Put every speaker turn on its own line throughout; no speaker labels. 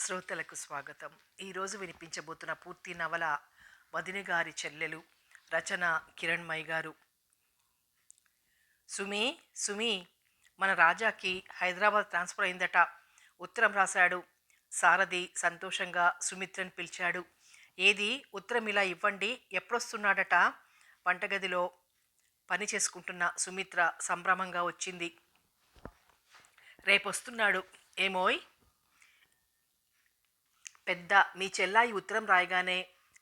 శ్రోతలకు స్వాగతం. ఈరోజు వినిపించబోతున్న పూర్తి నవల 'వదిన గారి చెల్లెలు'. రచన కిరణ్మయి గారు. సుమి, సుమి, మన రాజాకి హైదరాబాద్ ట్రాన్స్ఫర్ అయిందట. ఉత్తరం రాశాడు. సారథి సంతోషంగా సుమిత్రని పిలిచాడు. ఏది ఉత్తరం ఇలా ఇవ్వండి, ఎప్పుడొస్తున్నాడట? వంటగదిలో పని చేసుకుంటున్న సుమిత్ర సంభ్రమంగా వచ్చింది. రేపొస్తున్నాడు. ఏమోయ్, పెద్ద మీ చెల్లాయి ఉత్తరం రాయగానే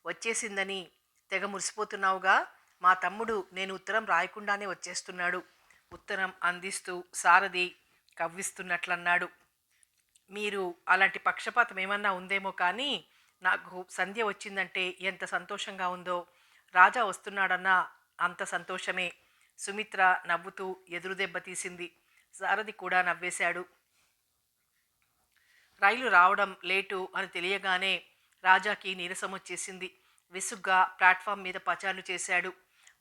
వచ్చేసిందని తెగ మురిసిపోతున్నావుగా. మా తమ్ముడు నేను ఉత్తరం రాయకుండానే వచ్చేస్తున్నాడు. ఉత్తరం అందిస్తూ సారథి కవ్విస్తున్నట్లన్నాడు. మీరు అలాంటి పక్షపాతం ఏమన్నా ఉందేమో కానీ నాకు సంధ్య వచ్చిందంటే ఎంత సంతోషంగా ఉందో. రాజా వస్తున్నాడన్నా అంత సంతోషమే. సుమిత్ర నవ్వుతూ ఎదురుదెబ్బ తీసింది. సారథి కూడా నవ్వేశాడు. రైలు రావడం లేటు అని తెలియగానే రాజాకి నీరసం వచ్చేసింది. విసుగ్గా ప్లాట్ఫామ్ మీద పచారులు చేశాడు.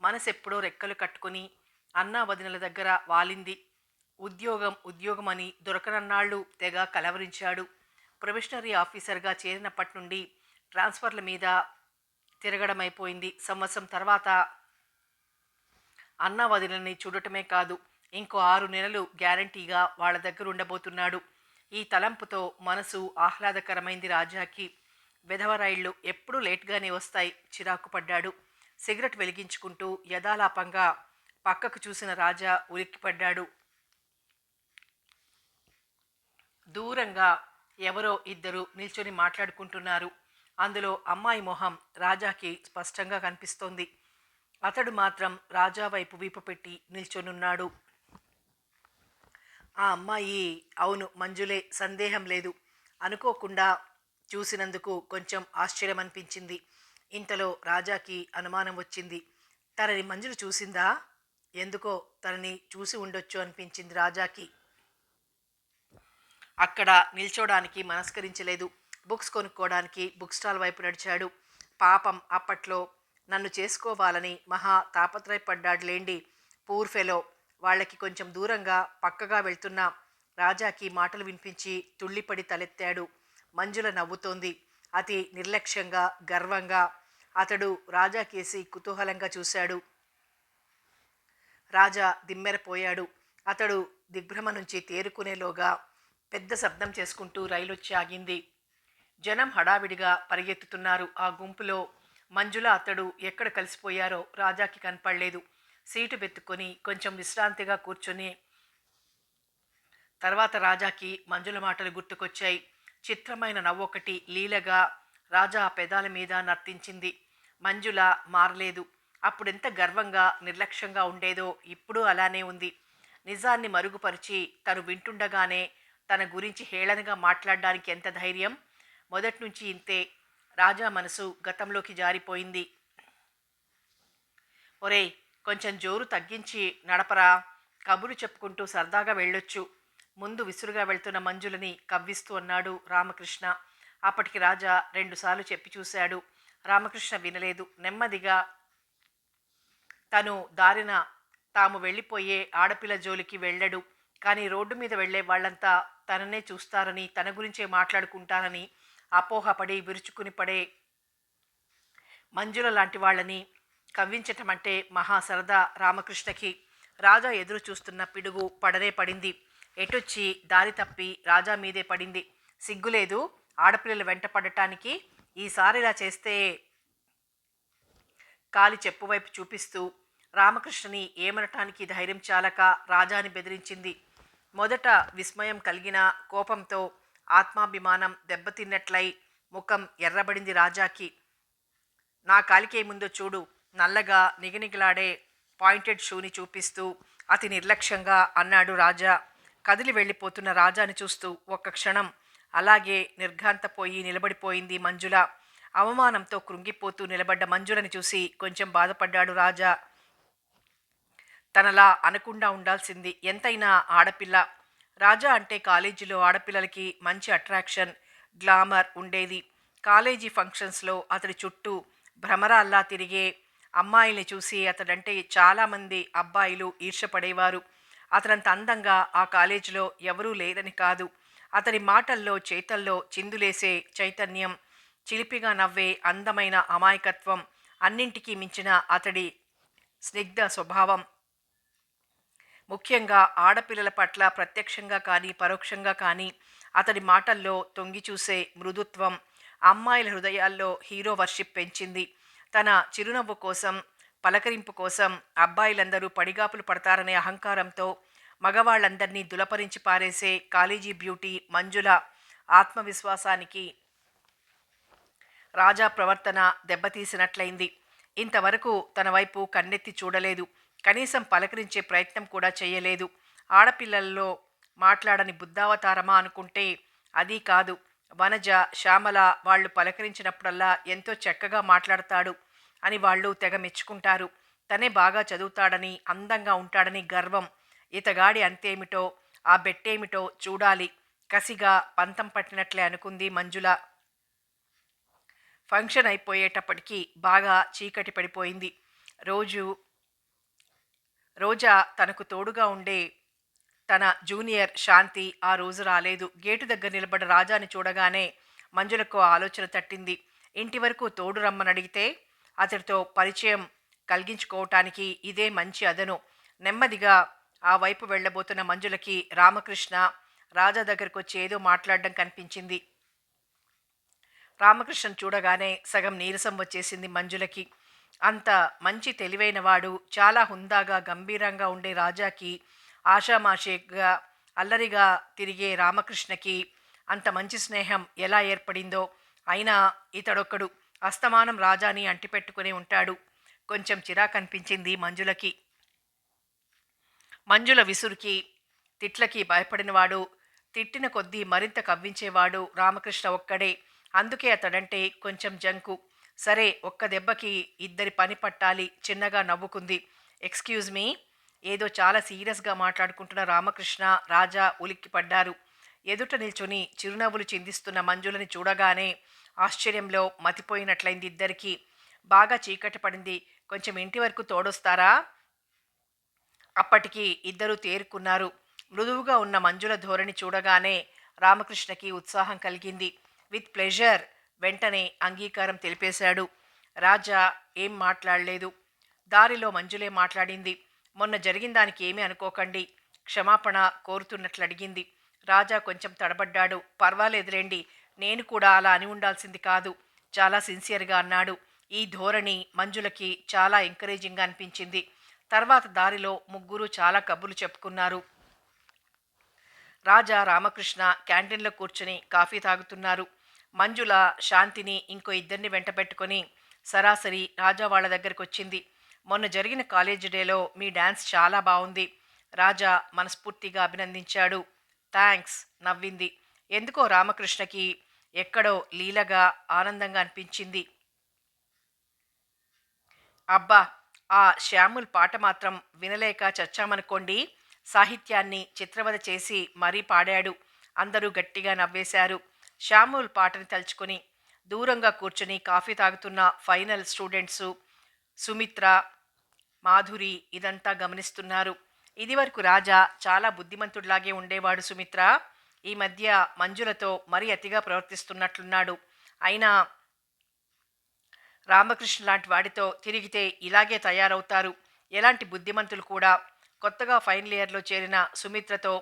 మనసెప్పుడో రెక్కలు కట్టుకుని అన్నా వదినల దగ్గర వాలింది. ఉద్యోగం ఉద్యోగం అని దొరకనన్నాళ్ళు తెగ కలవరించాడు. ప్రొబేషనరీ ఆఫీసర్గా చేరినప్పటి నుండి ట్రాన్స్ఫర్ల మీద తిరగడమైపోయింది. సంవత్సరం తర్వాత అన్నా వదినల్ని చూడటమే కాదు, ఇంకో 6 నెలలు గ్యారంటీగా వాళ్ళ దగ్గర ఉండబోతున్నాడు. ఈ తలంపుతో మనసు ఆహ్లాదకరమైంది రాజాకి. విధవ రైళ్లు ఎప్పుడూ లేట్గానే వస్తాయి. చిరాకు పడ్డాడు. సిగరెట్ వెలిగించుకుంటూ యథాలాపంగా పక్కకు చూసిన రాజా ఉలిక్కిపడ్డాడు. దూరంగా ఎవరో ఇద్దరు నిల్చొని మాట్లాడుకుంటున్నారు. అందులో అమ్మాయి మొహం రాజాకి స్పష్టంగా కనిపిస్తోంది. అతడు మాత్రం రాజా వైపు వీపు పెట్టి నిల్చొనున్నాడు. ఆ అమ్మాయి అవును, మంజులే, సందేహం లేదు. అనుకోకుండా చూసినందుకు కొంచెం ఆశ్చర్యం అనిపించింది. ఇంతలో రాజాకి అనుమానం వచ్చింది. తనని మంజులు చూసిందా? ఎందుకో తనని చూసి ఉండొచ్చు అనిపించింది రాజాకి. అక్కడ నిల్చోడానికి మనస్కరించలేదు. బుక్స్ కొనుక్కోవడానికి బుక్ స్టాల్ వైపు నడిచాడు. పాపం అప్పట్లో నన్ను చేసుకోవాలని మహా తాపత్రయపడ్డాడులేండి, పూర్ ఫెలో. వాళ్ళకి కొంచెం దూరంగా పక్కగా వెళ్తున్న రాజాకి మాటలు వినిపించి తుళ్ళిపడి తలెత్తాడు. మంజుల నవ్వుతోంది. అతి నిర్లక్ష్యంగా, గర్వంగా. అతడు రాజా కేసి కుతూహలంగా చూశాడు. రాజా దిమ్మెరపోయాడు. అతడు దిగ్భ్రమ నుంచి తేరుకునేలోగా పెద్ద శబ్దం చేసుకుంటూ రైలొచ్చి ఆగింది. జనం హడావిడిగా పరిగెత్తుతున్నారు. ఆ గుంపులో మంజుల అతడు ఎక్కడ కలిసిపోయారో రాజాకి కనపడలేదు. సీటు వెతుక్కొని కొంచెం విశ్రాంతిగా కూర్చొని తర్వాత రాజాకి మంజుల మాటలు గుర్తుకొచ్చాయి. చిత్రమైన నవ్వొకటి లీలగా రాజా పెదాల మీద నర్తించింది. మంజుల మారలేదు. అప్పుడెంత గర్వంగా నిర్లక్ష్యంగా ఉండేదో ఇప్పుడు అలానే ఉంది. నిజాన్ని మరుగుపరిచి తను వింటుండగానే తన గురించి హేళనగా మాట్లాడడానికి ఎంత ధైర్యం! మొదటి నుంచి ఇంతే. రాజా మనసు గతంలోకి జారిపోయింది. ఒరేయ్, కొంచెం జోరు తగ్గించి నడపరా. కబురు చెప్పుకుంటూ సరదాగా వెళ్ళొచ్చు. ముందు విసురుగా వెళ్తున్న మంజులని కవ్విస్తూ అన్నాడు రామకృష్ణ. అప్పటికి రాజా 2 సార్లు చెప్పి చూశాడు. రామకృష్ణ వినలేదు. నెమ్మదిగా తను దారిన తాము వెళ్ళిపోయే ఆడపిల్ల జోలికి వెళ్ళడు. కానీ రోడ్డు మీద వెళ్ళే వాళ్ళంతా తననే చూస్తారని, తన గురించే మాట్లాడుకుంటారని అపోహపడి విరుచుకుని పడే మంజుల లాంటి వాళ్ళని కవ్వించటం అంటే మహా సరదా రామకృష్ణకి. రాజా ఎదురు చూస్తున్న పిడుగు పడనే పడింది. ఎటొచ్చి దారి తప్పి రాజా మీదే పడింది. సిగ్గులేదు ఆడపిల్లలు వెంట పడటానికి? ఈసారి ఇలా చేస్తే కాలి చెప్పువైపు చూపిస్తూ రామకృష్ణని ఏమనటానికి ధైర్యం చాలక రాజాని బెదిరించింది. మొదట విస్మయం కలిగిన కోపంతో ఆత్మాభిమానం దెబ్బతిన్నట్లై ముఖం ఎర్రబడింది రాజాకి. నా కాలికేముందో చూడు, నల్లగా నిగనిగలాడే పాయింటెడ్ షూని చూపిస్తూ అతి నిర్లక్ష్యంగా అన్నాడు రాజా. కదిలి వెళ్ళిపోతున్న రాజాని చూస్తూ ఒక్క క్షణం అలాగే నిర్ఘాంతపోయి నిలబడిపోయింది మంజుల. అవమానంతో కృంగిపోతూ నిలబడ్డ మంజులని చూసి కొంచెం బాధపడ్డాడు రాజా. తనలా అనకుండా ఉండాల్సింది. ఎంతైనా ఆడపిల్ల. రాజా అంటే కాలేజీలో ఆడపిల్లలకి మంచి అట్రాక్షన్, గ్లామర్ ఉండేది. కాలేజీ ఫంక్షన్స్లో అతడి చుట్టూ భ్రమరాల్లా తిరిగే అమ్మాయిల్ని చూసి అతడంటే చాలామంది అబ్బాయిలు ఈర్ష్యపడేవారు. అతనంత అందంగా ఆ కాలేజీలో ఎవరూ లేరని కాదు, అతడి మాటల్లో చేతల్లో చిందులేసే చైతన్యం, చిలిపిగా నవ్వే అందమైన అమాయకత్వం, అన్నింటికీ మించిన అతడి స్నిగ్ధ స్వభావం, ముఖ్యంగా ఆడపిల్లల పట్ల ప్రత్యక్షంగా కానీ పరోక్షంగా కానీ అతడి మాటల్లో తొంగి చూసే మృదుత్వం అమ్మాయిల హృదయాల్లో హీరో వర్షిప్ పెంచింది. తన చిరునవ్వు కోసం, పలకరింపు కోసం అబ్బాయిలందరూ పడిగాపులు పడతారనే అహంకారంతో మగవాళ్ళందరినీ దులపరించి పారేసే కాలేజీ బ్యూటీ మంజుల ఆత్మవిశ్వాసానికి రాజా ప్రవర్తన దెబ్బతీసినట్లయింది. ఇంతవరకు తన వైపు కన్నెత్తి చూడలేదు. కనీసం పలకరించే ప్రయత్నం కూడా చేయలేదు. ఆడపిల్లల్లో మాట్లాడని బుద్ధావతారమా అనుకుంటే అదీ కాదు. వనజ, శ్యామల వాళ్ళు పలకరించినప్పుడల్లా ఎంతో చక్కగా మాట్లాడతాడు అని వాళ్ళు తెగ మెచ్చుకుంటారు. తనే బాగా చదువుతాడని, అందంగా ఉంటాడని గర్వం. ఇతగాడి అంతేమిటో, ఆ బెట్టేమిటో చూడాలి కసిగా పంతం పట్టినట్లే అనుకుంది మంజుల. ఫంక్షన్ అయిపోయేటప్పటికి బాగా చీకటి పడిపోయింది. రోజు రోజా తనకు తోడుగా ఉండే తన జూనియర్ శాంతి ఆ రోజు రాలేదు. గేటు దగ్గర నిలబడ్డ రాజాని చూడగానే మంజులకు ఆలోచన తట్టింది. ఇంటి వరకు తోడు రమ్మని అడిగితే అతడితో పరిచయం కలిగించుకోవటానికి ఇదే మంచి అదను. నెమ్మదిగా ఆ వైపు వెళ్ళబోతున్న మంజులకి రామకృష్ణ రాజా దగ్గరకు వచ్చి ఏదో మాట్లాడడం కనిపించింది. రామకృష్ణ చూడగానే సగం నీరసం వచ్చేసింది మంజులకి. అంత మంచి తెలివైనవాడు, చాలా హుందాగా గంభీరంగా ఉండే రాజాకి, ఆషామాషీగా అల్లరిగా తిరిగే రామకృష్ణకి అంత మంచి స్నేహం ఎలా ఏర్పడిందో. అయినా ఇతడొక్కడు అస్తమానం రాజాని అంటిపెట్టుకుని ఉంటాడు. కొంచెం చిరాకనిపించింది మంజులకి. మంజుల విసురుకి, తిట్లకి భయపడినవాడు, తిట్టిన కొద్దీ మరింత కవ్వించేవాడు రామకృష్ణ ఒక్కడే. అందుకే అతడంటే కొంచెం జంకు. సరే, ఒక్క దెబ్బకి ఇద్దరి పని పట్టాలి. చిన్నగా నవ్వుకుంది. Excuse me. ఏదో చాలా సీరియస్గా మాట్లాడుకుంటున్న రామకృష్ణ, రాజా ఉలిక్కిపడ్డారు. ఎదుట నిల్చుని చిరునవ్వులు చిందిస్తున్న మంజులని చూడగానే ఆశ్చర్యంలో మతిపోయినట్లయింది ఇద్దరికీ. బాగా చీకటి పడింది. కొంచెం ఇంటి వరకు తోడొస్తారా? అప్పటికి ఇద్దరూ తేరుకున్నారు. మృదువుగా ఉన్న మంజుల ధోరణి చూడగానే రామకృష్ణకి ఉత్సాహం కలిగింది. విత్ ప్లెజర్ వెంటనే అంగీకారం తెలిపేశాడు. రాజా ఏం మాట్లాడలేదు. దారిలో మంజులే మాట్లాడింది. మొన్న జరిగిన దానికి ఏమీ అనుకోకండి, క్షమాపణ కోరుతున్నట్లు అడిగింది. రాజా కొంచెం తడబడ్డాడు. పర్వాలేదులేండి, నేను కూడా అలా అని ఉండాల్సింది కాదు, చాలా సిన్సియర్గా అన్నాడు. ఈ ధోరణి మంజులకి చాలా ఎంకరేజింగ్గా అనిపించింది. తర్వాత దారిలో ముగ్గురు చాలా కబుర్లు చెప్పుకున్నారు. రాజా, రామకృష్ణ క్యాంటీన్లో కూర్చుని కాఫీ తాగుతున్నారు. మంజుల శాంతిని ఇంకో ఇద్దరిని వెంటబెట్టుకొని సరాసరి రాజా వాళ్ళ దగ్గరికి వచ్చింది. మొన్న జరిగిన కాలేజీ డేలో మీ డ్యాన్స్ చాలా బాగుంది. రాజా మనస్ఫూర్తిగా అభినందించాడు. థ్యాంక్స్ నవ్వింది. ఎందుకో రామకృష్ణకి ఎక్కడో లీలగా ఆనందంగా అనిపించింది. అబ్బా, ఆ శ్యాముల్ పాట మాత్రం వినలేక చచ్చామనుకోండి. సాహిత్యాన్ని చిత్రవద చేసి మరీ పాడాడు. అందరూ గట్టిగా నవ్వేశారు. శ్యాముల్ పాటని తలుచుకొని దూరంగా కూర్చుని కాఫీ తాగుతున్న ఫైనల్ స్టూడెంట్సు సుమిత్ర, మాధురి ఇదంతా గమనిస్తున్నారు. ఇదివరకు రాజా చాలా బుద్ధిమంతుడిలాగే ఉండేవాడు సుమిత్ర. ఈ మధ్య మంజులతో మరీ అతిగా ప్రవర్తిస్తున్నట్లున్నాడు. అయినా రామకృష్ణ లాంటి వాడితో తిరిగితే ఇలాగే తయారవుతారు. ఎలాంటి బుద్ధిమంతులు కూడా. కొత్తగా ఫైనల్ ఇయర్లో చేరిన సుమిత్రతో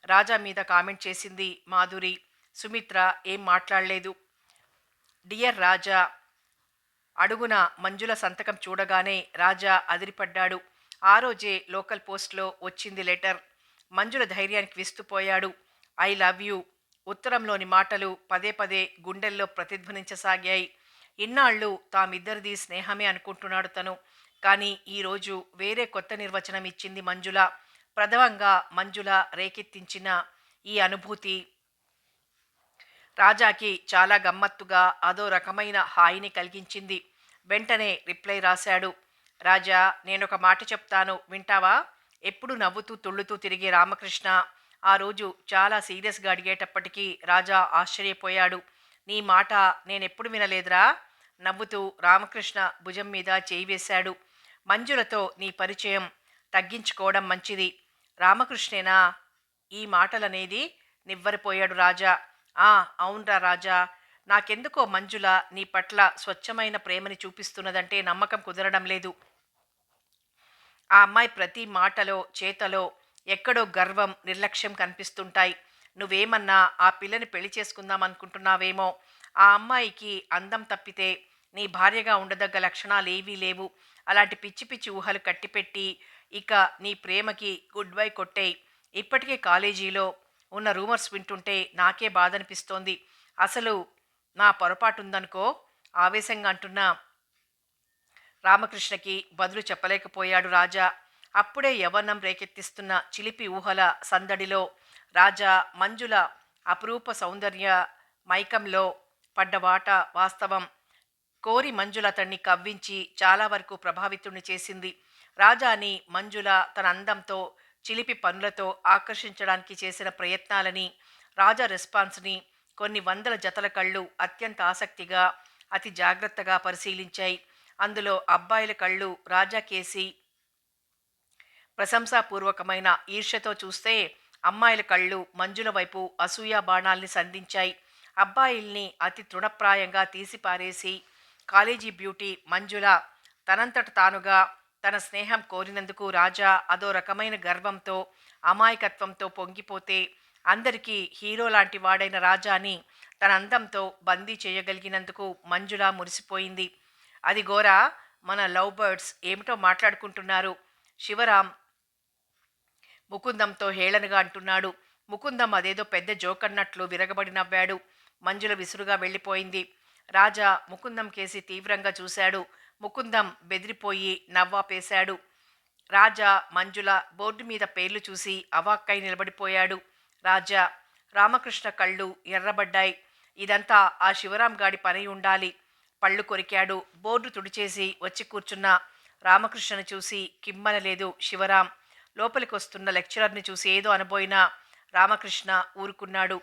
రాజా మీద కామెంట్ చేసింది మాధురి. సుమిత్ర ఏం మాట్లాడలేదు. డియర్ రాజా అడుగున మంజుల సంతకం చూడగానే రాజా అదిరిపడ్డాడు. ఆ రోజే లోకల్ పోస్ట్లో వచ్చింది లెటర్. మంజుల ధైర్యానికి విస్తుపోయాడు. ఐ లవ్ యూ ఉత్తరంలోని మాటలు పదే పదే గుండెల్లో ప్రతిధ్వనించసాగాయి. ఇన్నాళ్ళు తామిద్దరిది స్నేహమే అనుకుంటున్నాడు తను. కానీ ఈరోజు వేరే కొత్త నిర్వచనం ఇచ్చింది మంజుల. ప్రథమంగా మంజుల రేకెత్తించిన ఈ అనుభూతి రాజాకి చాలా గమ్మత్తుగా అదో రకమైన హాయిని కలిగించింది. వెంటనే రిప్లై రాశాడు. రాజా, నేనొక మాట చెప్తాను, వింటావా? ఎప్పుడు నవ్వుతూ తుళ్ళుతూ తిరిగే రామకృష్ణ ఆ రోజు చాలా సీరియస్గా అడిగేటప్పటికీ రాజా ఆశ్చర్యపోయాడు. నీ మాట నేనెప్పుడు వినలేదురా. నవ్వుతూ రామకృష్ణ భుజం మీద చేయి వేశాడు. మంజులతో నీ పరిచయం తగ్గించుకోవడం మంచిది. రామకృష్ణేనా ఈ మాటలనేది? నివ్వెరపోయాడు రాజా. ఆ, అవునరా రాజా, నాకెందుకో మంజుల నీ పట్ల స్వచ్ఛమైన ప్రేమని చూపిస్తున్నదంటే నమ్మకం కుదరడం లేదు. ఆ అమ్మాయి ప్రతి మాటలో, చేతలో ఎక్కడో గర్వం, నిర్లక్ష్యం కనిపిస్తుంటాయి. నువ్వేమన్నా ఆ పిల్లని పెళ్లి చేసుకుందాం అనుకుంటున్నావేమో. ఆ అమ్మాయికి అందం తప్పితే నీ భార్యగా ఉండదగ్గ లక్షణాలేవీ లేవు. అలాంటి పిచ్చి పిచ్చి ఊహలు కట్టిపెట్టి ఇక నీ ప్రేమకి గుడ్ బై కొట్టేయి. ఇప్పటికే కాలేజీలో ఉన్న రూమర్స్ వింటుంటే నాకే బాధనిపిస్తోంది. అసలు నా పొరపాటుందనుకో, ఆవేశంగా అంటున్నా రామకృష్ణకి బదులు చెప్పలేకపోయాడు రాజా. అప్పుడే యవ్వనం రేకెత్తిస్తున్న చిలిపి ఊహల సందడిలో రాజా మంజుల అపురూప సౌందర్య మైకంలో పడ్డవాట వాస్తవం. కోరి మంజుల అతన్ని కవ్వించి చాలా వరకు ప్రభావితుణ్ణి చేసింది. రాజాని మంజుల తన అందంతో, చిలిపి పనులతో ఆకర్షించడానికి చేసిన ప్రయత్నాలని, రాజా రెస్పాన్స్ని కొన్ని వందల జతల కళ్ళు అత్యంత ఆసక్తిగా, అతి జాగ్రత్తగా పరిశీలించాయి. అందులో అబ్బాయిల కళ్ళు రాజా కేసి ప్రశంసాపూర్వకమైన ఈర్ష్యతో చూస్తే, అమ్మాయిల కళ్ళు మంజుల వైపు అసూయా బాణాల్ని సంధించాయి. అబ్బాయిల్ని అతి తృణప్రాయంగా తీసిపారేసి కాలేజీ బ్యూటీ మంజుల తనంతట తానుగా తన స్నేహం కోరినందుకు రాజా అదో రకమైన గర్వంతో, అమాయకత్వంతో పొంగిపోతే, అందరికీ హీరో లాంటి వాడైన రాజాని తన అందంతో బందీ చేయగలిగినందుకు మంజుల మురిసిపోయింది. అది గోరా, మన లవ్ బర్డ్స్ ఏమిటో మాట్లాడుకుంటున్నారు. శివరాం ముకుందంతో హేళనగా అంటున్నాడు. ముకుందం అదేదో పెద్ద జోకన్నట్లు విరగబడి నవ్వాడు. మంజుల విసురుగా వెళ్ళిపోయింది. రాజా ముకుందం కేసి తీవ్రంగా చూశాడు. ముకుందం బెదిరిపోయి నవ్వాపేశాడు. రాజా మంజుల బోర్డు మీద పేర్లు చూసి అవాక్కై నిలబడిపోయాడు. రాజా రామకృష్ణ కళ్ళు ఎర్రబడ్డాయి. ఇదంతా ఆ శివరాం గాడి పని ఉండాలి. పళ్ళు కొరికాడు. బోర్డు తుడిచేసి వచ్చి కూర్చున్న రామకృష్ణను చూసి కిమ్మనలేదు శివరాం. లోపలికి వస్తున్న లెక్చరర్ని చూసి ఏదో అనబోయిన రామకృష్ణ ఊరుకున్నాడు.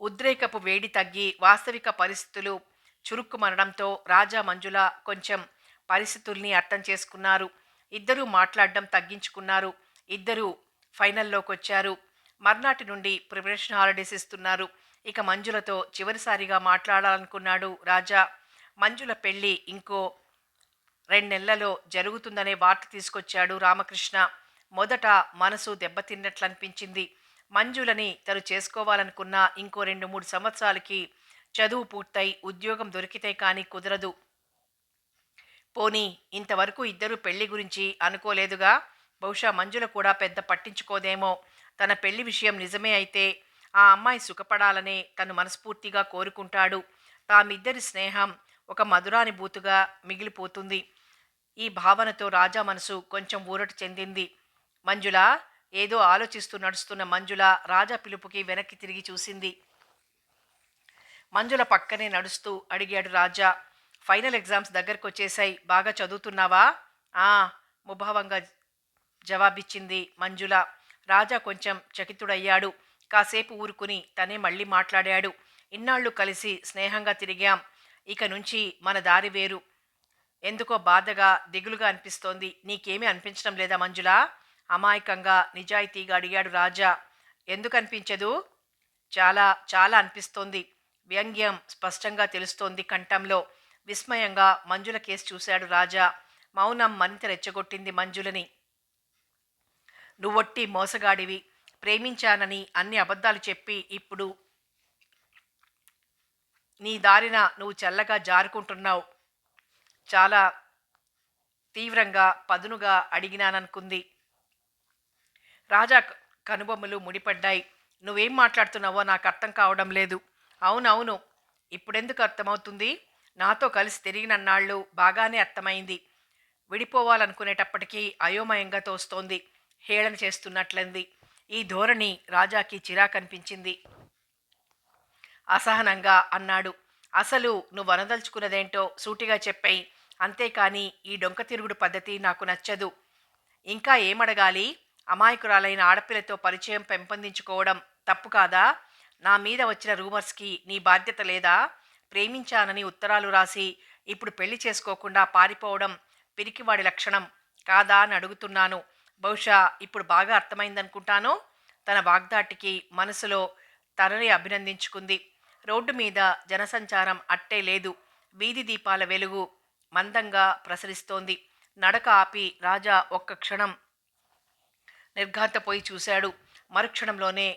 ఉద్రేకపు వేడి తగ్గి వాస్తవిక పరిస్థితులు చురుక్కుమనడంతో రాజా మంజుల కొంచెం పరిస్థితుల్ని అర్థం చేసుకున్నారు. ఇద్దరూ మాట్లాడడం తగ్గించుకున్నారు. ఇద్దరూ ఫైనల్లోకి వచ్చారు. మర్నాటి నుండి ప్రిపరేషన్ హాలిడేస్ ఇస్తున్నారు. ఇక మంజులతో చివరిసారిగా మాట్లాడాలనుకున్నాడు రాజా. మంజుల పెళ్ళి ఇంకో 2 నెలలలో జరుగుతుందనే వార్త తీసుకొచ్చాడు రామకృష్ణ. మొదట మనసు దెబ్బతిన్నట్లనిపించింది. మంజులని తను చేసుకోవాలనుకున్న ఇంకో 2-3 సంవత్సరాలకి చదువు పూర్తయి ఉద్యోగం దొరికితే కానీ కుదరదు. పోనీ ఇంతవరకు ఇద్దరు పెళ్లి గురించి అనుకోలేదుగా. బహుశా మంజుల కూడా పెద్ద పట్టించుకోదేమో. తన పెళ్లి విషయం నిజమే అయితే ఆ అమ్మాయి సుఖపడాలనే తను మనస్ఫూర్తిగా కోరుకుంటాడు. తామిద్దరి స్నేహం ఒక మధురానుభూతిగా మిగిలిపోతుంది. ఈ భావనతో రాజా మనసు కొంచెం ఊరట చెందింది. మంజుల, ఏదో ఆలోచిస్తూ నడుస్తున్న మంజుల రాజా పిలుపుకి వెనక్కి తిరిగి చూసింది. మంజుల పక్కనే నడుస్తూ అడిగాడు రాజా. ఫైనల్ ఎగ్జామ్స్ దగ్గరకు వచ్చేసాయి. బాగా చదువుతున్నావా? ఆ, ముభావంగా జవాబిచ్చింది మంజుల. రాజా కొంచెం చకితుడయ్యాడు. కాసేపు ఊరుకుని తనే మళ్ళీ మాట్లాడాడు. ఇన్నాళ్ళు కలిసి స్నేహంగా తిరిగాం. ఇక నుంచి మన దారి వేరు. ఎందుకో బాధగా, దిగులుగా అనిపిస్తోంది. నీకేమీ అనిపించడం లేదా మంజుల? అమాయకంగా, నిజాయితీగా అడిగాడు రాజా. ఎందుకు అనిపించదు? చాలా చాలా అనిపిస్తోంది. వ్యంగ్యం స్పష్టంగా తెలుస్తోంది కంఠంలో. విస్మయంగా మంజుల కేసు చూశాడు రాజా. మౌనం మరింత రెచ్చగొట్టింది మంజులని. నువ్వొట్టి మోసగాడివి. ప్రేమించానని అన్ని అబద్ధాలు చెప్పి ఇప్పుడు నీ దారిన నువ్వు చల్లగా జారుకుంటున్నావు. చాలా తీవ్రంగా, పదునుగా అడిగినాననుకుంది. రాజా కనుబొమ్మలు ముడిపడ్డాయి. నువ్వేం మాట్లాడుతున్నావో నాకు అర్థం కావడం లేదు. అవునవును, ఇప్పుడెందుకు అర్థమవుతుంది? నాతో కలిసి తిరిగినన్నాళ్ళు బాగానే అర్థమైంది. విడిపోవాలనుకునేటప్పటికీ అయోమయంగా తోస్తోంది. హేళన చేస్తున్నట్లయింది. ఈ ధోరణి రాజాకి చిరాకనిపించింది. అసహనంగా అన్నాడు. అసలు నువ్వు అనదలుచుకున్నదేంటో సూటిగా చెప్పేయి. అంతేకాని ఈ డొంక తిరుగుడు పద్ధతి నాకు నచ్చదు. ఇంకా ఏమడగాలి? అమాయకురాలైన ఆడపిల్లతో పరిచయం పెంపొందించుకోవడం తప్పు కాదా? నా మీద వచ్చిన రూమర్స్కి నీ బాధ్యత లేదా? ప్రేమించానని ఉత్తరాలు రాసి ఇప్పుడు పెళ్లి చేసుకోకుండా పారిపోవడం పిరికివాడి లక్షణం కాదా అని అడుగుతున్నాను. బహుశా ఇప్పుడు బాగా అర్థమైందనుకుంటాను. తన వాగ్దాటికి మనసులో తనని అభినందించుకుంది. రోడ్డు మీద జనసంచారం అట్టే లేదు. వీధి దీపాల వెలుగు మందంగా ప్రసరిస్తోంది. నడక ఆపి రాజా ఒక్క క్షణం నిర్ఘాంతపోయి చూశాడు. మరుక్షణంలోనే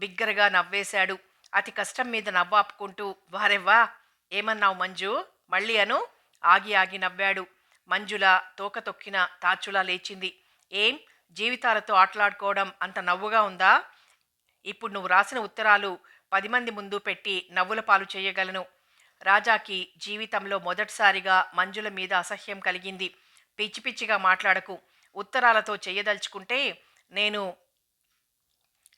బిగ్గరగా నవ్వేశాడు. అతి కష్టం మీద నవ్వాపుకుంటూ, వారెవ్వా, ఏమన్నావు మంజు, మళ్ళీ అను. ఆగి ఆగి నవ్వాడు. మంజుల తోక తొక్కిన తాచులా లేచింది. ఏం, జీవితాలతో ఆటలాడుకోవడం అంత నవ్వుగా ఉందా? ఇప్పుడు నువ్వు రాసిన ఉత్తరాలు 10 మంది ముందు పెట్టి నవ్వుల పాలు చేయగలను. రాజాకి జీవితంలో మొదటిసారిగా మంజుల మీద అసహ్యం కలిగింది. పిచ్చి పిచ్చిగా మాట్లాడకు. ఉత్తరాలతో చెయ్యదలుచుకుంటే నేను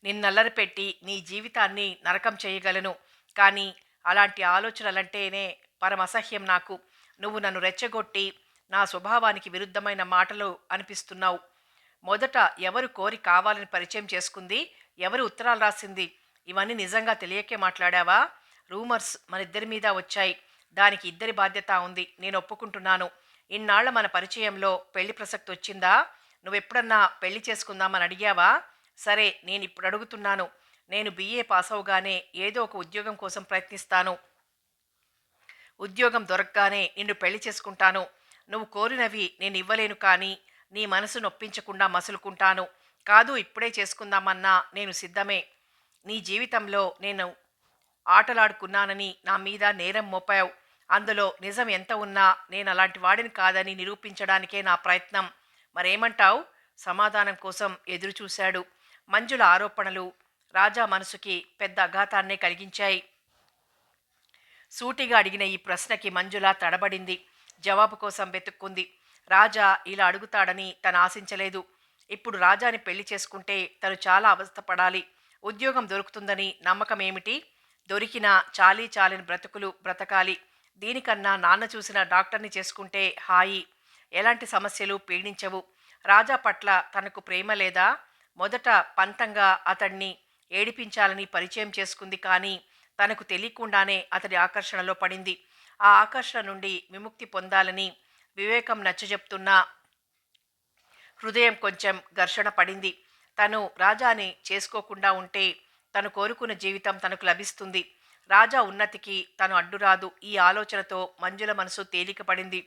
నిన్నల్లరిపెట్టి నీ జీవితాన్ని నరకం చేయగలను. కానీ అలాంటి ఆలోచనలంటేనే పరమసహ్యం నాకు. నువ్వు నన్ను రెచ్చగొట్టి నా స్వభావానికి విరుద్ధమైన మాటలు అనిపిస్తున్నావు. మొదట ఎవరు కోరి కావాలని పరిచయం చేసుకుంది, ఎవరు ఉత్తరాలు రాసింది, ఇవన్నీ నిజంగా తెలియకే మాట్లాడావా? రూమర్స్ మనిద్దరి మీద వచ్చాయి. దానికి ఇద్దరి బాధ్యత ఉంది. నేను ఒప్పుకుంటున్నాను. ఇన్నాళ్ల మన పరిచయంలో పెళ్లి ప్రసక్తి వచ్చిందా? నువ్వెప్పుడన్నా పెళ్లి చేసుకుందామని అడిగావా? సరే, నేను ఇప్పుడు అడుగుతున్నాను. నేను బిఏ పాస్ అవగానే ఏదో ఒక ఉద్యోగం కోసం ప్రయత్నిస్తాను. ఉద్యోగం దొరకగానే నిన్ను పెళ్లి చేసుకుంటాను. నువ్వు కోరినవి నేను ఇవ్వలేను, కానీ నీ మనసు నొప్పించకుండా మసులుకుంటాను. కాదు, ఇప్పుడే చేసుకుందామన్నా నేను సిద్ధమే. నీ జీవితంలో నేను ఆటలాడుకున్నానని నా మీద నేరం మోపావు. అందులో నిజం ఎంత ఉన్నా నేను అలాంటి వాడిని కాదని నిరూపించడానికే నా ప్రయత్నం. మరేమంటావు? సమాధానం కోసం ఎదురుచూశాడు. మంజుల ఆరోపణలు రాజా మనసుకి పెద్ద అఘాతాన్నే కలిగించాయి. సూటిగా అడిగిన ఈ ప్రశ్నకి మంజుల తడబడింది. జవాబు కోసం వెతుక్కుంది. రాజా ఇలా అడుగుతాడని తను ఆశించలేదు. ఇప్పుడు రాజాని పెళ్లి చేసుకుంటే తను చాలా అవస్థపడాలి. ఉద్యోగం దొరుకుతుందని నమ్మకం ఏమిటి? దొరికినా చాలీ చాలని బ్రతుకులు బ్రతకాలి. దీనికన్నా నాన్న చూసిన డాక్టర్ని చేసుకుంటే హాయి. ఎలాంటి సమస్యలు పీడించవు. రాజా పట్ల తనకు ప్రేమ లేదా? మొదట పంతంగా అతన్ని ఏడిపించాలని పరిచయం చేసుకుంది, కానీ తనకు తెలియకుండానే అతడి ఆకర్షణలో పడింది. ఆ ఆకర్షణ నుండి విముక్తి పొందాలని వివేకం నచ్చజెప్తున్నా హృదయం కొంచెం ఘర్షణ పడింది. తను రాజాని చేసుకోకుండా ఉంటే తను కోరుకున్న జీవితం తనకు లభిస్తుంది. రాజా ఉన్నతికి తను అడ్డురాదు. ఈ ఆలోచనతో మంజుల మనసు తేలికపడింది.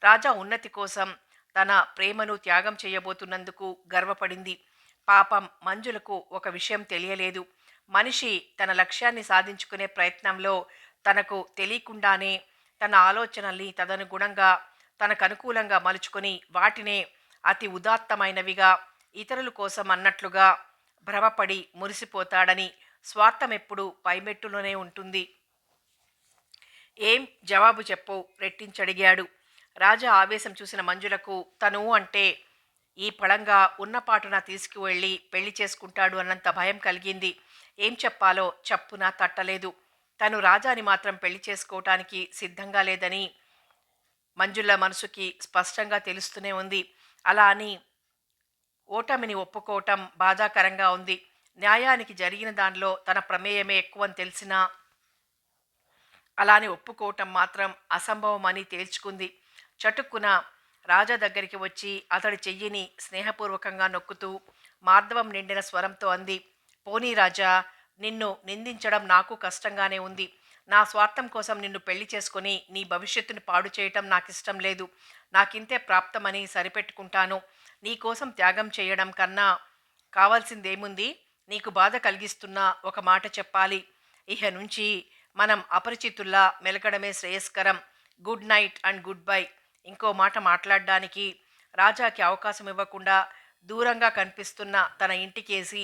రాజా ఉన్నతి కోసం తన ప్రేమను త్యాగం చేయబోతున్నందుకు గర్వపడింది. పాపం మంజులకు ఒక విషయం తెలియలేదు. మనిషి తన లక్ష్యాన్ని సాధించుకునే ప్రయత్నంలో తనకు తెలియకుండానే తన ఆలోచనల్ని తదనుగుణంగా తనకు అనుకూలంగా మలుచుకొని వాటినే అతి ఉదాత్తమైనవిగా ఇతరుల కోసం అన్నట్లుగా భ్రమపడి మురిసిపోతాడని. స్వార్థం ఎప్పుడు పైమెట్టులోనే ఉంటుంది. ఏం, జవాబు చెప్పు, రెట్టించడిగాడు. రాజా ఆవేశం చూసిన మంజులకు తను అంటే ఈ పళంగా ఉన్నపాటున తీసుకువెళ్ళి పెళ్లి చేసుకుంటాడు అన్నంత భయం కలిగింది. ఏం చెప్పాలో చప్పున తట్టలేదు. తను రాజాని మాత్రం పెళ్లి చేసుకోవటానికి సిద్ధంగా లేదని మంజుల మనసుకి స్పష్టంగా తెలుస్తూనే ఉంది. అలా అని ఓటమిని ఒప్పుకోవటం బాధాకరంగా ఉంది. న్యాయానికి జరిగిన దానిలో తన ప్రమేయమే ఎక్కువని తెలిసినా అలానే ఒప్పుకోవటం మాత్రం అసంభవమని తేల్చుకుంది. చటుక్కున రాజా దగ్గరికి వచ్చి అతడి చెయ్యిని స్నేహపూర్వకంగా నొక్కుతూ మార్దవం నిండిన స్వరంతో అంది. పోనీ రాజా, నిన్ను నిందించడం నాకు కష్టంగానే ఉంది. నా స్వార్థం కోసం నిన్ను పెళ్లి చేసుకుని నీ భవిష్యత్తుని పాడు చేయటం నాకిష్టం లేదు. నాకింతే ప్రాప్తమని సరిపెట్టుకుంటాను. నీకోసం త్యాగం చేయడం కన్నా కావాల్సిందేముంది? నీకు బాధ కలిగిస్తున్న ఒక మాట చెప్పాలి. ఇహ నుంచి మనం అపరిచితుల్లా మెలకడమే శ్రేయస్కరం. Good night and good bye. ఇంకో మాట మాట్లాడడానికి రాజాకి అవకాశం ఇవ్వకుండా దూరంగా కనిపిస్తున్న తన ఇంటికేసి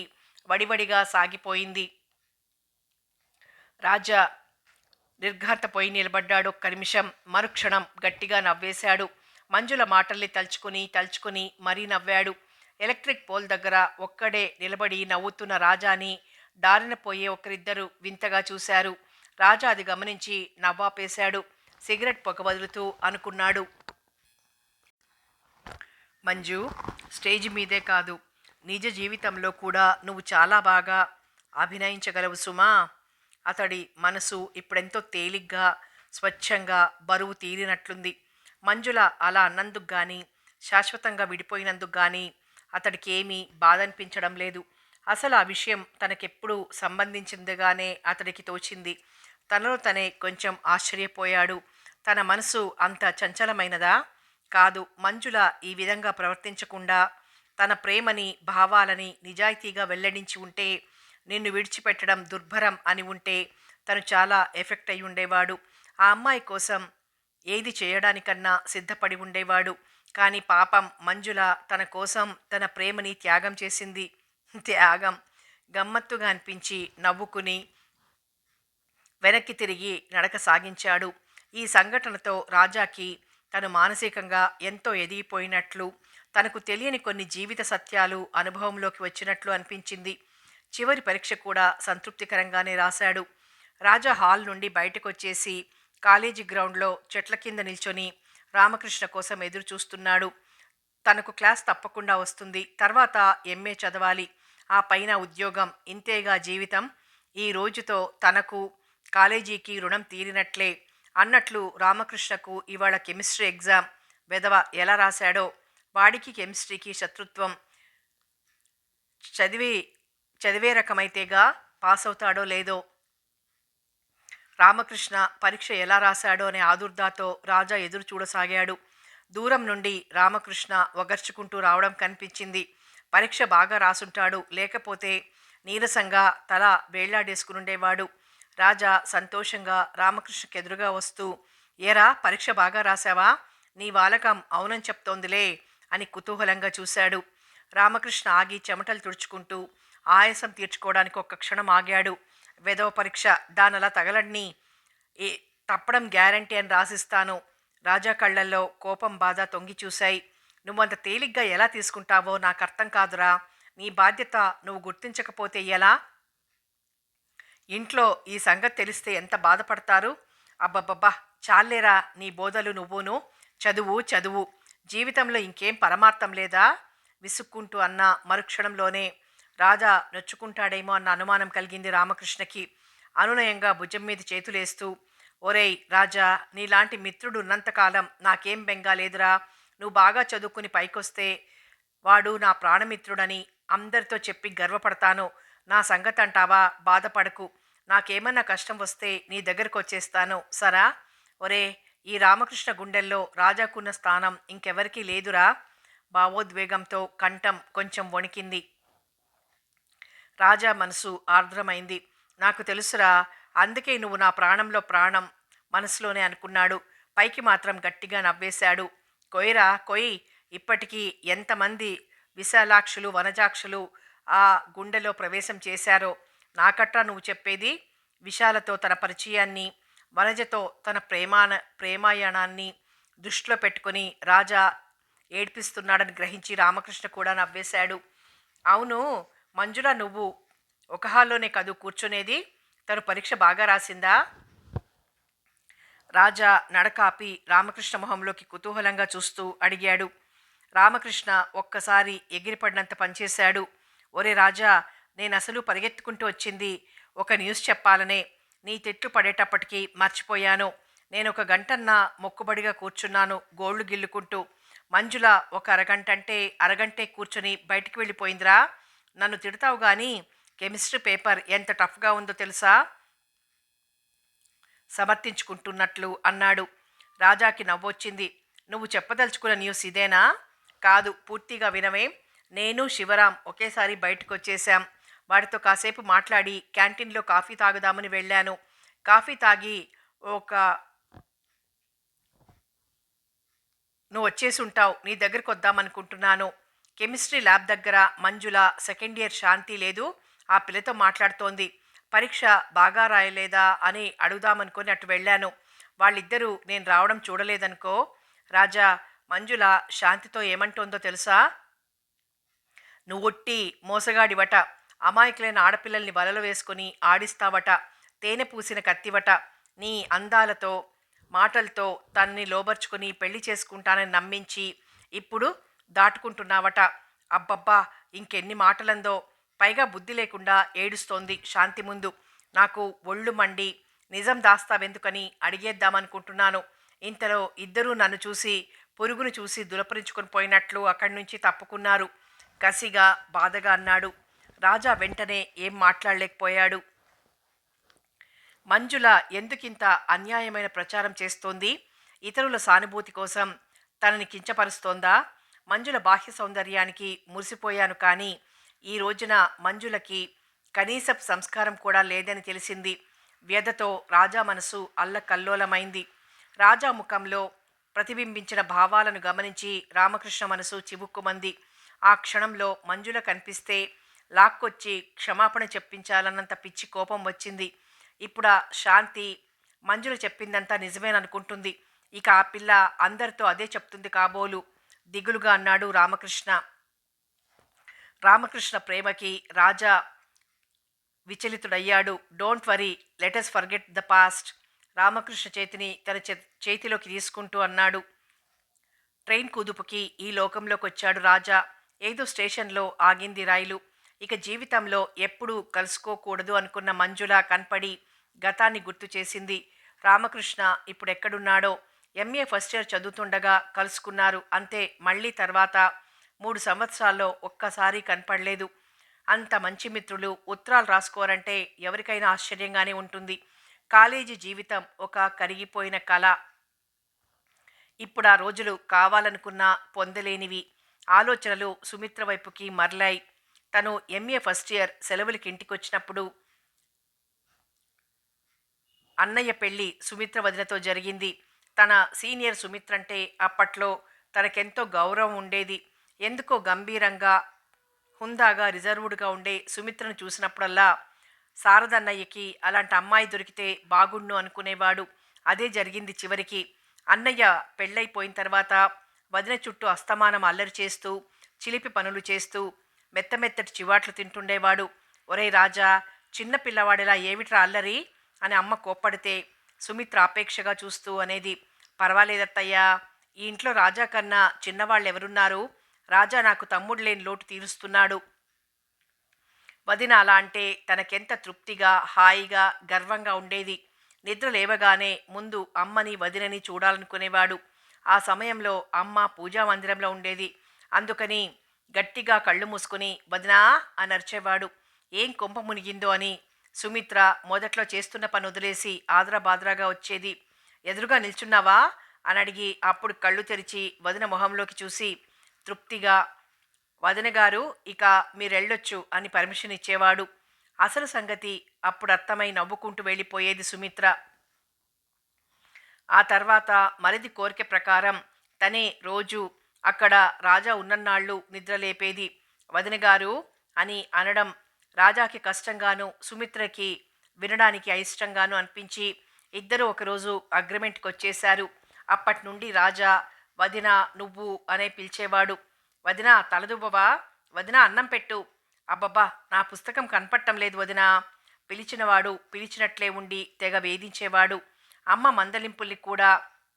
వడివడిగా సాగిపోయింది. రాజా నిర్ఘాంతపోయి నిలబడ్డాడు. ఒక్క నిమిషం. మరుక్షణం గట్టిగా నవ్వేశాడు. మంజుల మాటల్ని తలుచుకుని మరీ నవ్వాడు. ఎలక్ట్రిక్ పోల్ దగ్గర ఒక్కడే నిలబడి నవ్వుతున్న రాజాని దారిన పోయే ఒకరిద్దరు వింతగా చూశారు. రాజా అది గమనించి నవ్వాపేశాడు. సిగరెట్ పొగ వదులుతూ అనుకున్నాడు. మంజు, స్టేజ్ మీదే కాదు, నిజ జీవితంలో కూడా నువ్వు చాలా బాగా అభినయించగలవు సుమా. అతడి మనసు ఇప్పుడెంతో తేలిగ్గా స్వచ్ఛంగా బరువు తీరినట్లుంది. మంజుల అలా అన్నందుకు కానీ శాశ్వతంగా విడిపోయినందుకు కానీ అతడికి ఏమీ బాధ అనిపించడం లేదు. అసలు ఆ విషయం తనకెప్పుడు సంబంధించిందిగానే అతడికి తోచింది. తనలో తనే కొంచెం ఆశ్చర్యపోయాడు. తన మనసు అంత చంచలమైనదా? కాదు. మంజుల ఈ విధంగా ప్రవర్తించకుండా తన ప్రేమని, భావాలని నిజాయితీగా వెల్లడించి ఉంటే, నిన్ను విడిచిపెట్టడం దుర్భరం అని ఉంటే తను చాలా ఎఫెక్ట్ అయి ఉండేవాడు. ఆ అమ్మాయి కోసం ఏది చేయడానికన్నా సిద్ధపడి ఉండేవాడు. కానీ పాపం మంజుల తన కోసం తన ప్రేమని త్యాగం చేసింది. త్యాగం గమ్మత్తుగా అనిపించి నవ్వుకుని వెనక్కి తిరిగి నడక సాగించాడు. ఈ సంఘటనతో రాజాకి తను మానసికంగా ఎంతో ఎదిగిపోయినట్లు, తనకు తెలియని కొన్ని జీవిత సత్యాలు అనుభవంలోకి వచ్చినట్లు అనిపించింది. చివరి పరీక్ష కూడా సంతృప్తికరంగానే రాశాడు. రాజా హాల్ నుండి బయటకొచ్చేసి కాలేజీ గ్రౌండ్లో చెట్ల కింద నిల్చొని రామకృష్ణ కోసం ఎదురు చూస్తున్నాడు. తనకు క్లాస్ తప్పకుండా వస్తుంది. తర్వాత ఎంఏ చదవాలి. ఆ పైన ఉద్యోగం. ఇంతేగా జీవితం. ఈ రోజుతో తనకు కాలేజీకి రుణం తీరినట్లే అన్నట్లు రామకృష్ణకు ఇవాళ కెమిస్ట్రీ ఎగ్జామ్. వెధవ ఎలా రాశాడో. వాడికి కెమిస్ట్రీకి శత్రుత్వం. చదివి చదివే రకమైతేగా పాస్ అవుతాడో లేదో. రామకృష్ణ పరీక్ష ఎలా రాశాడో అనే ఆదుర్దాతో రాజా ఎదురు చూడసాగాడు. దూరం నుండి రామకృష్ణ ఒగర్చుకుంటూ రావడం కనిపించింది. పరీక్ష బాగా రాసుంటాడు. లేకపోతే నీరసంగా తల వేళ్లాడేసుకునుండేవాడు. రాజా సంతోషంగా రామకృష్ణకి ఎదురుగా వస్తూ, ఏరా పరీక్ష బాగా రాశావా? నీ వాలకం అవునని చెప్తోందిలే అని కుతూహలంగా చూశాడు. రామకృష్ణ ఆగి చెమటలు తుడుచుకుంటూ ఆయాసం తీర్చుకోవడానికి ఒక్క క్షణం ఆగాడు. వెధవ పరీక్ష, దానలా తగలడ్ని ఏ తప్పడం గ్యారంటీ అని రాసిస్తాను. రాజా కళ్ళల్లో కోపం బాధ తొంగి చూశాయి. నువ్వంత తేలిగ్గా ఎలా తీసుకుంటావో నాకు అర్థం కాదురా. నీ బాధ్యత నువ్వు గుర్తించకపోతే ఎలా? ఇంట్లో ఈ సంగతి తెలిస్తే ఎంత బాధపడతారు? అబ్బబ్బబ్బా, చాలేరా నీ బోధలు నువ్వును. చదువు చదువు, జీవితంలో ఇంకేం పరమార్థం లేదా? విసుక్కుంటూ అన్న మరుక్షణంలోనే రాజా నొచ్చుకుంటాడేమో అన్న అనుమానం కలిగింది రామకృష్ణకి. అనునయంగా భుజం మీద చేతులేస్తూ, ఒరేయ్ రాజా, నీలాంటి మిత్రుడు ఉన్నంతకాలం నాకేం బెంగా లేదురా. నువ్వు బాగా చదువుకుని పైకొస్తే వాడు నా ప్రాణమిత్రుడని అందరితో చెప్పి గర్వపడతాను. నా సంగతి అంటావా? బాధపడకు. నాకేమన్నా కష్టం వస్తే నీ దగ్గరకు వచ్చేస్తాను, సరా? ఒరే, ఈ రామకృష్ణ గుండెల్లో రాజాకున్న స్థానం ఇంకెవరికీ లేదురా. భావోద్వేగంతో కంఠం కొంచెం వణికింది. రాజా మనసు ఆర్ద్రమైంది. నాకు తెలుసురా, అందుకే నువ్వు నా ప్రాణంలో ప్రాణం మనసులోనే అనుకున్నాడు. పైకి మాత్రం గట్టిగా నవ్వేశాడు. కొయ్యరా కొయ్. ఇప్పటికీ ఎంతమంది విశాలాక్షులు వనజాక్షులు ఆ గుండెలో ప్రవేశం చేశారో. నాకట్రా నువ్వు చెప్పేది? విశాలతో తన పరిచయాన్ని, వనజతో తన ప్రేమాయణాన్ని దృష్టిలో పెట్టుకుని రాజా ఏడ్పిస్తున్నాడని గ్రహించి రామకృష్ణ కూడా నవ్వేశాడు. అవును, మంజుల నువ్వు ఒక హాల్లోనే కదూ కూర్చునేది? తను పరీక్ష బాగా రాసిందా? రాజా నడకాపి రామకృష్ణ మొహంలోకి కుతూహలంగా చూస్తూ అడిగాడు. రామకృష్ణ ఒక్కసారి ఎగిరిపడినంత పనిచేశాడు. ఒరే రాజా, నేనసలు పరిగెత్తుకుంటూ వచ్చింది ఒక న్యూస్ చెప్పాలనే. నీ తిట్లు పడేటప్పటికీ మర్చిపోయాను. నేను ఒక గంటన్నా మొక్కుబడిగా కూర్చున్నాను గోళ్లు గిల్లుకుంటూ. మంజుల ఒక అరగంట అంటే అరగంటే కూర్చొని బయటికి వెళ్ళిపోయిందిరా. నన్ను తిడతావు కానీ కెమిస్ట్రీ పేపర్ ఎంత టఫ్గా ఉందో తెలుసా? సమర్థించుకుంటున్నట్లు అన్నాడు. రాజాకి నవ్వొచ్చింది. నువ్వు చెప్పదలుచుకున్న న్యూస్ ఇదేనా? కాదు, పూర్తిగా వినవే. నేను శివరాం ఒకేసారి బయటకు వచ్చేశాం. వాడితో కాసేపు మాట్లాడి క్యాంటీన్లో కాఫీ తాగుదామని వెళ్ళాను. కాఫీ తాగి ఒక నువ్వు వచ్చేసి ఉంటావు. నీ దగ్గరకు వద్దామనుకుంటున్నాను. కెమిస్ట్రీ ల్యాబ్ దగ్గర మంజుల సెకండ్ ఇయర్ శాంతి లేదు, ఆ పిల్లతో మాట్లాడుతోంది. పరీక్ష బాగా రాయలేదా అని అడుగుదామనుకొని అటు వెళ్ళాను. వాళ్ళిద్దరూ నేను రావడం చూడలేదనుకో. రాజా, మంజుల శాంతితో ఏమంటోందో తెలుసా? నువ్వొట్టి మోసగాడివట. అమాయకులైన ఆడపిల్లల్ని వలలో వేసుకొని ఆడిస్తావట. తేనె పూసిన కత్తివట. నీ అందాలతో మాటలతో తనని లోబర్చుకొని పెళ్లి చేసుకుంటానని నమ్మించి ఇప్పుడు దాటుకుంటున్నావట. అబ్బబ్బా, ఇంకెన్ని మాటలందో. పైగా బుద్ధి లేకుండా ఏడుస్తోంది శాంతి ముందు. నాకు ఒళ్ళు మండి నిజం దాస్తావెందుకని అడిగేద్దామనుకుంటున్నాను. ఇంతలో ఇద్దరూ నన్ను చూసి పురుగును చూసి దులపరించుకొని పోయినట్లు అక్కడి నుంచి తప్పుకున్నారు. కసిగా బాధగా అన్నాడు. రాజా వెంటనే ఏం మాట్లాడలేకపోయాడు. మంజుల ఎందుకింత అన్యాయమైన ప్రచారం చేస్తోంది? ఇతరుల సానుభూతి కోసం తనని కించపరుస్తోందా? మంజుల బాహ్య సౌందర్యానికి మురిసిపోయాను కానీ ఈ రోజున మంజులకి కనీసపు సంస్కారం కూడా లేదని తెలిసింది. వ్యధతో రాజా మనసు అల్లకల్లోలమైంది. రాజా ముఖంలో ప్రతిబింబించిన భావాలను గమనించి రామకృష్ణ మనసు చివుక్కుమంది. ఆ క్షణంలో మంజుల కనిపిస్తే లాక్కొచ్చి క్షమాపణ చెప్పించాలన్నంత పిచ్చి కోపం వచ్చింది. ఇప్పుడా శాంతి మంజుల చెప్పిందంతా నిజమేననుకుంటుంది. ఇక ఆ పిల్ల అందరితో అదే చెప్తుంది కాబోలు దిగులుగా అన్నాడు రామకృష్ణ. రామకృష్ణ ప్రేమకి రాజా విచలితుడయ్యాడు. Don't worry, let us forget the past. Ramakrishna చేతిని తన చేతిలోకి తీసుకుంటూ అన్నాడు. ట్రైన్ కుదుపుకి ఈ లోకంలోకి వచ్చాడు రాజా. ఏదో స్టేషన్లో ఆగింది రైలు. ఇక జీవితంలో ఎప్పుడూ కలుసుకోకూడదు అనుకున్న మంజుల కనపడి గతాన్ని గుర్తు చేసింది. రామకృష్ణ ఇప్పుడెక్కడున్నాడో. ఎంఏ ఫస్ట్ ఇయర్ చదువుతుండగా కలుసుకున్నారు అంతే. మళ్ళీ తర్వాత 3 సంవత్సరాల్లో ఒక్కసారి కనపడలేదు. అంత మంచి మిత్రులు ఉత్తరాలు రాసుకోరంటే ఎవరికైనా ఆశ్చర్యంగానే ఉంటుంది. కాలేజీ జీవితం ఒక కరిగిపోయిన కళ. ఇప్పుడు ఆ రోజులు కావాలనుకున్నా పొందలేనివి. ఆలోచనలు సుమిత్ర వైపుకి మరలాయి. తను ఎంఏ ఫస్ట్ ఇయర్ సెలవులకి ఇంటికొచ్చినప్పుడు అన్నయ్య పెళ్ళి సుమిత్ర వదినతో జరిగింది. తన సీనియర్ సుమిత్ర అంటే అప్పట్లో తనకెంతో గౌరవం ఉండేది. ఎందుకో గంభీరంగా హుందాగా రిజర్వుడ్గా ఉండే సుమిత్రను చూసినప్పుడల్లా శారదన్నయ్యకి అలాంటి అమ్మాయి దొరికితే బాగుండు అనుకునేవాడు. అదే జరిగింది చివరికి. అన్నయ్య పెళ్ళైపోయిన తర్వాత వదిన చుట్టూ అస్తమానం అల్లరి చేస్తూ చిలిపి పనులు చేస్తూ మెత్తమెత్తటి చివాట్లు తింటుండేవాడు. ఒరే రాజా, చిన్న పిల్లవాడిలా ఏమిట్రా అల్లరి అని అమ్మ కోప్పడితే సుమిత్ర ఆపేక్షగా చూస్తూ అనేది, పర్వాలేదత్తయ్యా, ఈ ఇంట్లో రాజా కన్నా చిన్నవాళ్ళు ఎవరున్నారు? రాజా నాకు తమ్ముడు లేని లోటు తీరుస్తున్నాడు. వదిన అలా అంటే తనకెంత తృప్తిగా హాయిగా గర్వంగా ఉండేది. నిద్ర లేవగానే ముందు అమ్మని వదినని చూడాలనుకునేవాడు. ఆ సమయంలో అమ్మ పూజా మందిరంలో ఉండేది. అందుకని గట్టిగా కళ్ళు మూసుకుని వదినా అని అరిచేవాడు. ఏం కొంప మునిగిందో అని సుమిత్ర మొదట్లో చేస్తున్న పని వదిలేసి ఆదరాబాదరాగా వచ్చేది. ఎదురుగా నిల్చున్నావా అని అడిగి అప్పుడు కళ్ళు తెరిచి వదిన మొహంలోకి చూసి తృప్తిగా వదిన గారు ఇక మీరెళ్ళొచ్చు అని పర్మిషన్ ఇచ్చేవాడు. అసలు సంగతి అప్పుడు అర్థమై నవ్వుకుంటూ వెళ్ళిపోయేది సుమిత్ర. ఆ తర్వాత మరిది కోరిక ప్రకారం తనే రోజు అక్కడ రాజా ఉన్నన్నాళ్ళు నిద్రలేపేది. వదిన గారు అని అనడం రాజాకి కష్టంగాను సుమిత్రకి వినడానికి అయిష్టంగాను అనిపించి ఇద్దరూ ఒకరోజు అగ్రిమెంట్కి వచ్చేశారు. అప్పటి నుండి రాజా వదిన నువ్వు అనే పిలిచేవాడు. వదిన తలదువ్వవా, వదిన అన్నం పెట్టు, అబ్బబ్బా నా పుస్తకం కనపట్టం లేదు వదిన. పిలిచినవాడు పిలిచినట్లే ఉండి తెగ వేధించేవాడు. అమ్మ మందలింపుల్ని కూడా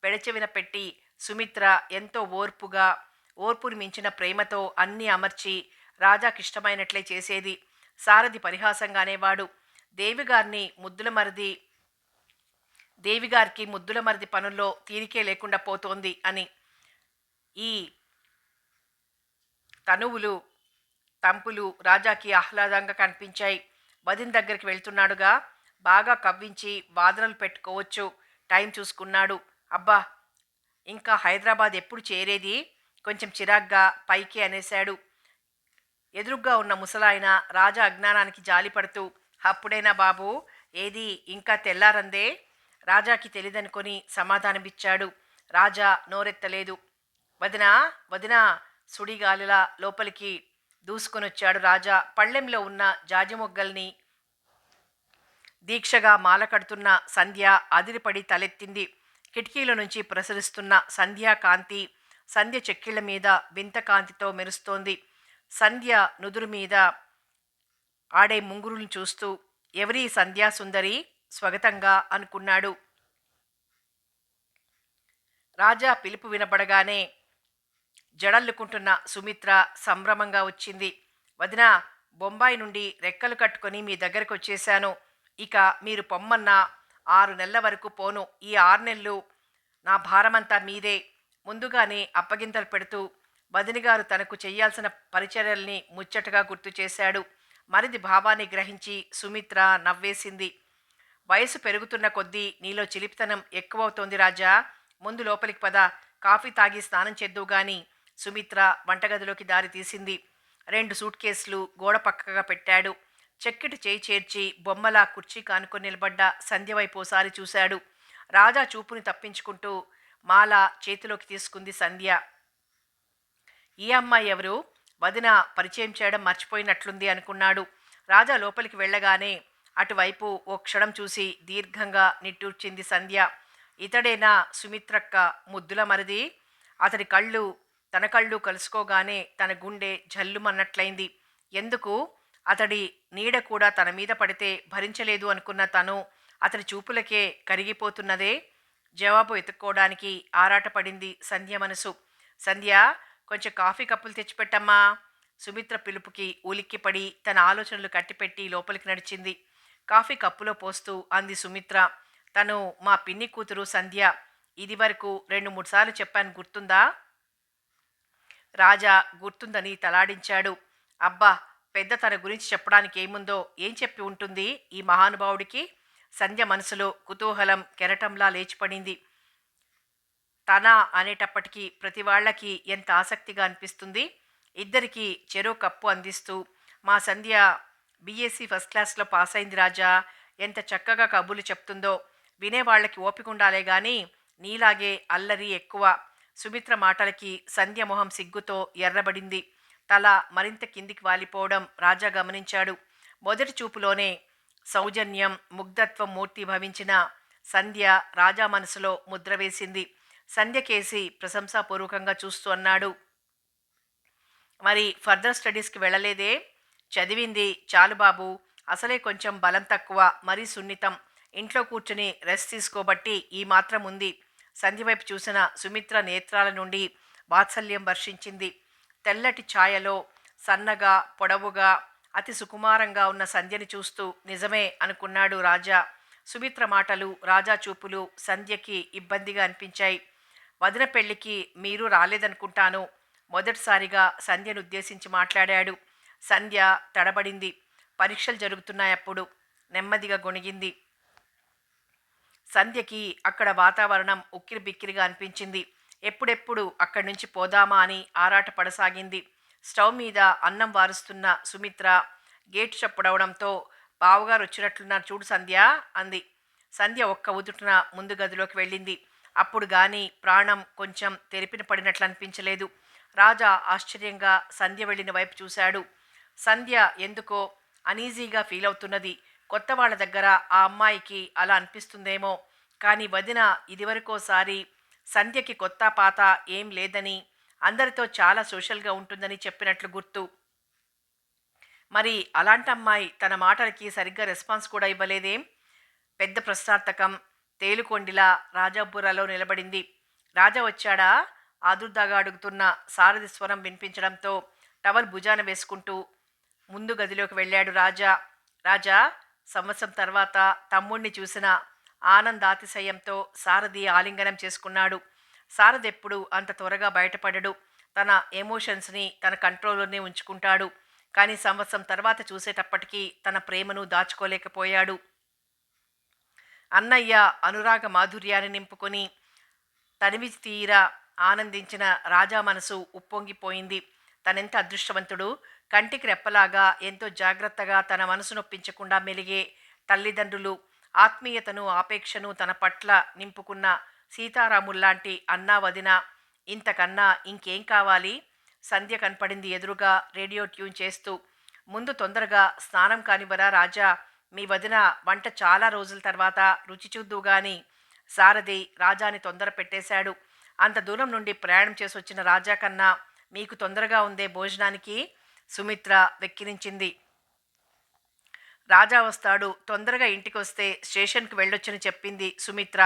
పెడచెవిన పెట్టి సుమిత్ర ఎంతో ఓర్పుని మించిన ప్రేమతో అన్నీ అమర్చి రాజాకిష్టమైనట్లే చేసేది. సారథి పరిహాసంగా అనేవాడు, దేవిగారికి ముద్దుల మరిది పనుల్లో తీరికే లేకుండా పోతోంది అని. ఈ తనువులు తంపులు రాజాకి ఆహ్లాదంగా కనిపించాయి. వదిన దగ్గరికి వెళ్తున్నాడుగా, బాగా కవ్వించి వాదనలు పెట్టుకోవచ్చు. టైం చూసుకున్నాడు. అబ్బా ఇంకా హైదరాబాద్ ఎప్పుడు చేరేది? కొంచెం చిరాగ్గా పైకి అనేశాడు. ఎదురుగ్గా ఉన్న ముసలాయన రాజా అజ్ఞానానికి జాలిపడుతూ, అప్పుడేనా బాబు, ఏది ఇంకా తెల్లారందే? రాజాకి తెలియదనుకొని సమాధానమిచ్చాడు. రాజా నోరెత్తలేదు. వదినా వదినా సుడిగాలిలా లోపలికి దూసుకొనొచ్చాడు రాజా. పళ్ళెంలో ఉన్న జాజిమొగ్గల్ని దీక్షగా మాల కడుతున్న సంధ్య అదిరిపడి తలెత్తింది. కిటికీల నుంచి ప్రసరిస్తున్న సంధ్యాకాంతి సంధ్య చెక్కిళ్ల మీద వింత కాంతితో మెరుస్తోంది. సంధ్య నుదురు మీద ఆడే ముంగురులను చూస్తూ ఎవరీ సంధ్యాసుందరి స్వగతంగా అనుకున్నాడు. రాజా పిలుపు వినబడగానే జడల్లుకుంటున్న సుమిత్ర సంభ్రమంగా వచ్చింది. వదినా, బొంబాయి నుండి రెక్కలు కట్టుకొని మీ దగ్గరకు వచ్చేశాను. ఇక మీరు పొమ్మన్న 6 నెలల వరకు పోను. ఈ 6 నెలలు నా భారమంతా మీదే. ముందుగానే అప్పగింతలు పెడుతూ వదినగారు తనకు చెయ్యాల్సిన పరిచర్యల్ని ముచ్చటగా గుర్తు చేశాడు. మరిది భావాన్ని గ్రహించి సుమిత్ర నవ్వేసింది. వయసు పెరుగుతున్న కొద్దీ నీలో చిలిపితనం ఎక్కువవుతోంది రాజా. ముందు లోపలికి పద, కాఫీ తాగి స్నానం చేద్దువు గాని. సుమిత్ర వంటగదిలోకి దారి తీసింది. 2 సూట్ కేసులు గోడ పక్కగా పెట్టాడు. చెక్కిటి చేయి చేర్చి బొమ్మలా కుర్చీ కానుకొని నిలబడ్డ సంధ్య వైపు ఓసారి చూశాడు. రాజా చూపుని తప్పించుకుంటూ మాల చేతిలోకి తీసుకుంది సంధ్య. ఈ అమ్మాయి ఎవరు? వదిన పరిచయం చేయడం మర్చిపోయినట్లుంది అనుకున్నాడు. రాజా లోపలికి వెళ్ళగానే అటువైపు ఓ క్షణం చూసి దీర్ఘంగా నిట్టూర్చింది సంధ్య. ఇతడేనా సుమిత్రక్క ముద్దుల మరిది? అతడి కళ్ళు తన కళ్ళు కలుసుకోగానే తన గుండె జల్లుమన్నట్లయింది. ఎందుకు? అతడి నీడ కూడా తన మీద పడితే భరించలేదు అనుకున్న తను అతడి చూపులకే కరిగిపోతున్నదే. జవాబు వెతుక్కోవడానికి ఆరాటపడింది సంధ్య మనసు. సంధ్య, కొంచెం కాఫీ కప్పులు తెచ్చిపెట్టమ్మా. సుమిత్ర పిలుపుకి ఉలిక్కిపడి తన ఆలోచనలు కట్టిపెట్టి లోపలికి నడిచింది. కాఫీ కప్పులో పోస్తూ అంది సుమిత్ర. తను మా పిన్ని కూతురు సంధ్య. ఇది వరకు 2-3 సార్లు చెప్పాను, గుర్తుందా? రాజా గుర్తుందని తలాడించాడు. అబ్బా, పెద్ద తన గురించి చెప్పడానికి ఏముందో, ఏం చెప్పి ఉంటుంది ఈ మహానుభావుడికి? సంధ్య మనసులో కుతూహలం కెరటంలా లేచిపడింది. తన అనేటప్పటికీ ప్రతి వాళ్ళకి ఎంత ఆసక్తిగా అనిపిస్తుంది. ఇద్దరికి చెరో కప్పు అందిస్తూ, మా సంధ్య బీఎస్సీ ఫస్ట్ క్లాస్లో పాస్ అయింది రాజా. ఎంత చక్కగా కబుర్లు చెప్తుందో. వినేవాళ్ళకి ఓపిక ఉండాలే గాని నీలాగే అల్లరి ఎక్కువ. సుమిత్ర మాటలకి సంధ్య మొహం సిగ్గుతో ఎర్రబడింది. తల మరింత కిందికి వాలిపోవడం రాజా గమనించాడు. మొదటి చూపులోనే సౌజన్యం, ముగ్ధత్వం మూర్తి భవించిన సంధ్య రాజా మనసులో ముద్ర వేసింది. సంధ్యకేసి ప్రశంసాపూర్వకంగా చూస్తూ అన్నాడు, మరి ఫర్దర్ స్టడీస్కి వెళ్ళలేదే? చదివింది చాలు బాబు. అసలే కొంచెం బలం తక్కువ, మరీ సున్నితం. ఇంట్లో కూర్చుని రెస్ట్ తీసుకోబట్టి ఈ మాత్రం ఉంది. సంధ్య వైపు చూసిన సుమిత్ర నేత్రాల నుండి వాత్సల్యం వర్షించింది. తెల్లటి ఛాయలో సన్నగా, పొడవుగా, అతి సుకుమారంగా ఉన్న సంధ్యని చూస్తూ నిజమే అనుకున్నాడు రాజా. సుమిత్ర మాటలు, రాజా చూపులు సంధ్యకి ఇబ్బందిగా అనిపించాయి. వదిన పెళ్లికి మీరు రాలేదనుకుంటాను. మొదటిసారిగా సంధ్యను ఉద్దేశించి మాట్లాడాడు. సంధ్య తడబడింది. పరీక్షలు జరుగుతున్నాయప్పుడు. నెమ్మదిగా గొణిగింది. సంధ్యకి అక్కడ వాతావరణం ఉక్కిరి బిక్కిరిగా అనిపించింది. ఎప్పుడెప్పుడు అక్కడి నుంచి పోదామా అని ఆరాట పడసాగింది. స్టవ్ మీద అన్నం వారుస్తున్న సుమిత్ర గేటు చప్పుడవడంతో, బావగారు వచ్చినట్లున్నారు చూడు సంధ్య అంది. సంధ్య ఒక్క ఉదుటున ముందు గదిలోకి వెళ్ళింది. అప్పుడు గాని ప్రాణం కొంచెం తెరిపిన పడినట్లు అనిపించలేదు. రాజా ఆశ్చర్యంగా సంధ్య వెళ్ళిన వైపు చూశాడు. సంధ్య ఎందుకో అనీజీగా ఫీల్ అవుతున్నది. కొత్త వాళ్ళ దగ్గర ఆ అమ్మాయికి అలా అనిపిస్తుందేమో. కానీ వదిన ఇదివరకోసారి సంధ్యకి కొత్త పాత ఏం లేదని, అందరితో చాలా సోషల్గా ఉంటుందని చెప్పినట్లు గుర్తు. మరి అలాంటి అమ్మాయి తన మాటలకి సరిగ్గా రెస్పాన్స్ కూడా ఇవ్వలేదేం? పెద్ద ప్రశ్నార్థకం తేలుకొండిలా రాజా బుర్రలో నిలబడింది. రాజా వచ్చాడా? ఆదుర్దాగా అడుగుతున్న సారథి స్వరం వినిపించడంతో టవల్ భుజాన వేసుకుంటూ ముందు గదిలోకి వెళ్ళాడు రాజా. రాజా, సంవత్సరం తర్వాత తమ్ముణ్ణి చూసిన ఆనందాతిశయంతో సారథి ఆలింగనం చేసుకున్నాడు. సారథి ఎప్పుడు అంత త్వరగా బయటపడడు. తన ఎమోషన్స్ని తన కంట్రోల్లోనే ఉంచుకుంటాడు. కానీ సంవత్సరం తర్వాత చూసేటప్పటికీ తన ప్రేమను దాచుకోలేకపోయాడు. అన్నయ్య అనురాగ మాధుర్యాన్ని నింపుకొని తనివి తీరా ఆనందించిన రాజా మనసు ఉప్పొంగిపోయింది. తనెంత అదృష్టవంతుడు. కంటికి రెప్పలాగా ఎంతో జాగ్రత్తగా తన మనసు నొప్పించకుండా మెలిగే తల్లిదండ్రులు, ఆత్మీయతను ఆపేక్షను తన పట్ల నింపుకున్న సీతారాముల్లాంటి అన్నా వదిన. ఇంతకన్నా ఇంకేం కావాలి? సంధ్య కనపడింది ఎదురుగా రేడియో ట్యూన్ చేస్తూ. ముందు తొందరగా స్నానం కానివ్వరా రాజా? మీ వదిన వంట చాలా రోజుల తర్వాత రుచి చూద్దు గాని. సారథి రాజాని తొందర పెట్టేశాడు. అంత దూరం నుండి ప్రయాణం చేసి వచ్చిన రాజా కన్నా మీకు తొందరగా ఉందే భోజనానికి? సుమిత్ర వెక్కిరించింది. రాజా వస్తాడు, తొందరగా ఇంటికి వస్తే స్టేషన్కి వెళ్ళొచ్చని చెప్పింది సుమిత్ర.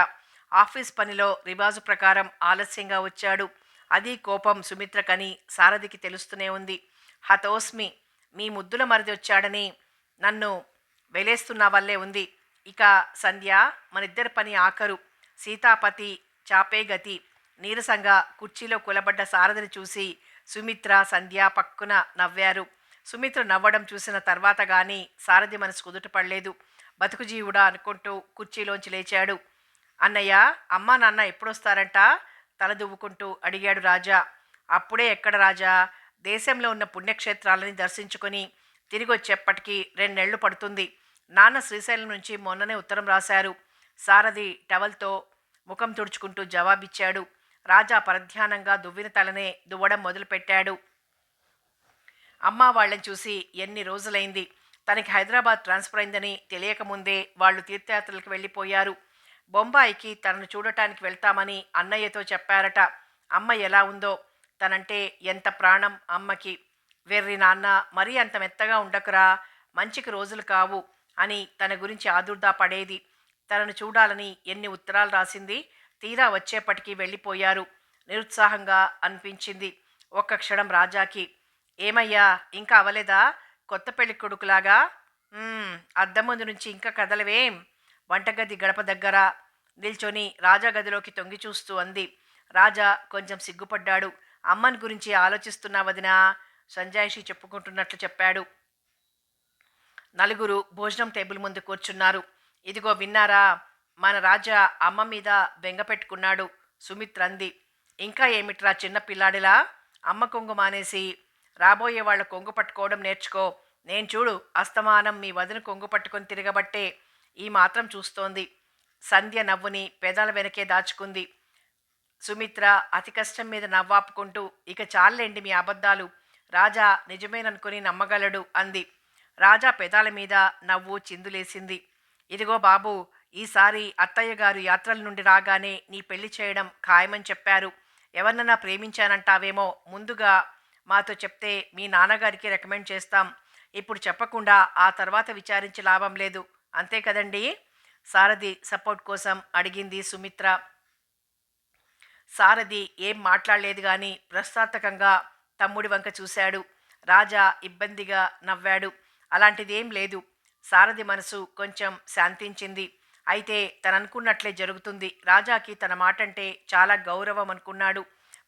ఆఫీస్ పనిలో రివాజు ప్రకారం ఆలస్యంగా వచ్చాడు. అది కోపం సుమిత్రకని సారథికి తెలుస్తూనే ఉంది. హతోస్మి, మీ ముద్దుల మరిది వచ్చాడని నన్ను వెలేస్తున్న వల్లే ఉంది. ఇక సంధ్య, మనిద్దరి పని ఆఖరు. సీతాపతి చాపే గతి. నీరసంగా కుర్చీలో కూలబడ్డ సారథిని చూసి సుమిత్ర, సంధ్య పక్కున నవ్వారు. సుమిత్ర నవ్వడం చూసిన తర్వాత గాని సారథి మనసు కుదుటపడలేదు. బతుకు జీవుడా అనుకుంటూ కుర్చీలోంచి లేచాడు. అన్నయ్య, అమ్మా నాన్న ఎప్పుడొస్తారంట? తల దువ్వుకుంటూ అడిగాడు రాజా. అప్పుడే ఎక్కడ రాజా, దేశంలో ఉన్న పుణ్యక్షేత్రాలని దర్శించుకొని తిరిగొచ్చేప్పటికి 2 నెలలు పడుతుంది. నాన్న శ్రీశైలం నుంచి మొన్ననే ఉత్తరం రాశారు. సారథి టవల్తో ముఖం తుడుచుకుంటూ జవాబిచ్చాడు. రాజా పరధ్యానంగా దువ్విన తలనే దువ్వడం మొదలుపెట్టాడు. అమ్మా వాళ్ళని చూసి ఎన్ని రోజులైంది. తనకి హైదరాబాద్ ట్రాన్స్ఫర్ అయిందని తెలియకముందే వాళ్ళు తీర్థయాత్రలకు వెళ్ళిపోయారు. బొంబాయికి తనను చూడటానికి వెళ్తామని అన్నయ్యతో చెప్పారట. అమ్మ ఎలా ఉందో, తనంటే ఎంత ప్రాణం అమ్మకి. వెర్రి నాన్న, మరీ అంత మెత్తగా ఉండకురా, మంచికి రోజులు కావు అని తన గురించి ఆదుర్దా పడేది. తనను చూడాలని ఎన్ని ఉత్తరాలు రాసింది. తీరా వచ్చేప్పటికీ వెళ్ళిపోయారు. నిరుత్సాహంగా అనిపించింది ఒక్క క్షణం రాజాకి. ఏమయ్యా, ఇంకా అవలేదా? కొత్త పెళ్లి కొడుకులాగా అద్దం ముందు నుంచి ఇంకా కదలవేం? వంటగది గడప దగ్గర నిల్చొని రాజా గదిలోకి తొంగి చూస్తూ అంది. రాజా కొంచెం సిగ్గుపడ్డాడు. అమ్మని గురించి ఆలోచిస్తున్నా వదినా, సంజాయిషి చెప్పుకుంటున్నట్లు చెప్పాడు. నలుగురు భోజనం టేబుల్ ముందు కూర్చున్నారు. ఇదిగో విన్నారా, మన రాజా అమ్మ మీద బెంగ పెట్టుకున్నాడు, సుమిత్ర అంది. ఇంకా ఏమిట్రా చిన్న పిల్లాడిలా? అమ్మ కొంగు మానేసి రాబోయే వాళ్ళ కొంగు పట్టుకోవడం నేర్చుకో. నేను చూడు, అస్తమానం మీ వదిన కొంగు పట్టుకొని తిరగబట్టే ఈ మాత్రం చూస్తోంది. సంధ్య నవ్వుని పెదాల వెనకే దాచుకుంది. సుమిత్ర అతి కష్టం మీద నవ్వాపుకుంటూ, ఇక చాలండి మీ అబద్ధాలు, రాజా నిజమేననుకుని నమ్మగలడు అంది. రాజా పెదాల మీద నవ్వు చిందులేసింది. ఇదిగో బాబు, ఈసారి అత్తయ్య గారు యాత్రల నుండి రాగానే నీ పెళ్లి చేయడం ఖాయమని చెప్పారు. ఎవరినన్నా ప్రేమించానంటావేమో, ముందుగా మాతో చెప్తే మీ నాన్నగారికి రికమెండ్ చేస్తాం. ఇప్పుడు చెప్పకుండా ఆ తర్వాత విచారించి లాభం లేదు, అంతే కదండి? సారథి సపోర్ట్ కోసం అడిగింది సుమిత్ర. సారథి ఏం మాట్లాడలేదు గాని ప్రశ్నార్థకంగా తమ్ముడి వంక చూశాడు. రాజా ఇబ్బందిగా నవ్వాడు. అలాంటిదేం లేదు. సారథి మనసు కొంచెం శాంతించింది. అయితే తననుకున్నట్లే జరుగుతుంది. రాజాకి తన మాటంటే చాలా గౌరవం అనుకున్నాడు.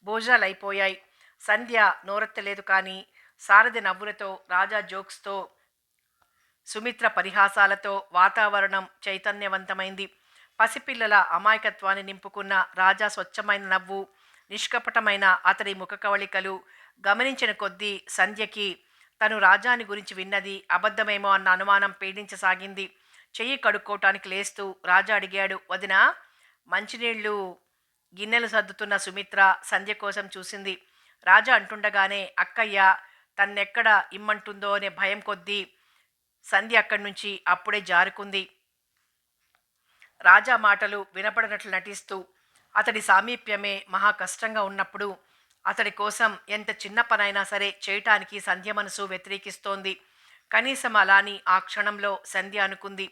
భోజనాలు అయిపోయాయి. సంధ్య నోరెత్తలేదు కానీ సారథి నవ్వులతో, రాజా జోక్స్తో, సుమిత్ర పరిహాసాలతో వాతావరణం చైతన్యవంతమైంది. పసిపిల్లల అమాయకత్వాన్ని నింపుకున్న రాజా స్వచ్ఛమైన నవ్వు, నిష్కపటమైన అతడి ముఖ కవళికలు గమనించిన కొద్దీ సంధ్యకి తను రాజాని గురించి విన్నది అబద్ధమేమో అన్న అనుమానం పీడించసాగింది. చెయ్యి కడుక్కోవటానికి లేస్తూ రాజా అడిగాడు, వదినా? మంచినీళ్లు గిన్నెలు సర్దుతున్న సుమిత్ర సంధ్య కోసం చూసింది. రాజా అంటుండగానే అక్కయ్య తన్నెక్కడ ఇమ్మంటుందో అనే భయం కొద్దీ సంధ్య అక్కడి నుంచి అప్పుడే జారుకుంది. రాజా మాటలు వినపడినట్లు నటిస్తూ, అతడి సామీప్యమే మహా కష్టంగా ఉన్నప్పుడు అతడి కోసం ఎంత చిన్న పనైనా సరే చేయటానికి సంధ్య మనసు వ్యతిరేకిస్తోంది. కనీసం అలాని ఆ క్షణంలో సంధ్య అనుకుంది.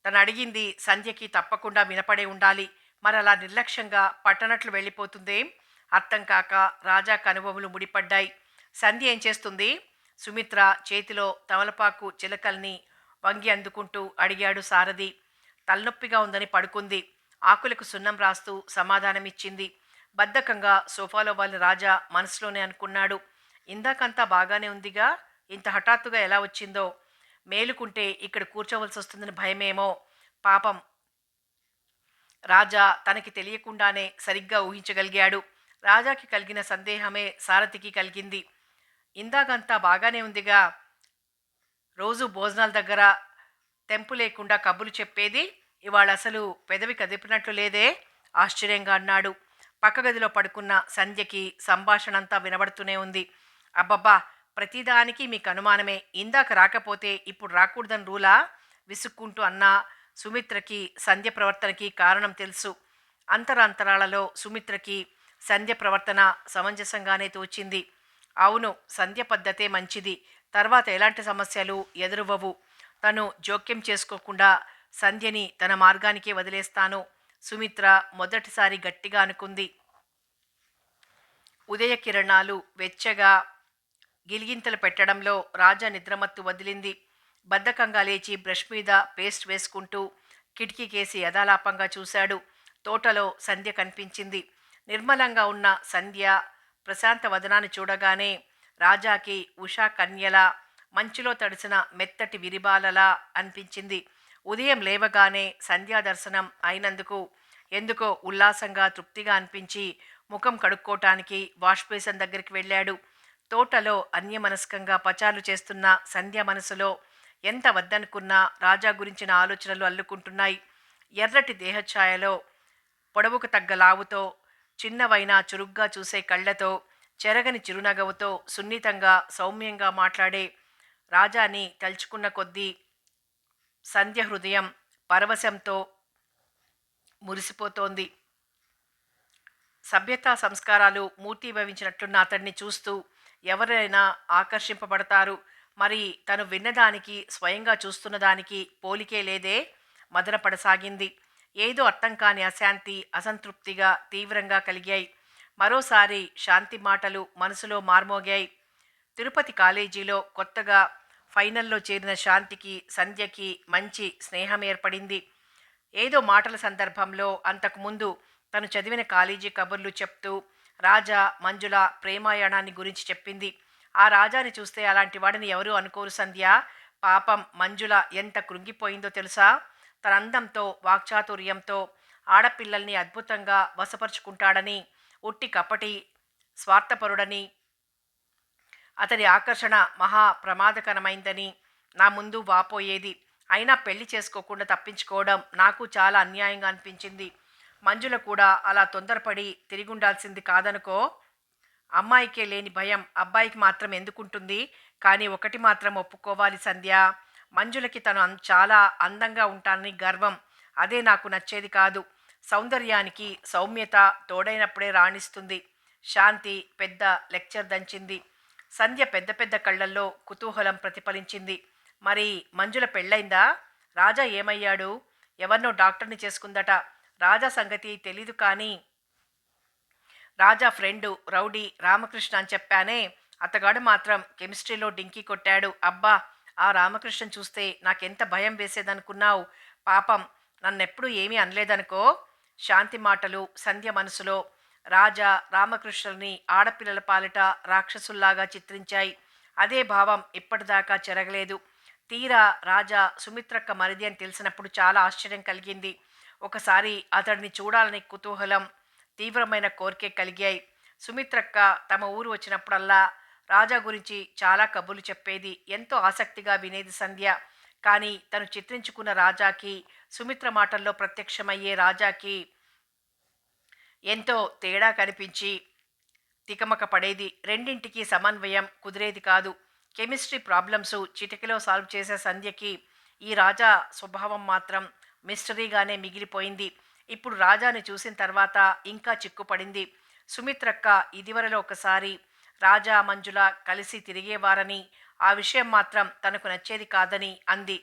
తను అడిగింది సంధ్యకి తప్పకుండా వినపడే ఉండాలి. మరలా నిర్లక్ష్యంగా పట్టనట్లు వెళ్ళిపోతుందేం? అర్థం కాక రాజా కనుబొమ్మలు ముడిపడ్డాయి. సంధ్య ఏం చేస్తుంది? సుమిత్ర చేతిలో తమలపాకు చిలకల్ని వంగి అందుకుంటూ అడిగాడు సారథి. తలనొప్పిగా ఉందని పడుకుంది. ఆకులకు సున్నం రాస్తూ సమాధానమిచ్చింది. బద్ధకంగా సోఫాలో వాళ్ళ రాజా మనసులోనే అనుకున్నాడు. ఇందాకంతా బాగానే ఉందిగా, ఇంత హఠాత్తుగా ఎలా వచ్చిందో? మేలుకుంటే ఇక్కడ కూర్చోవలసి వస్తుందని భయమేమో. పాపం రాజా తనకి తెలియకుండానే సరిగ్గా ఊహించగలిగాడు. రాజాకి కలిగిన సందేహమే సారథికి కలిగింది. ఇందాకంతా బాగానే ఉందిగా, రోజు భోజనాల దగ్గర తెంపు లేకుండా కబులు చెప్పేది, ఇవాళ అసలు పెదవి కదిపినట్లు లేదే? ఆశ్చర్యంగా అన్నాడు. పక్క గదిలో పడుకున్న సంధ్యకి సంభాషణ అంతా వినబడుతూనే ఉంది. అబ్బబ్బా, ప్రతిదానికి మీకు అనుమానమే. ఇందాక రాకపోతే ఇప్పుడు రాకూడదని రూలా? విసుక్కుంటూ అన్నా. సుమిత్రకి సంధ్య ప్రవర్తనకి కారణం తెలుసు. అంతరాంతరాలలో సుమిత్రకి సంధ్య ప్రవర్తన సమంజసంగానే తోచింది. అవును, సంధ్య పద్ధతే మంచిది. తర్వాత ఎలాంటి సమస్యలు ఎదురవ్వవు. తను జోక్యం చేసుకోకుండా సంధ్యని తన మార్గానికే వదిలేస్తాను, సుమిత్ర మొదటిసారి గట్టిగా అనుకుంది. ఉదయ కిరణాలు వెచ్చగా గిలిగింతలు పెట్టడంలో రాజా నిద్రమత్తు వదిలింది. బద్ధకంగా లేచి బ్రష్ మీద పేస్ట్ వేసుకుంటూ కిటికీకేసి యథాలాపంగా చూశాడు. తోటలో సంధ్య కనిపించింది. నిర్మలంగా ఉన్న సంధ్య ప్రశాంత వదనాన్ని చూడగానే రాజాకి ఉషా కన్యలా, మంచులో తడిసిన మెత్తటి విరిబాలలా అనిపించింది. ఉదయం లేవగానే సంధ్యాదర్శనం అయినందుకు ఎందుకో ఉల్లాసంగా తృప్తిగా అనిపించి ముఖం కడుక్కోటానికి వాష్ బేసిన్ దగ్గరికి వెళ్ళాడు. తోటలో అన్యమనస్కంగా పచార్లు చేస్తున్న సంధ్య మనసులో ఎంత వద్దనుకున్నా రాజా గురించిన ఆలోచనలు అల్లుకుంటున్నాయి. ఎర్రటి దేహఛాయలో, పొడవుకు తగ్గ లావుతో, చిన్నవైనా చురుగ్గా చూసే కళ్ళతో, చెరగని చిరునగవుతో, సున్నితంగా సౌమ్యంగా మాట్లాడే రాజాని తలుచుకున్న కొద్దీ సంధ్య హృదయం పరవశంతో మురిసిపోతోంది. సభ్యతా సంస్కారాలు మూర్తీభవించినట్లున్న అతడిని చూస్తూ ఎవరైనా ఆకర్షింపబడతారు. మరి తను విన్నదానికి స్వయంగా చూస్తున్న దానికి పోలికే లేదే. మదనపడసాగింది. ఏదో అర్థం కాని అశాంతి, అసంతృప్తిగా తీవ్రంగా కలిగాయి. మరోసారి శాంతి మాటలు మనసులో మార్మోగాయి. తిరుపతి కాలేజీలో కొత్తగా ఫైనల్లో చేరిన శాంతికి సంధ్యకి మంచి స్నేహం ఏర్పడింది. ఏదో మాటల సందర్భంలో అంతకుముందు తను చదివిన కాలేజీ కబుర్లు చెప్తూ రాజా మంజుల ప్రేమాయణాన్ని గురించి చెప్పింది. ఆ రాజాని చూస్తే అలాంటి వాడిని ఎవరూ అనుకోరు సంధ్య. పాపం మంజుల ఎంత కృంగిపోయిందో తెలుసా. తన అందంతో, వాక్చాతుర్యంతో ఆడపిల్లల్ని అద్భుతంగా వశపరుచుకుంటాడని, ఉట్టి కపటి స్వార్థపరుడని, అతడి ఆకర్షణ మహా ప్రమాదకరమైందని నా ముందు వాపోయేది. అయినా పెళ్లి చేసుకోకుండా తప్పించుకోవడం నాకు చాలా అన్యాయంగా అనిపించింది. మంజుల కూడా అలా తొందరపడి తిరిగుండాల్సింది కాదనుకో. అమ్మాయికే లేని భయం అబ్బాయికి మాత్రం ఎందుకుంటుంది? కానీ ఒకటి మాత్రం ఒప్పుకోవాలి సంధ్య, మంజులకి తను చాలా అందంగా ఉంటానని గర్వం. అదే నాకు నచ్చేది కాదు. సౌందర్యానికి సౌమ్యత తోడైనప్పుడే రాణిస్తుంది. శాంతి పెద్ద లెక్చర్ దంచింది. సంధ్య పెద్ద పెద్ద కళ్ళల్లో కుతూహలం ప్రతిఫలించింది. మరి మంజుల పెళ్ళైందా? రాజా ఏమయ్యాడు? ఎవరినో డాక్టర్ని చేసుకుందట. రాజా సంగతి తెలీదు కానీ రాజా ఫ్రెండు రౌడీ రామకృష్ణ అని చెప్పానే, అతగాడు మాత్రం కెమిస్ట్రీలో డింకీ కొట్టాడు. అబ్బా, ఆ రామకృష్ణ చూస్తే నాకెంత భయం వేసేదనుకున్నావు. పాపం నన్నెప్పుడు ఏమీ అనలేదనుకో. శాంతి మాటలు సంధ్య మనసులో రాజా రామకృష్ణుల్ని ఆడపిల్లల పాలిట రాక్షసుల్లాగా చిత్రించాయి. అదే భావం ఇప్పటిదాకా చెరగలేదు. తీరా రాజా సుమిత్రక్క మరిది అని తెలిసినప్పుడు చాలా ఆశ్చర్యం కలిగింది. ఒకసారి అతడిని చూడాలని కుతూహలం, తీవ్రమైన కోరికే కలిగాయి. సుమిత్రక్క తమ ఊరు వచ్చినప్పుడల్లా రాజా గురించి చాలా కబుర్లు చెప్పేది. ఎంతో ఆసక్తిగా వినేది సంధ్య. కానీ తను చిత్రించుకున్న రాజాకి, సుమిత్ర మాటల్లో ప్రత్యక్షమయ్యే రాజాకి ఎంతో తేడా కనిపించి తికమక పడేది. రెండింటికి సమన్వయం కుదిరేది కాదు. కెమిస్ట్రీ ప్రాబ్లమ్స్ చిటికలో సాల్వ్ చేసే సంధ్యకి ఈ రాజా స్వభావం మాత్రం మిస్టరీగానే మిగిలిపోయింది. ఇప్పుడు రాజాని చూసిన తర్వాత ఇంకా చిక్కుపడింది. సుమిత్రక్క ఇదివరలో ఒకసారి రాజా మంజుల కలిసి తిరిగేవారని, ఆ విషయం మాత్రం తనకు నచ్చేది కాదని అంది.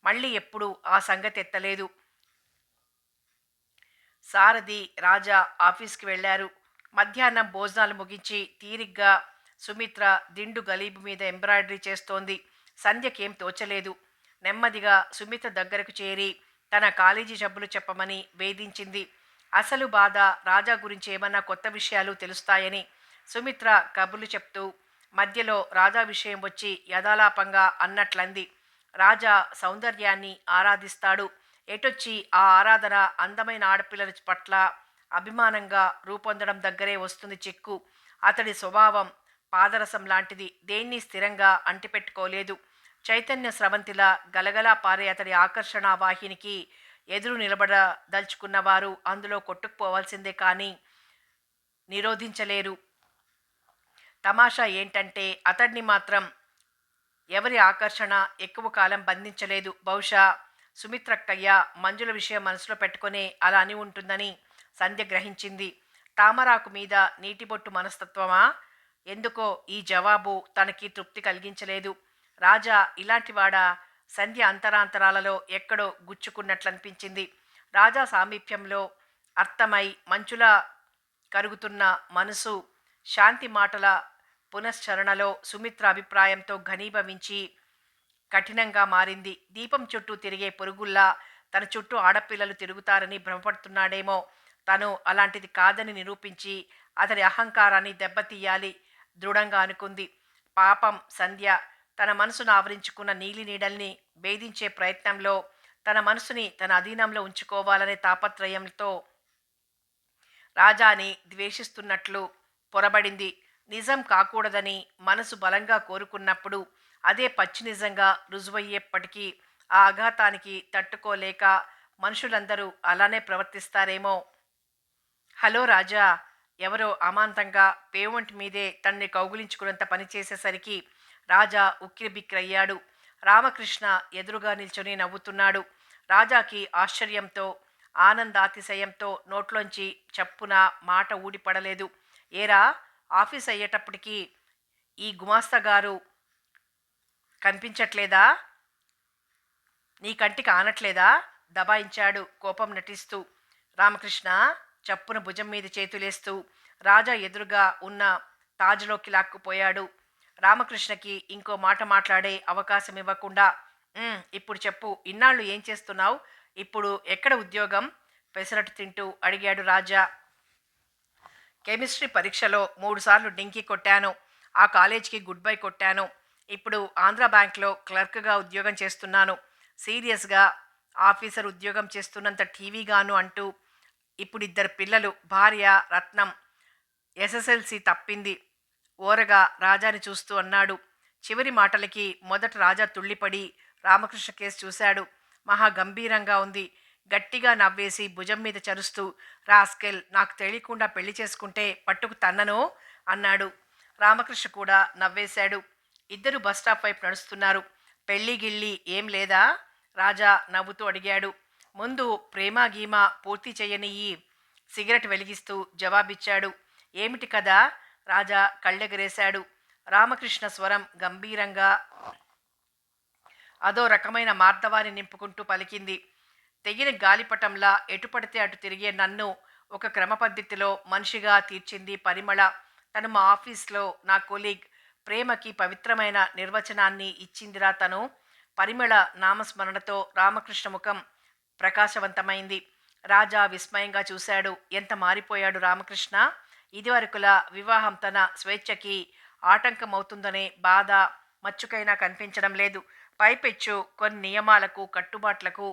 మళ్ళీ ఎప్పుడు ఆ సంగతి ఎత్తలేదు. సారథి రాజా ఆఫీస్కి వెళ్ళారు. మధ్యాహ్నం భోజనాలు ముగించి తీరిగ్గా సుమిత్ర దిండు గలీబు మీద ఎంబ్రాయిడరీ చేస్తోంది. సంధ్యకేం తోచలేదు. నెమ్మదిగా సుమిత్ర దగ్గరకు చేరి తన కాలేజీ జబ్బులు చెప్పమని వేధించింది. అసలు బాధ రాజా గురించి ఏమన్నా కొత్త విషయాలు తెలుస్తాయని. సుమిత్ర కబుర్లు చెప్తూ మధ్యలో రాజా విషయం వచ్చి యథాలాపంగా అన్నట్లంది. రాజా సౌందర్యాన్ని ఆరాధిస్తాడు. ఎటొచ్చి ఆ ఆరాధన అందమైన ఆడపిల్లల పట్ల అభిమానంగా రూపొందడం దగ్గరే వస్తుంది చిక్కు. అతడి స్వభావం పాదరసం లాంటిది. దేన్ని స్థిరంగా అంటిపెట్టుకోలేదు. చైతన్య స్రవంతిలా గలగలా పారే అతడి ఆకర్షణ వాహినికి ఎదురు నిలబడదలుచుకున్నవారు అందులో కొట్టుకుపోవాల్సిందే కానీ నిరోధించలేరు. తమాషా ఏంటంటే అతడిని మాత్రం ఎవరి ఆకర్షణ ఎక్కువ కాలం బంధించలేదు. బహుశా సుమిత్రక్కయ్య మంజుల విషయం మనసులో పెట్టుకునే అలా అని ఉంటుందని సంధ్య గ్రహించింది. తామరాకు మీద నీటిబొట్టు మనస్తత్వమా? ఎందుకో ఈ జవాబు తనకి తృప్తి కలిగించలేదు. రాజా ఇలాంటివాడా? సంధ్య అంతరాంతరాలలో ఎక్కడో గుచ్చుకున్నట్లనిపించింది. రాజా సామీప్యంలో అర్థమై మంచులా కరుగుతున్న మనసు శాంతి మాటల పునశ్చరణలో సుమిత్ర అభిప్రాయంతో ఘనీభవించి కఠినంగా మారింది. దీపం చుట్టూ తిరిగే పురుగుల్లా తన చుట్టూ ఆడపిల్లలు తిరుగుతారని భ్రమపడుతున్నాడేమో. తను అలాంటిది కాదని నిరూపించి అతడి అహంకారాన్ని దెబ్బతీయాలి దృఢంగా అనుకుంది. పాపం సంధ్య తన మనసును ఆవరించుకున్న నీలి నీడల్ని భేదించే ప్రయత్నంలో తన మనసుని తన అధీనంలో ఉంచుకోవాలనే తాపత్రయంతో రాజాని ద్వేషిస్తున్నట్లు పొరబడింది. నిజం కాకూడదని మనసు బలంగా కోరుకున్నప్పుడు అదే పచ్చి నిజంగా రుజువయ్యేప్పటికీ ఆ ఆఘాతానికి తట్టుకోలేక మనుషులందరూ అలానే ప్రవర్తిస్తారేమో. హలో రాజా! ఎవరో అమాంతంగా పేమెంట్ మీదే తన్ని కౌగిలించుకున్నంత పని చేసేసరికి రాజా ఉక్కిరిబిక్కిరయ్యాడు. రామకృష్ణ ఎదురుగా నిల్చొని నవ్వుతున్నాడు. రాజాకి ఆశ్చర్యంతో ఆనందాతిశయంతో నోట్లోంచి చప్పున మాట ఊడిపడలేదు. ఏరా, ఆఫీస్ అయ్యేటప్పటికి ఈ గుమాస్తా గారు కనిపించట్లేదా? నీ కంటికి ఆనట్లేదా? దబాయించాడు కోపం నటిస్తూ. రామకృష్ణ చప్పున భుజం మీద చేతులేస్తూ రాజా ఎదురుగా ఉన్న తాజ్లోకి లాక్కుపోయాడు. రామకృష్ణకి ఇంకో మాట మాట్లాడే అవకాశం ఇవ్వకుండా, ఇప్పుడు చెప్పు, ఇన్నాళ్ళు ఏం చేస్తున్నావు? ఇప్పుడు ఎక్కడ ఉద్యోగం? పెసరట్టు తింటూ అడిగాడు రాజా. కెమిస్ట్రీ పరీక్షలో 3 సార్లు డింకీ కొట్టాను. ఆ కాలేజీకి గుడ్ బై కొట్టాను. ఇప్పుడు ఆంధ్ర బ్యాంక్లో క్లర్క్గా ఉద్యోగం చేస్తున్నాను. సీరియస్గా ఆఫీసర్ ఉద్యోగం చేస్తున్నంత టీవీగాను అంటూ ఇప్పుడు 2 పిల్లలు, భార్య రత్నం. ఎస్ఎస్ఎల్సి తప్పింది. ఓరగా రాజాని చూస్తూ అన్నాడు. చివరి మాటలకి మొదట రాజా తుళ్ళిపడి రామకృష్ణ కేసు చూశాడు. మహా గంభీరంగా ఉంది. గట్టిగా నవ్వేసి భుజం మీద చరుస్తూ, రాస్కెల్, నాకు తెలియకుండా పెళ్లి చేసుకుంటే పట్టుకు తన్నను అన్నాడు. రామకృష్ణ కూడా నవ్వేశాడు. ఇద్దరు బస్టాప్ వైపు నడుస్తున్నారు. పెళ్ళి గిళ్ళి ఏం లేదా? రాజా నవ్వుతూ అడిగాడు. ముందు ప్రేమ గీమా పూర్తి చెయ్యనియ్యి, సిగరెట్ వెలిగిస్తూ జవాబిచ్చాడు. ఏమిటి కదా? రాజా కళ్ళెగరేశాడు. రామకృష్ణ స్వరం గంభీరంగా అదో రకమైన మార్దవాన్ని నింపుకుంటూ పలికింది. తెగిన గాలిపటంలా ఎటుపడితే అటు తిరిగే నన్ను ఒక క్రమ పద్ధతిలో మనిషిగా తీర్చింది పరిమళ. తను మా ఆఫీస్లో నా కొలీగ్. ప్రేమకి పవిత్రమైన నిర్వచనాన్ని ఇచ్చిందిరా తను. పరిమళ నామస్మరణతో రామకృష్ణ ముఖం ప్రకాశవంతమైంది. రాజా విస్మయంగా చూశాడు. ఎంత మారిపోయాడు రామకృష్ణ! ఇదివరకులా వివాహం తన స్వేచ్ఛకి ఆటంకమవుతుందనే బాధ మచ్చుకైనా కనిపించడం లేదు. పైపెచ్చు కొన్ని నియమాలకు కట్టుబాట్లకు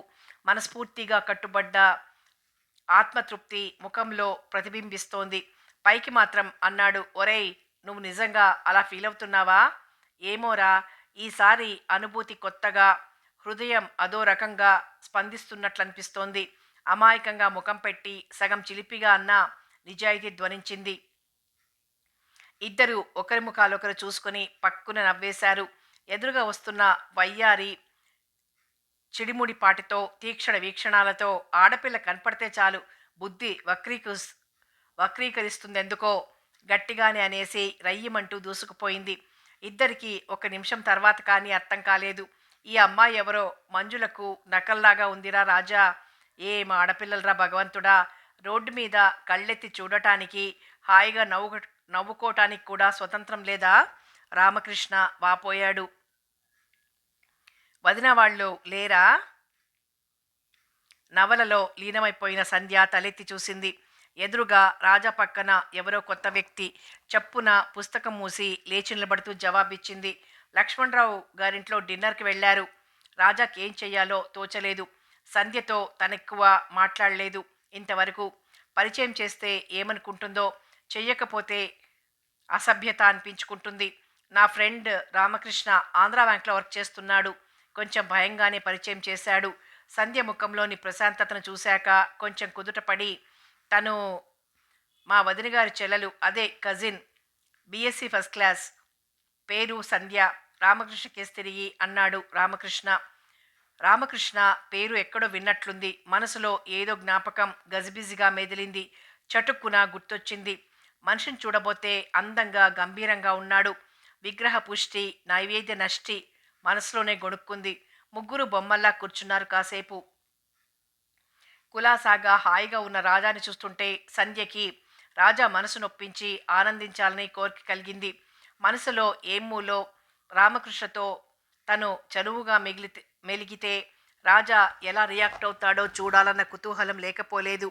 మనస్ఫూర్తిగా కట్టుబడ్డ ఆత్మతృప్తి ముఖంలో ప్రతిబింబిస్తోంది. పైకి మాత్రం అన్నాడు. ఒరేయ్, నువ్వు నిజంగా అలా ఫీల్ అవుతున్నావా? ఏమోరా, ఈసారి అనుభూతి కొత్తగా, హృదయం అదో రకంగా స్పందిస్తున్నట్లనిపిస్తోంది. అమాయకంగా ముఖం పెట్టి సగం చిలిపిగా అన్న నిజాయితీ ధ్వనించింది. ఇద్దరు ఒకరి ముఖాలొకరు చూసుకుని పక్కున నవ్వేశారు. ఎదురుగా వస్తున్న వయ్యారి చిడిముడి పాటితో తీక్షణ వీక్షణాలతో ఆడపిల్ల కనపడితే చాలు బుద్ధి వక్రీకరిస్తుందెందుకో గట్టిగానే అనేసి రయ్యమంటూ దూసుకుపోయింది. ఇద్దరికి 1 నిమిషం తర్వాత కానీ అర్థం కాలేదు. ఈ అమ్మాయి ఎవరో మంజులకు నకల్లాగా ఉందిరా రాజా. ఏం ఆడపిల్లలరా భగవంతుడా! రోడ్డు మీద కళ్ళెత్తి చూడటానికి, హాయిగా నవ్వుకోటానికి కూడా స్వతంత్రం లేదా? రామకృష్ణ వాపోయాడు. వదిన వాళ్ళు లేరా? నవలలో లీనమైపోయిన సంధ్య తలెత్తి చూసింది. ఎదురుగా రాజా పక్కన ఎవరో కొత్త వ్యక్తి. చప్పున పుస్తకం మూసి లేచి నిలబడుతూ జవాబిచ్చింది. లక్ష్మణరావు గారింట్లో డిన్నర్కి వెళ్ళారు. రాజాకి ఏం చెయ్యాలో తోచలేదు. సంధ్యతో తనెక్కువ మాట్లాడలేదు ఇంతవరకు. పరిచయం చేస్తే ఏమనుకుంటుందో, చెయ్యకపోతే అసభ్యత అనిపించుకుంటుంది. నా ఫ్రెండ్ రామకృష్ణ ఆంధ్రా బ్యాంక్లో వర్క్ చేస్తున్నాడు. కొంచెం భయంగానే పరిచయం చేశాడు. సంధ్య ముఖంలోని ప్రశాంతతను చూశాక కొంచెం కుదుటపడి, తను మా వదిన గారి చెల్లెలు, అదే కజిన్, బీఎస్సీ ఫస్ట్ క్లాస్, పేరు సంధ్య. రామకృష్ణ కేసు తిరిగి అన్నాడు రామకృష్ణ. రామకృష్ణ పేరు ఎక్కడో విన్నట్లుంది. మనసులో ఏదో జ్ఞాపకం గజిబిజిగా మెదిలింది. చటుక్కున గుర్తొచ్చింది. మనిషిని చూడబోతే అందంగా గంభీరంగా ఉన్నాడు. విగ్రహ పుష్టి, నైవేద్య నష్టి మనసులోనే గొణుక్కుంది. ముగ్గురు బొమ్మల్లా కూర్చున్నారు కాసేపు. కులాసాగా హాయిగా ఉన్న రాజాని చూస్తుంటే సంధ్యకి రాజా మనసు నొప్పించి ఆనందించాలని కోరిక కలిగింది. మనసులో ఏమూలో రామకృష్ణతో తను చనువుగా మెలిగితే రాజా ఎలా రియాక్ట్ అవుతాడో చూడాలన్న కుతూహలం లేకపోలేదు.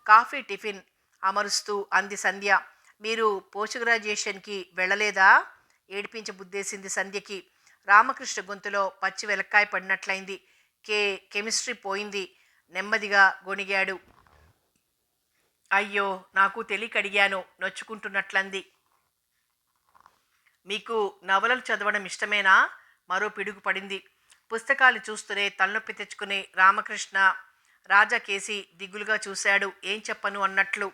కాఫీ టిఫిన్ అమరుస్తూ అంది సంధ్య. మీరు పోస్ట్ గ్రాడ్యుయేషన్కి వెళ్ళలేదా? ఏడిపించబుద్దేసింది సంధ్యకి. రామకృష్ణ గొంతులో పచ్చి వెలక్కాయ పడినట్లయింది. కెమిస్ట్రీ పోయింది. నెమ్మదిగా గొణిగాడు. అయ్యో, నాకు తెలియకడిగాను నొచ్చుకుంటున్నట్లంది. మీకు నవలలు చదవడం ఇష్టమేనా? మరో పిడుగు పడింది. పుస్తకాలు చూస్తూనే తలనొప్పి తెచ్చుకుని రామకృష్ణ రాజా కేసి దిగులుగా చూశాడు. ఏం చెప్పను అన్నట్లు.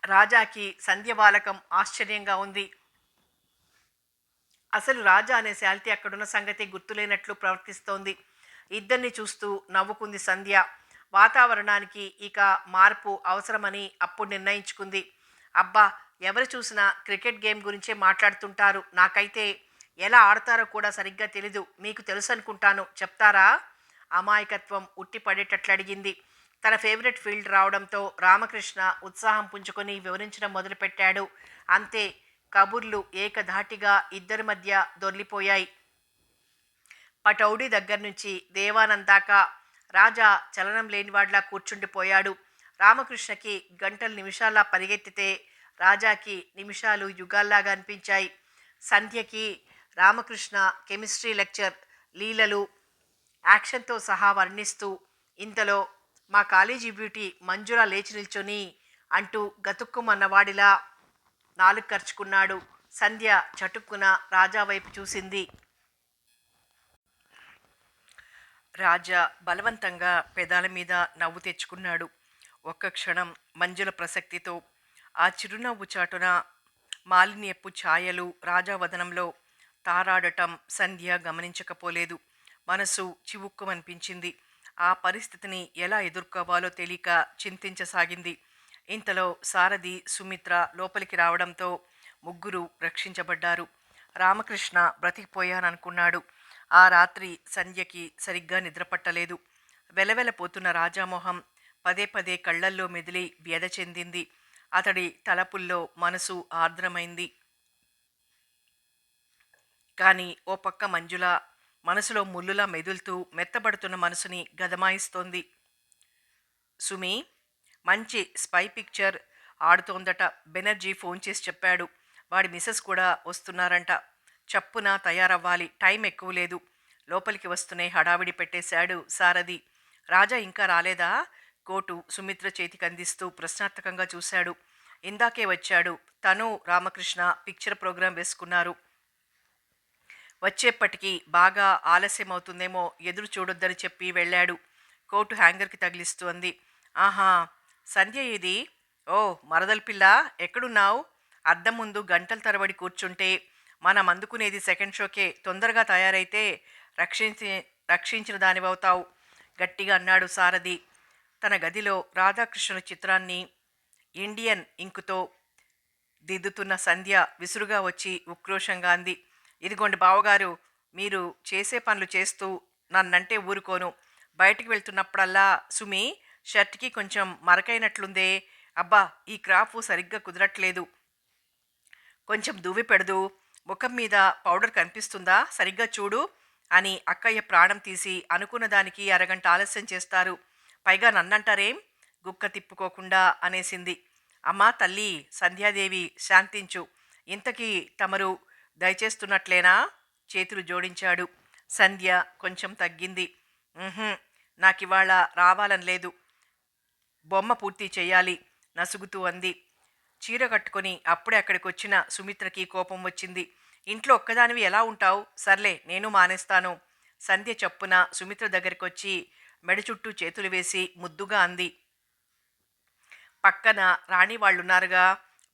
రాజాకి సంధ్య బాలకం ఆశ్చర్యంగా ఉంది. అసలు రాజా అనే శాల్తీ అక్కడున్న సంగతి గుర్తులేనట్లు ప్రవర్తిస్తోంది. ఇద్దరిని చూస్తూ నవ్వుకుంది సంధ్య. వాతావరణానికి ఇక మార్పు అవసరమని అప్పుడు నిర్ణయించుకుంది. అబ్బా, ఎవరు చూసినా క్రికెట్ గేమ్ గురించే మాట్లాడుతుంటారు. నాకైతే ఎలా ఆడతారో కూడా సరిగ్గా తెలీదు. మీకు తెలుసు అనుకుంటాను, చెప్తారా? అమాయకత్వం ఉట్టిపడేటట్లు అడిగింది. తన ఫేవరెట్ ఫీల్డ్ రావడంతో రామకృష్ణ ఉత్సాహం పుంజుకొని వివరించడం మొదలుపెట్టాడు. అంతే, కబుర్లు ఏకధాటిగా ఇద్దరి మధ్య దొర్లిపోయాయి. పటౌడీ దగ్గర నుంచి దేవానంద్ దాకా రాజా చలనం లేనివాడ్లా కూర్చుండిపోయాడు. రామకృష్ణకి గంటలు నిమిషాల్లా పరిగెత్తితే రాజాకి నిమిషాలు యుగాల్లాగా అనిపించాయి. సంధ్యకి రామకృష్ణ కెమిస్ట్రీ లెక్చర్ లీలలు యాక్షన్తో సహా వర్ణిస్తూ, ఇంతలో మా కాలేజీ బ్యూటీ మంజుల లేచి నిల్చొని అంటూ గతుక్కుమన్నవాడిలా నాలుగు ఖర్చుకున్నాడు. సంధ్య చటుక్కున రాజా వైపు చూసింది. రాజా బలవంతంగా పెదాల మీద నవ్వు తెచ్చుకున్నాడు. ఒక్క క్షణం మంజుల ప్రసక్తితో ఆ చిరునవ్వు చాటున మాలిన్యపు ఛాయలు రాజావదనంలో తారాడటం సంధ్య గమనించకపోలేదు. మనసు చివుక్కుమనిపించింది. ఆ పరిస్థితిని ఎలా ఎదుర్కోవాలో తెలియక చింతించసాగింది. ఇంతలో సారథి సుమిత్ర లోపలికి రావడంతో ముగ్గురు రక్షించబడ్డారు. రామకృష్ణ బ్రతికిపోయాననుకున్నాడు. ఆ రాత్రి సంధ్యకి సరిగ్గా నిద్రపట్టలేదు. వెలవెలపోతున్న రాజామోహం పదే పదే కళ్ళల్లో మెదిలి వ్యధ చెందింది. అతడి తలపుల్లో మనసు ఆర్ద్రమైంది. కానీ ఓ పక్క మంజుల మనసులో ముల్లులా మెదులుతూ మెత్తబడుతున్న మనసుని గదమాయిస్తోంది. సుమి, మంచి స్పై పిక్చర్ ఆడుతోందట. బెనర్జీ ఫోన్ చేసి చెప్పాడు. వాడి మిసెస్ కూడా వస్తున్నారంట. చప్పున తయారవ్వాలి, టైం ఎక్కువ లేదు. లోపలికి వస్తూనే హడావిడి పెట్టేశాడు సారథి. రాజా ఇంకా రాలేదా? కోటు సుమిత్ర చేతికి అందిస్తూ ప్రశ్నార్థకంగా చూశాడు. ఇందాకే వచ్చాడు. తను రామకృష్ణ పిక్చర్ ప్రోగ్రాం వేసుకున్నారు. వచ్చేప్పటికి బాగా ఆలస్యం అవుతుందేమో, ఎదురు చూడొద్దని చెప్పి వెళ్ళాడు. కోటు హ్యాంగర్కి తగిలిస్తూ అంది. ఆహా, సంధ్య ఇది. ఓ మరదల పిల్ల, ఎక్కడున్నావు? అద్దం ముందు గంటల తరబడి కూర్చుంటే మనం అందుకునేది సెకండ్ షోకే. తొందరగా తయారైతే రక్షించిన దానివవుతావు, గట్టిగా అన్నాడు సారథి. తన గదిలో రాధాకృష్ణుల చిత్రాన్ని ఇండియన్ ఇంకుతో దిద్దుతున్న సంధ్య విసురుగా వచ్చి ఉక్రోషంగా అంది. ఇదిగోండి బావగారు, మీరు చేసే పనులు చేస్తూ నన్నంటే ఊరుకోను. బయటికి వెళ్తున్నప్పుడల్లా సుమి, షర్ట్కి కొంచెం మరకైనట్లుందే. అబ్బా, ఈ క్రాఫ్ సరిగ్గా కుదరట్లేదు. కొంచెం దువ్వి పెడదు. ముఖం మీద పౌడర్ కనిపిస్తుందా? సరిగ్గా చూడు అని అక్కయ్య ప్రాణం తీసి అనుకున్న దానికి అరగంట ఆలస్యం చేస్తారు. పైగా నన్నంటారేం? గుక్క తిప్పుకోకుండా అనేసింది. అమ్మా తల్లి సంధ్యాదేవి, శాంతించు. ఇంతకీ తమరు దయచేస్తున్నట్లేనా? చేతులు జోడించాడు. సంధ్య కొంచెం తగ్గింది. నాకివాళ రావాలని లేదు, బొమ్మ పూర్తి చెయ్యాలి నసుగుతూ అంది. చీర కట్టుకొని అప్పుడే అక్కడికి వచ్చిన సుమిత్రకి కోపం వచ్చింది. ఇంట్లో ఒక్కదానివి ఎలా ఉంటావు? సర్లే, నేను మానేస్తాను. సంధ్య చప్పున సుమిత్ర దగ్గరికి వచ్చి మెడ చుట్టూ చేతులు వేసి ముద్దుగా అంది. పక్కన రాణి వాళ్ళున్నారుగా,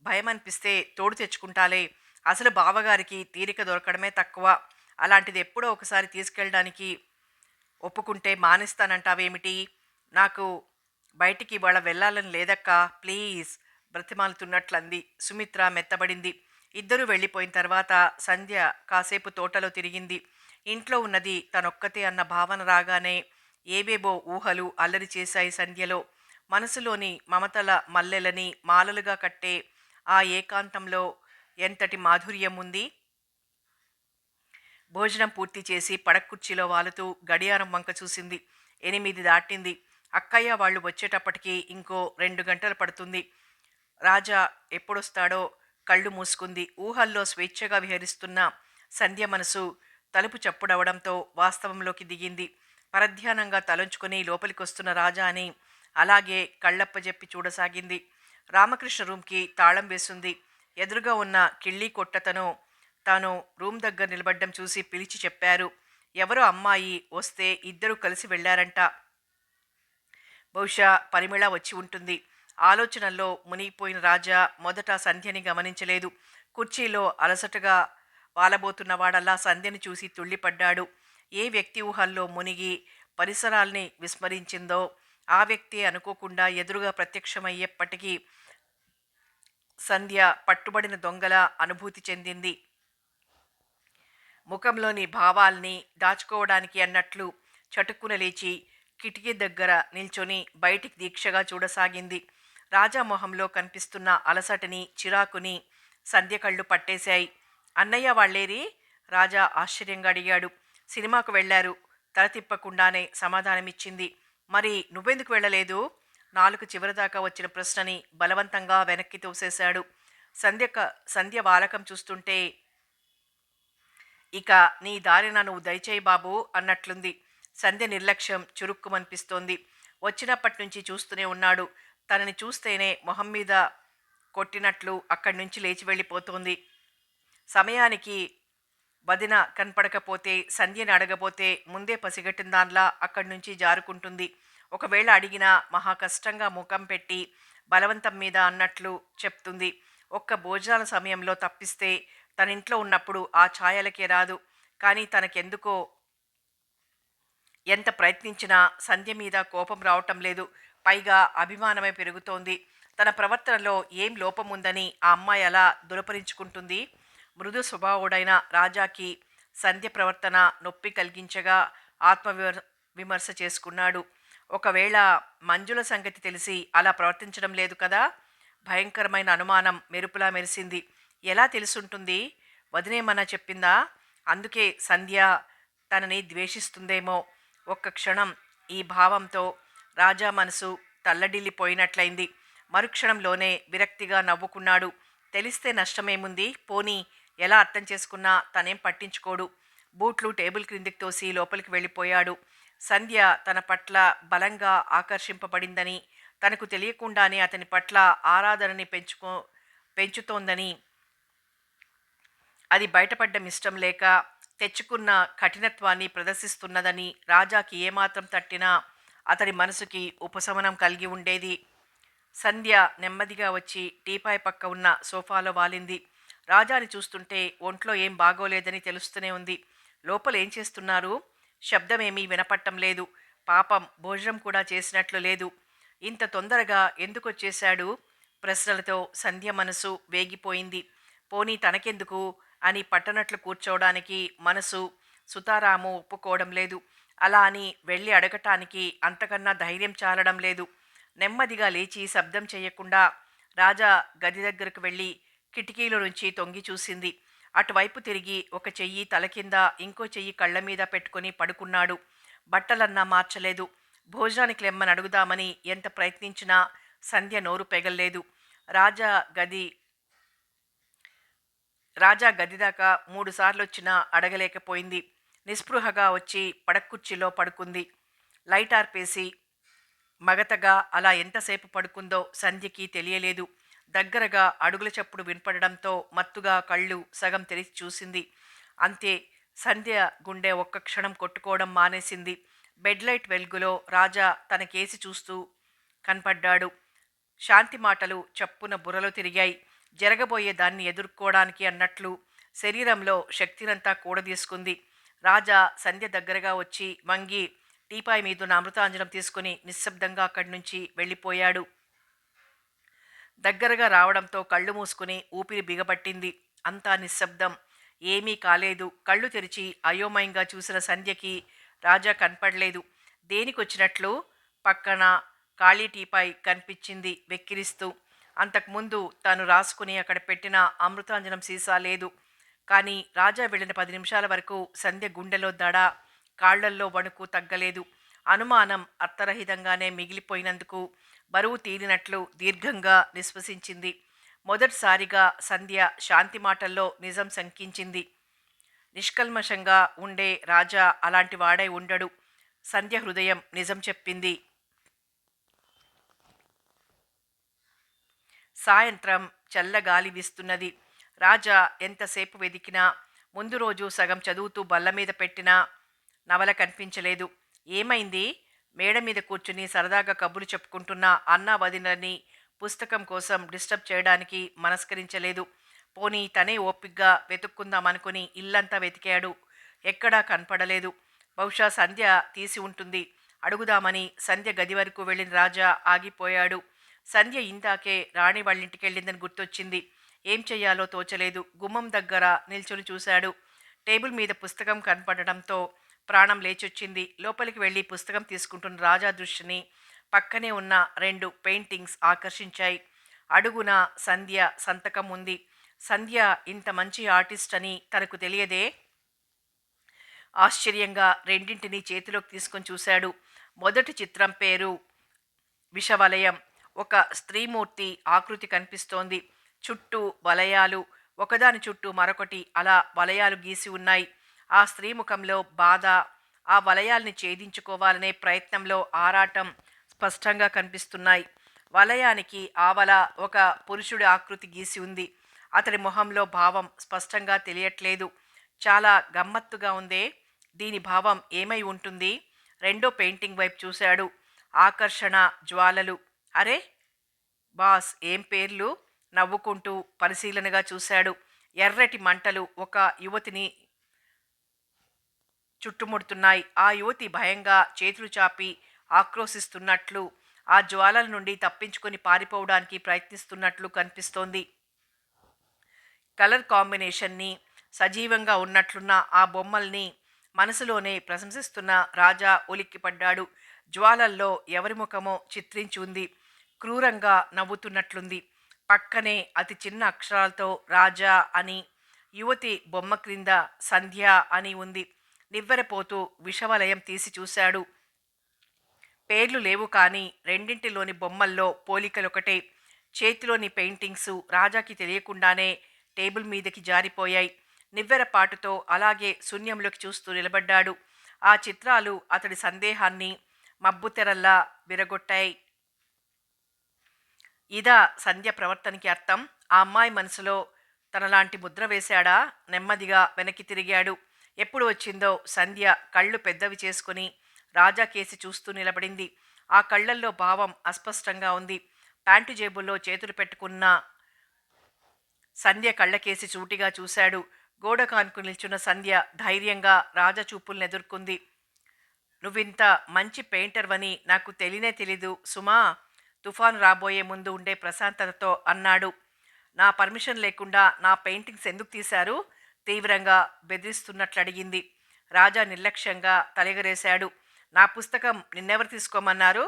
భయం అనిపిస్తే తోడు తెచ్చుకుంటాలే. అసలు బావగారికి తీరిక దొరకడమే తక్కువ. అలాంటిది ఎప్పుడో ఒకసారి తీసుకెళ్ళడానికి ఒప్పుకుంటే మానేస్తానంటావేమిటి? నాకు బయటికి వాళ్ళ వెళ్ళాలని లేదక్కా, ప్లీజ్ బ్రతిమాలుతున్నట్లంది. సుమిత్ర మెత్తబడింది. ఇద్దరూ వెళ్ళిపోయిన తర్వాత సంధ్య కాసేపు తోటలో తిరిగింది. ఇంట్లో ఉన్నది తనొక్కతే అన్న భావన రాగానే ఏవేవో ఊహలు అల్లరి చేశాయి సంధ్యలో. మనసులోని మమతల మల్లెలని మాలలుగా కట్టే ఆ ఏకాంతంలో ఎంతటి మాధుర్యం ఉంది. భోజనం పూర్తి చేసి పడక్కుర్చీలో వాలుతూ గడియారం వంక చూసింది. 8 దాటింది. అక్కయ్య వాళ్ళు వచ్చేటప్పటికి ఇంకో 2 గంటలు పడుతుంది. రాజా ఎప్పుడొస్తాడో కళ్ళు మూసుకుంది. ఊహల్లో స్వేచ్ఛగా విహరిస్తున్న సంధ్య మనసు తలుపు చప్పుడవడంతో వాస్తవంలోకి దిగింది. పరధ్యానంగా తలంచుకుని లోపలికొస్తున్న రాజాని అలాగే కళ్ళప్పజెప్పి చూడసాగింది. రామకృష్ణ రూమ్కి తాళం వేసింది. ఎదురుగా ఉన్న కిళ్ళీ కొట్టతను తాను రూమ్ దగ్గర నిలబడ్డం చూసి పిలిచి చెప్పారు. ఎవరో అమ్మాయి వస్తే ఇద్దరూ కలిసి వెళ్ళారంట. బహుశా పరిమళ వచ్చి ఉంటుంది. ఆలోచనల్లో మునిగిపోయిన రాజా మొదట సంధ్యని గమనించలేదు. కుర్చీలో అలసటగా వాలబోతున్నవాడల్లా సంధ్యని చూసి తుళ్ళిపడ్డాడు. ఏ వ్యక్తి ఊహల్లో మునిగి పరిసరాల్ని విస్మరించిందో ఆ వ్యక్తి అనుకోకుండా ఎదురుగా ప్రత్యక్షమయ్యేప్పటికీ సంధ్య పట్టుబడిన దొంగల అనుభూతి చెందింది. ముఖంలోని భావాల్ని దాచుకోవడానికి అన్నట్లు చటుక్కున లేచి కిటికీ దగ్గర నిల్చొని బయటికి దీక్షగా చూడసాగింది. రాజా మొహంలో కనిపిస్తున్న అలసటని, చిరాకుని సంధ్య కళ్ళు పట్టేశాయి. అన్నయ్య వాళ్ళేరి? రాజా ఆశ్చర్యంగా అడిగాడు. సినిమాకు వెళ్ళారు, తల తిప్పకుండానే సమాధానమిచ్చింది. మరి నువ్వెందుకు వెళ్ళలేదు? నాలుగు చివరిదాకా వచ్చిన ప్రశ్నని బలవంతంగా వెనక్కి తోసేశాడు. సంధ్య వాలకం చూస్తుంటే ఇక నీ దారిన నువ్వు దయచేయి బాబూ అన్నట్లుంది. సంధ్య నిర్లక్ష్యం చురుక్కుమనిపిస్తోంది. వచ్చినప్పటి నుంచి చూస్తూనే ఉన్నాడు. తనని చూస్తేనే మొహం మీద కొట్టినట్లు అక్కడి నుంచి లేచి వెళ్ళిపోతోంది. సమయానికి వదిన కనపడకపోతే, సంధ్యని అడగబోతే ముందే పసిగట్టిన దానిలా అక్కడి నుంచి జారుకుంటుంది. ఒకవేళ అడిగినా మహా కష్టంగా ముఖం పెట్టి బలవంతం మీద అన్నట్లు చెప్తుంది. ఒక్క భోజనాల సమయంలో తప్పిస్తే తన ఇంట్లో ఉన్నప్పుడు ఆ ఛాయలకే రాదు. కానీ తనకెందుకో ఎంత ప్రయత్నించినా సంధ్య మీద కోపం రావటం లేదు. పైగా అభిమానమే పెరుగుతోంది. తన ప్రవర్తనలో ఏం లోపం ఉందని ఆ అమ్మాయి అలా దురపరించుకుంటుంది. మృదు స్వభావుడైన రాజాకి సంధ్య ప్రవర్తన నొప్పి కలిగించగా విమర్శ చేసుకున్నాడు. ఒకవేళ మంజుల సంగతి తెలిసి అలా ప్రవర్తించడం లేదు కదా? భయంకరమైన అనుమానం మెరుపులా మెరిసింది. ఎలా తెలుసుంటుంది? వదినేమన్నా చెప్పిందా? అందుకే సంధ్య తనని ద్వేషిస్తుందేమో. ఒక్క క్షణం ఈ భావంతో రాజా మనసు తల్లడిల్లిపోయినట్లయింది. మరుక్షణంలోనే విరక్తిగా నవ్వుకున్నాడు. తెలిస్తే నష్టమేముంది? పోనీ ఎలా అర్థం చేసుకున్నా తనేం పట్టించుకోడు. బూట్లు టేబుల్ క్రిందికి తోసి లోపలికి వెళ్ళిపోయాడు. సంధ్య తన పట్ల బలంగా ఆకర్షింపబడిందని, తనకు తెలియకుండానే అతని పట్ల ఆరాధనని పెంచుతోందని, అది బయటపడ్డం ఇష్టం లేక తెచ్చుకున్న కఠినత్వాన్ని ప్రదర్శిస్తున్నదని రాజాకి ఏమాత్రం తట్టినా అతడి మనసుకి ఉపశమనం కలిగి ఉండేది. సంధ్య నెమ్మదిగా వచ్చి టీపాయ్ పక్క ఉన్న సోఫాలో వాలింది. రాజాని చూస్తుంటే ఒంట్లో ఏం బాగోలేదని తెలుస్తూనే ఉంది. లోపల ఏం చేస్తున్నారు? శబ్దమేమీ వినపట్టం లేదు. పాపం భోజనం కూడా చేసినట్లు లేదు. ఇంత తొందరగా ఎందుకొచ్చేశాడు? ప్రశ్నలతో సంధ్య మనసు వేగిపోయింది. పోనీ తనకెందుకు అని పట్టనట్లు కూర్చోవడానికి మనసు సుతారాము ఒప్పుకోవడం లేదు. అలా అని వెళ్ళి అడగటానికి అంతకన్నా ధైర్యం చాలడం లేదు. నెమ్మదిగా లేచి శబ్దం చేయకుండా రాజా గది దగ్గరకు వెళ్ళి కిటికీలో నుంచి తొంగి చూసింది. అటువైపు తిరిగి ఒక చెయ్యి తల కింద, ఇంకో చెయ్యి కళ్ళ మీద పెట్టుకుని పడుకున్నాడు. బట్టలన్నా మార్చలేదు. భోజనానికి లెమ్మని అడుగుదామని ఎంత ప్రయత్నించినా సంధ్య నోరు పెగల్లేదు. రాజా గదిదాకా 3 సార్లొచ్చినా అడగలేకపోయింది. నిస్పృహగా వచ్చి పడక్కుర్చీలో పడుకుంది. లైట్ ఆర్పేసి మగతగా అలా ఎంతసేపు పడుకుందో సంధ్యకి తెలియలేదు. దగ్గరగా అడుగుల చప్పుడు వినపడడంతో మత్తుగా కళ్ళు సగం తెరిచి చూసింది. అంతే, సంధ్య గుండె ఒక్క క్షణం కొట్టుకోవడం మానేసింది. బెడ్ లైట్ వెలుగులో రాజా తన కేసి చూస్తూ కనపడ్డాడు. శాంతి మాటలు చప్పున బుర్రలో తిరిగాయి. జరగబోయే దాన్ని ఎదుర్కోవడానికి అన్నట్లు శరీరంలో శక్తినంతా కూడదీసుకుంది. రాజా సంధ్య దగ్గరగా వచ్చి వంగి టీపాయ్ మీదున్న అమృతాంజనం తీసుకుని నిశ్శబ్దంగా అక్కడి నుంచి వెళ్ళిపోయాడు. దగ్గరగా రావడంతో కళ్ళు మూసుకుని ఊపిరి బిగబట్టింది. అంతా నిశ్శబ్దం. ఏమీ కాలేదు. కళ్ళు తెరిచి అయోమయంగా చూసిన సంధ్యకి రాజా కనపడలేదు. దేనికొచ్చినట్లు పక్కన ఖాళీ టీపాయ్ కనిపించింది వెక్కిరిస్తూ. అంతకుముందు తాను రాసుకుని అక్కడ పెట్టిన అమృతాంజనం సీసా లేదు. కానీ రాజా వెళ్ళిన 10 నిమిషాల వరకు సంధ్య గుండెలో దడ, కాళ్లల్లో వణుకు తగ్గలేదు. అనుమానం అర్థరహితంగానే మిగిలిపోయినందుకు బరువు తీరినట్లు దీర్ఘంగా నిశ్వసించింది. మొదటిసారిగా సంధ్య శాంతి మాటల్లో నిజం శంకించింది. నిష్కల్మషంగా ఉండే రాజా అలాంటి వాడై ఉండడు. సంధ్య హృదయం నిజం చెప్పింది. సాయంత్రం చల్లగాలి వీస్తున్నది. రాజా ఎంతసేపు వెదికినా, ముందు రోజు సగం చదువుతూ బల్లమీద పెట్టిన నవల కనిపించలేదు. ఏమైంది? మేడ మీద కూర్చుని సరదాగా కబుర్లు చెప్పుకుంటున్న అన్నా వదినని పుస్తకం కోసం డిస్టర్బ్ చేయడానికి మనస్కరించలేదు. పోనీ తనే ఓపిగ్గా వెతుక్కుందామనుకుని ఇల్లంతా వెతికాడు. ఎక్కడా కనపడలేదు. బహుశా సంధ్య తీసి ఉంటుంది. అడుగుదామని సంధ్య గది వరకు వెళ్ళిన రాజా ఆగిపోయాడు. సంధ్య ఇందాకే రాణి వాళ్ళింటికెళ్ళిందని గుర్తొచ్చింది. ఏం చెయ్యాలో తోచలేదు. గుమ్మం దగ్గర నిల్చుని చూశాడు. టేబుల్ మీద పుస్తకం కనపడడంతో ప్రాణం లేచొచ్చింది. లోపలికి వెళ్ళి పుస్తకం తీసుకుంటున్న రాజా దృష్టిని పక్కనే ఉన్న 2 పెయింటింగ్స్ ఆకర్షించాయి. అడుగున సంధ్య సంతకం ఉంది. సంధ్య ఇంత మంచి ఆర్టిస్ట్ అని తనకు తెలియదే. ఆశ్చర్యంగా రెండింటినీ చేతిలోకి తీసుకొని చూశాడు. మొదటి చిత్రం పేరు విషవలయం. ఒక స్త్రీమూర్తి ఆకృతి కనిపిస్తోంది. చుట్టూ వలయాలు, ఒకదాని చుట్టూ మరొకటి అలా వలయాలు గీసి ఉన్నాయి. ఆ స్త్రీ ముఖంలో బాధ, ఆ వలయాల్ని ఛేదించుకోవాలనే ప్రయత్నంలో ఆరాటం స్పష్టంగా కనిపిస్తున్నాయి. వలయానికి ఆవల ఒక పురుషుడి ఆకృతి గీసి ఉంది. అతడి మొహంలో భావం స్పష్టంగా తెలియట్లేదు. చాలా గమ్మత్తుగా ఉందే. దీని భావం ఏమై ఉంటుంది? రెండో పెయింటింగ్ వైపు చూశాడు. ఆకర్షణ జ్వాలలు. అరే బాస్, ఏం పేర్లు? నవ్వుకుంటూ పరిశీలనగా చూశాడు. ఎర్రటి మంటలు ఒక యువతిని చుట్టుముడుతున్నాయి. ఆ యువతి భయంగా చేతులు చాపి ఆక్రోశిస్తున్నట్లు, ఆ జ్వాలల నుండి తప్పించుకొని పారిపోవడానికి ప్రయత్నిస్తున్నట్లు కనిపిస్తోంది. కలర్ కాంబినేషన్ని, సజీవంగా ఉన్నట్లున్న ఆ బొమ్మల్ని మనసులోనే ప్రశంసిస్తున్న రాజా ఉలిక్కిపడ్డాడు. జ్వాలల్లో ఎవరి ముఖమో చిత్రించి ఉంది. క్రూరంగా నవ్వుతున్నట్లుంది. పక్కనే అతి చిన్న అక్షరాలతో రాజా అని, యువతి బొమ్మ క్రింద సంధ్య అని ఉంది. నివ్వెరపోతూ విషవలయం తీసి చూశాడు. పేర్లు లేవు కానీ రెండింటిలోని బొమ్మల్లో పోలికలొకటే. చేతిలోని పెయింటింగ్సు రాజాకి తెలియకుండానే టేబుల్ మీదకి జారిపోయాయి. నివ్వెరపాటుతో అలాగే శూన్యంలోకి చూస్తూ నిలబడ్డాడు. ఆ చిత్రాలు అతడి సందేహాన్ని మబ్బుతెరల్లా విరగొట్టాయి. ఇదా సంధ్య ప్రవర్తనకి అర్థం? ఆ అమ్మాయి మనసులో తనలాంటి ముద్ర వేశాడా? నెమ్మదిగా వెనక్కి తిరిగాడు. ఎప్పుడు వచ్చిందో సంధ్య కళ్ళు పెద్దవి చేసుకుని రాజా కేసి చూస్తూ నిలబడింది. ఆ కళ్ళల్లో భావం అస్పష్టంగా ఉంది. ప్యాంటు జేబుల్లో చేతులు పెట్టుకున్న సంధ్య కళ్ళకేసి సూటిగా చూశాడు. గోడ కానుకు నిల్చున్న సంధ్య ధైర్యంగా రాజా చూపుల్ని ఎదుర్కొంది. నువ్వింత మంచి పెయింటర్వని నాకు తెలియనే తెలీదు సుమా, తుఫాను రాబోయే ముందు ఉండే ప్రశాంతతతో అన్నాడు. నా పర్మిషన్ లేకుండా నా పెయింటింగ్స్ ఎందుకు తీశారు? తీవ్రంగా బెదిరిస్తున్నట్లు అడిగింది. రాజా నిర్లక్ష్యంగా తలెగరేశాడు. నా పుస్తకం నిన్నెవరు తీసుకోమన్నారు?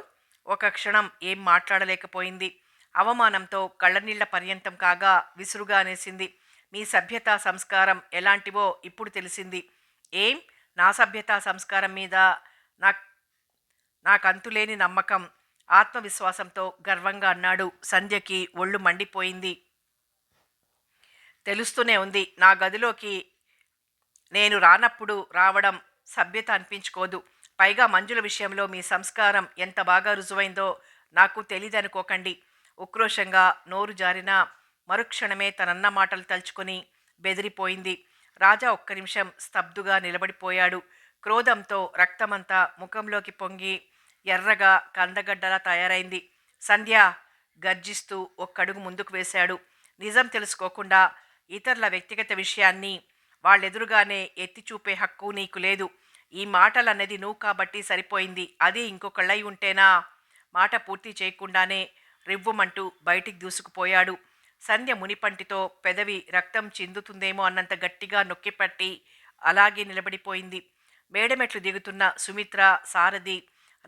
ఒక క్షణం ఏం మాట్లాడలేకపోయింది. అవమానంతో కళ్ళనీళ్ల పర్యంతం కాగా విసురుగా అనేసింది. మీ సభ్యతా సంస్కారం ఎలాంటివో ఇప్పుడు తెలిసింది. ఏం? నా సభ్యతా సంస్కారం మీద నా నాకంతులేని నమ్మకం, ఆత్మవిశ్వాసంతో గర్వంగా అన్నాడు. సంధ్యకి ఒళ్ళు మండిపోయింది. తెలుస్తూనే ఉంది. నా గదిలోకి నేను రానప్పుడు రావడం సభ్యత అనిపించుకోదు. పైగా మంజుల విషయంలో మీ సంస్కారం ఎంత బాగా రుజువైందో నాకు తెలీదనుకోకండి. ఉక్రోషంగా నోరు జారినా మరుక్షణమే తనన్న మాటలు తలుచుకొని బెదిరిపోయింది. రాజా ఒక్క నిమిషం స్తబ్దుగా నిలబడిపోయాడు. క్రోధంతో రక్తమంతా ముఖంలోకి పొంగి ఎర్రగా కందగడ్డలా తయారైంది. సంధ్య గర్జిస్తూ ఒక్కడుగు ముందుకు వేశాడు. నిజం తెలుసుకోకుండా ఇతరుల వ్యక్తిగత విషయాన్ని వాళ్ళెదురుగానే ఎత్తి చూపే హక్కు నీకు లేదు. ఈ మాటలన్నది నువ్వు కాబట్టి సరిపోయింది. అది ఇంకొకళ్ళై ఉంటేనా? మాట పూర్తి చేయకుండానే రివ్వుమంటూ బయటికి దూసుకుపోయాడు. సంధ్య మునిపంటితో పెదవి రక్తం చిందుతుందేమో అన్నంత గట్టిగా నొక్కిపట్టి అలాగే నిలబడిపోయింది. మేడమెట్లు దిగుతున్న సుమిత్ర, సారథి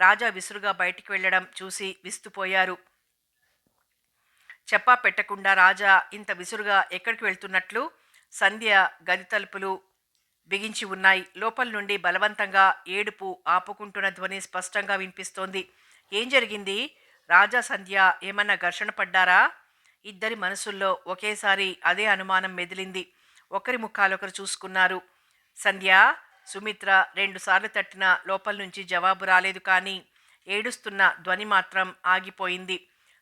రాజా విసురుగా బయటికి వెళ్ళడం చూసి విస్తుపోయారు. చెప్పా పెట్టకుండా రాజా ఇంత విసురుగా ఎక్కడికి వెళ్తున్నట్లు? సంధ్య గది తలుపులు బిగించి ఉన్నాయి. లోపల నుండి బలవంతంగా ఏడుపు ఆపుకుంటున్న ధ్వని స్పష్టంగా వినిపిస్తోంది. ఏం జరిగింది? రాజా, సంధ్య ఏమన్నా ఘర్షణ పడ్డారా? ఇద్దరి మనసుల్లో ఒకేసారి అదే అనుమానం మెదిలింది. ఒకరి ముఖాలొకరు చూసుకున్నారు. సంధ్య, సుమిత్ర రెండుసార్లు తట్టినా లోపల నుంచి జవాబు రాలేదు, కానీ ఏడుస్తున్న ధ్వని మాత్రం ఆగిపోయింది.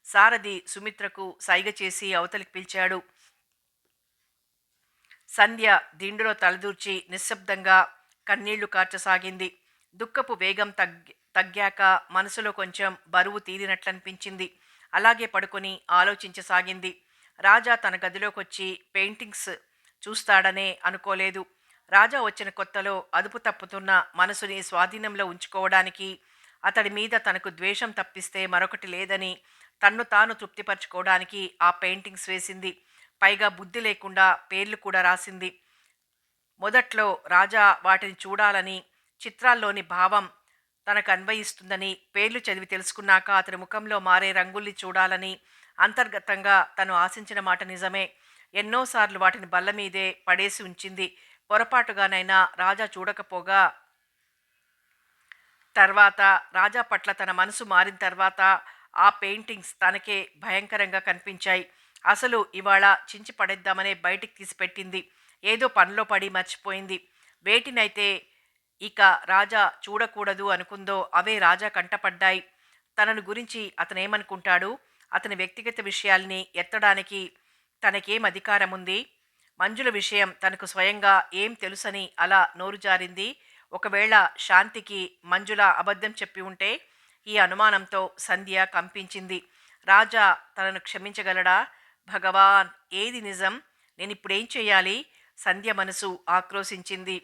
సారథి సుమిత్రకు సైగ చేసి అవతలికి పిలిచాడు. సంధ్య దిండులో తలదూర్చి నిశ్శబ్దంగా కన్నీళ్లు కార్చసాగింది. దుఃఖపు వేగం తగ్గాక మనసులో కొంచెం బరువు తీరినట్లనిపించింది. అలాగే పడుకొని ఆలోచించసాగింది. రాజా తన గదిలోకొచ్చి పెయింటింగ్స్ చూస్తాడనే అనుకోలేదు. రాజా వచ్చిన కొత్తలో అదుపు తప్పుతున్న మనసుని స్వాధీనంలో ఉంచుకోవడానికి, అతడి మీద తనకు ద్వేషం తప్పిస్తే మరొకటి లేదని తన్ను తాను తృప్తిపరచుకోవడానికి ఆ పెయింటింగ్స్ వేసింది. పైగా బుద్ధి లేకుండా పేర్లు కూడా రాసింది. మొదట్లో రాజా వాటిని చూడాలని, చిత్రాల్లోని భావం తనకు అన్వయిస్తుందని, పేర్లు చదివి తెలుసుకున్నాక అతని ముఖంలో మారే రంగుల్ని చూడాలని అంతర్గతంగా తను ఆశించిన మాట నిజమే. ఎన్నోసార్లు వాటిని బల్ల మీదే పడేసి ఉంచింది. పొరపాటుగానైనా రాజా చూడకపోగా తర్వాత, రాజా పట్ల తన మనసు మారిన తర్వాత ఆ పెయింటింగ్స్ తనకే భయంకరంగా కనిపించాయి. అసలు ఇవాళ చించి పడేద్దామనే బయటికి తీసిపెట్టింది. ఏదో పనిలో పడి మర్చిపోయింది. వేటినైతే ఇక రాజా చూడకూడదు అనుకుందో అవే రాజా కంటపడ్డాయి. తనను గురించి అతనేమనుకుంటాడు? అతని వ్యక్తిగత విషయాల్ని ఎత్తడానికి తనకేం అధికారముంది? మంజుల విషయం తనకు స్వయంగా ఏం తెలుసని అలా నోరు జారింది? ఒకవేళ శాంతికి మంజుల అబద్ధం చెప్పి ఉంటే? ఈ అనుమానంతో సంధ్య కంపించింది. రాజా తనను క్షమించగలడా? భగవాన్, ఏది నిజం? నేనిప్పుడేం చెయ్యాలి? సంధ్య మనసు ఆక్రోశించింది.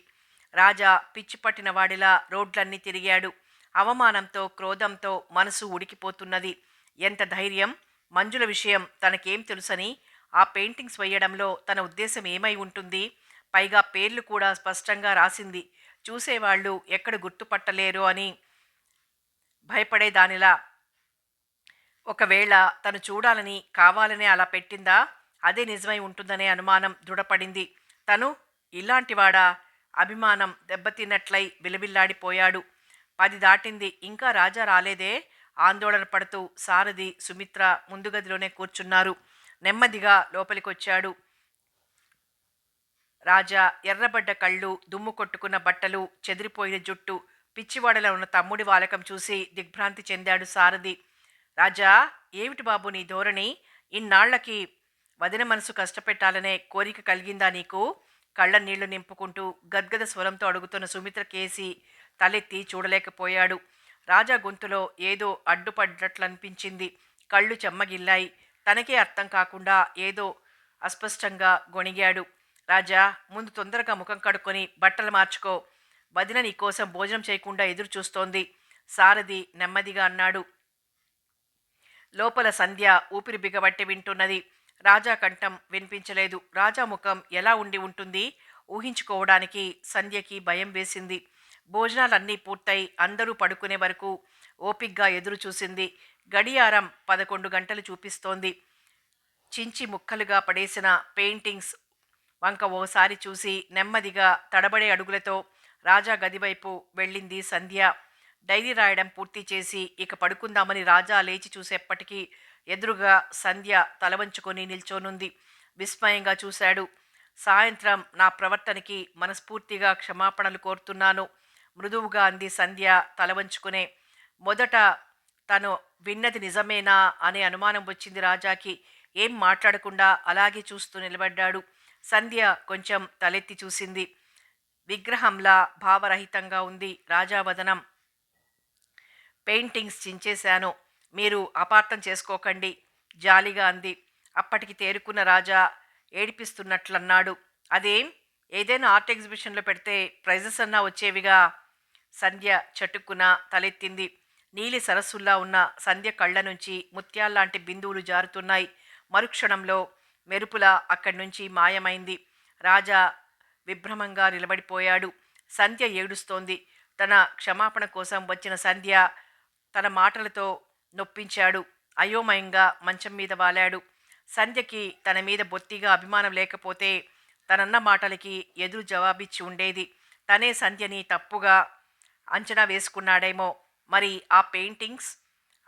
రాజా పిచ్చిపట్టిన వాడిలా రోడ్లన్నీ తిరిగాడు. అవమానంతో, క్రోధంతో మనసు ఉడికిపోతున్నది. ఎంత ధైర్యం! మంజుల విషయం తనకేం తెలుసని ఆ పెయింటింగ్స్ వేయడంలో తన ఉద్దేశం ఏమై ఉంటుంది? పైగా పేర్లు కూడా స్పష్టంగా రాసింది. చూసేవాళ్ళు ఎక్కడ గుర్తుపట్టలేరు అని భయపడేదానిలా. ఒకవేళ తను చూడాలని కావాలనే అలా పెట్టిందా? అదే నిజమై ఉంటుందనే అనుమానం దృఢపడింది. తను ఇలాంటివాడా? అభిమానం దెబ్బతిన్నట్లై విలవిల్లాడిపోయాడు. 10 దాటింది, ఇంకా రాజా రాలేదే? ఆందోళన పడుతూ సారథి, సుమిత్ర ముందు గదిలోనే కూర్చున్నారు. నెమ్మదిగా లోపలికొచ్చాడు. రాజా ఎర్రబడ్డ కళ్ళు, దుమ్ము కొట్టుకున్న బట్టలు, చెదిరిపోయిన జుట్టు, పిచ్చివాడలో ఉన్న తమ్ముడి వాలకం చూసి దిగ్భ్రాంతి చెందాడు సారథి. రాజా, ఏమిటి బాబు నీ ధోరణి? ఇన్నాళ్లకి వదిన మనసు కష్టపెట్టాలనే కోరిక కలిగిందా నీకు? కళ్ళ నీళ్లు నింపుకుంటూ గద్గద స్వరంతో అడుగుతున్న సుమిత్ర కేసి తలెత్తి చూడలేకపోయాడు. రాజా గొంతులో ఏదో అడ్డుపడ్డట్లనిపించింది. కళ్ళు చెమ్మగిల్లాయి. తనకే అర్థం కాకుండా ఏదో అస్పష్టంగా గొణిగాడు. రాజా, ముందు తొందరగా ముఖం కడుక్కొని బట్టలు మార్చుకో. వదిన నీకోసం భోజనం చేయకుండా ఎదురు చూస్తోంది. సారథి నెమ్మదిగా అన్నాడు. లోపల సంధ్య ఊపిరి బిగబట్టి వింటున్నది. రాజా కంఠం వినిపించలేదు. రాజా ముఖం ఎలా ఉండి ఉంటుంది? ఊహించుకోవడానికి సంధ్యకి భయం వేసింది. భోజనాలన్నీ పూర్తయి అందరూ పడుకునే వరకు ఓపిగ్గా ఎదురు చూసింది. గడియారం 11 గంటలు చూపిస్తోంది. చించి ముక్కలుగా పడేసిన పెయింటింగ్స్ వంక ఓసారి చూసి నెమ్మదిగా తడబడే అడుగులతో రాజా గదివైపు వెళ్ళింది సంధ్య. డైరీ రాయడం పూర్తి చేసి ఇక పడుకుందామని రాజా లేచి చూసేప్పటికీ ఎదురుగా సంధ్య తలవంచుకొని నిల్చోనుంది. విస్మయంగా చూశాడు. సాయంత్రం నా ప్రవర్తనకి మనస్ఫూర్తిగా క్షమాపణలు కోరుతున్నాను, మృదువుగా అంది సంధ్య తలవంచుకునే. మొదట తను విన్నది నిజమేనా అనే అనుమానం వచ్చింది రాజాకి. ఏం మాట్లాడకుండా అలాగే చూస్తూ నిలబడ్డాడు. సంధ్య కొంచెం తలెత్తి చూసింది. విగ్రహంలా భావరహితంగా ఉంది రాజావదనం. పెయింటింగ్స్ చించేశాను, మీరు అపార్థం చేసుకోకండి, జాలిగా అంది. అప్పటికి తేరుకున్న రాజా ఏడిపిస్తున్నట్లన్నాడు. అదేం, ఏదైనా ఆర్ట్ ఎగ్జిబిషన్లో పెడితే ప్రైజెస్ అన్నా వచ్చేవిగా. సంధ్య చటుక్కున తలెత్తింది. నీలి సరస్సుల్లా ఉన్న సంధ్య కళ్ళ నుంచి ముత్యాల్లాంటి బిందువులు జారుతున్నాయి. మరుక్షణంలో మెరుపులా అక్కడి నుంచి మాయమైంది. రాజా విభ్రమంగా నిలబడిపోయాడు. సంధ్య ఏడుస్తోంది. తన క్షమాపణ కోసం వచ్చిన సంధ్య తన మాటలతో నొప్పించాడు. అయోమయంగా మంచం మీద వాలాడు. సంధ్యకి తన మీద బొత్తిగా అభిమానం లేకపోతే తనన్న మాటలకి ఎదురు జవాబిచ్చి ఉండేది. తనే సంధ్యని తప్పుగా అంచనా వేసుకున్నాడేమో. మరి ఆ పెయింటింగ్స్?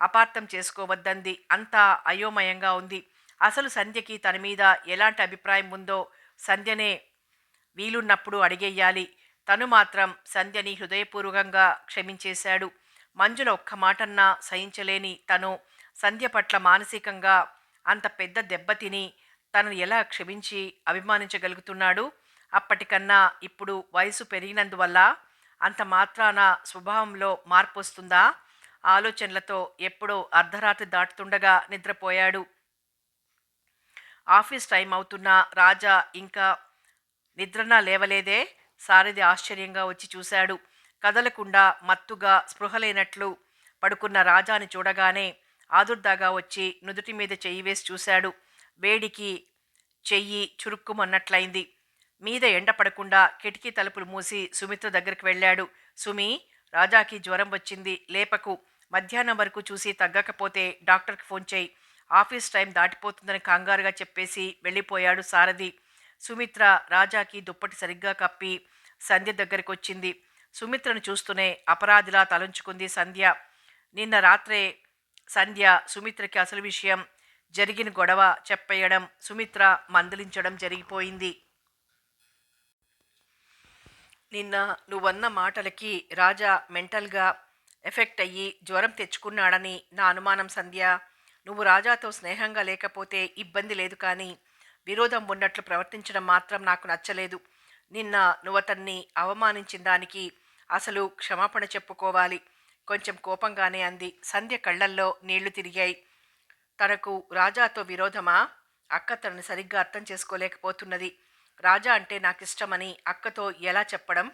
అపార్థం చేసుకోవద్దంది. అంతా అయోమయంగా ఉంది. అసలు సంధ్యకి తన మీద ఎలాంటి అభిప్రాయం ఉందో సంధ్యనే వీలున్నప్పుడు అడిగేయాలి. తను మాత్రం సంధ్యని హృదయపూర్వకంగా క్షమించేశాడు. మంజుల ఒక్క మాటన్నా సహించలేని తను సంధ్య పట్ల మానసికంగా అంత పెద్ద దెబ్బ తిని తనను ఎలా క్షమించి అభిమానించగలుగుతున్నాడు? అప్పటికన్నా ఇప్పుడు వయసు పెరిగినందువల్ల అంత మాత్రాన స్వభావంలో మార్పొస్తుందా? ఆలోచనలతో ఎప్పుడో అర్ధరాత్రి దాటుతుండగా నిద్రపోయాడు. ఆఫీస్ టైం అవుతున్నా రాజా ఇంకా నిద్రనా లేవలేదే. సారథి ఆశ్చర్యంగా వచ్చి చూశాడు. కదలకుండా మత్తుగా స్పృహ లేనట్లు పడుకున్న రాజాని చూడగానే ఆదుర్దాగా వచ్చి నుదుటి మీద చెయ్యి వేసి చూశాడు. వేడికి చెయ్యి చురుక్కుమన్నట్లయింది. మీద ఎండ పడకుండా కిటికీ తలుపులు మూసి సుమిత్ర దగ్గరికి వెళ్ళాడు. సుమి, రాజాకి జ్వరం వచ్చింది, లేపకు. మధ్యాహ్నం వరకు చూసి తగ్గకపోతే డాక్టర్కి ఫోన్ చేయి. ఆఫీస్ టైం దాటిపోతుందని కంగారుగా చెప్పేసి వెళ్ళిపోయాడు సారథి. సుమిత్ర రాజాకి దుప్పటి సరిగ్గా కప్పి సంధ్య దగ్గరికొచ్చింది. సుమిత్రను చూస్తూనే అపరాధిలా తలంచుకుంది సంధ్య. నిన్న రాత్రే సంధ్య సుమిత్రకి అసలు విషయం, జరిగిన గొడవ చెప్పేయడం, సుమిత్ర మందలించడం జరిగిపోయింది. నిన్న నువ్వన్న మాటలకి రాజా మెంటల్గా ఎఫెక్ట్ అయ్యి జ్వరం తెచ్చుకున్నాడని నా అనుమానం సంధ్య. నువ్వు రాజాతో స్నేహంగా లేకపోతే ఇబ్బంది లేదు, కానీ విరోధం ఉన్నట్లు ప్రవర్తించడం మాత్రం నాకు నచ్చలేదు. నిన్న నువ్వతన్ని అవమానించిన దానికి అసలు క్షమాపణ చెప్పుకోవాలి. కొంచెం కోపంగానే అంది. సంధ్య కళ్ళల్లో నీళ్లు తిరిగాయి. తనకు రాజాతో విరోధమా? అక్క తనని సరిగ్గా అర్థం చేసుకోలేకపోతున్నది. రాజా అంటే నాకిష్టమని అక్కతో ఎలా చెప్పడం?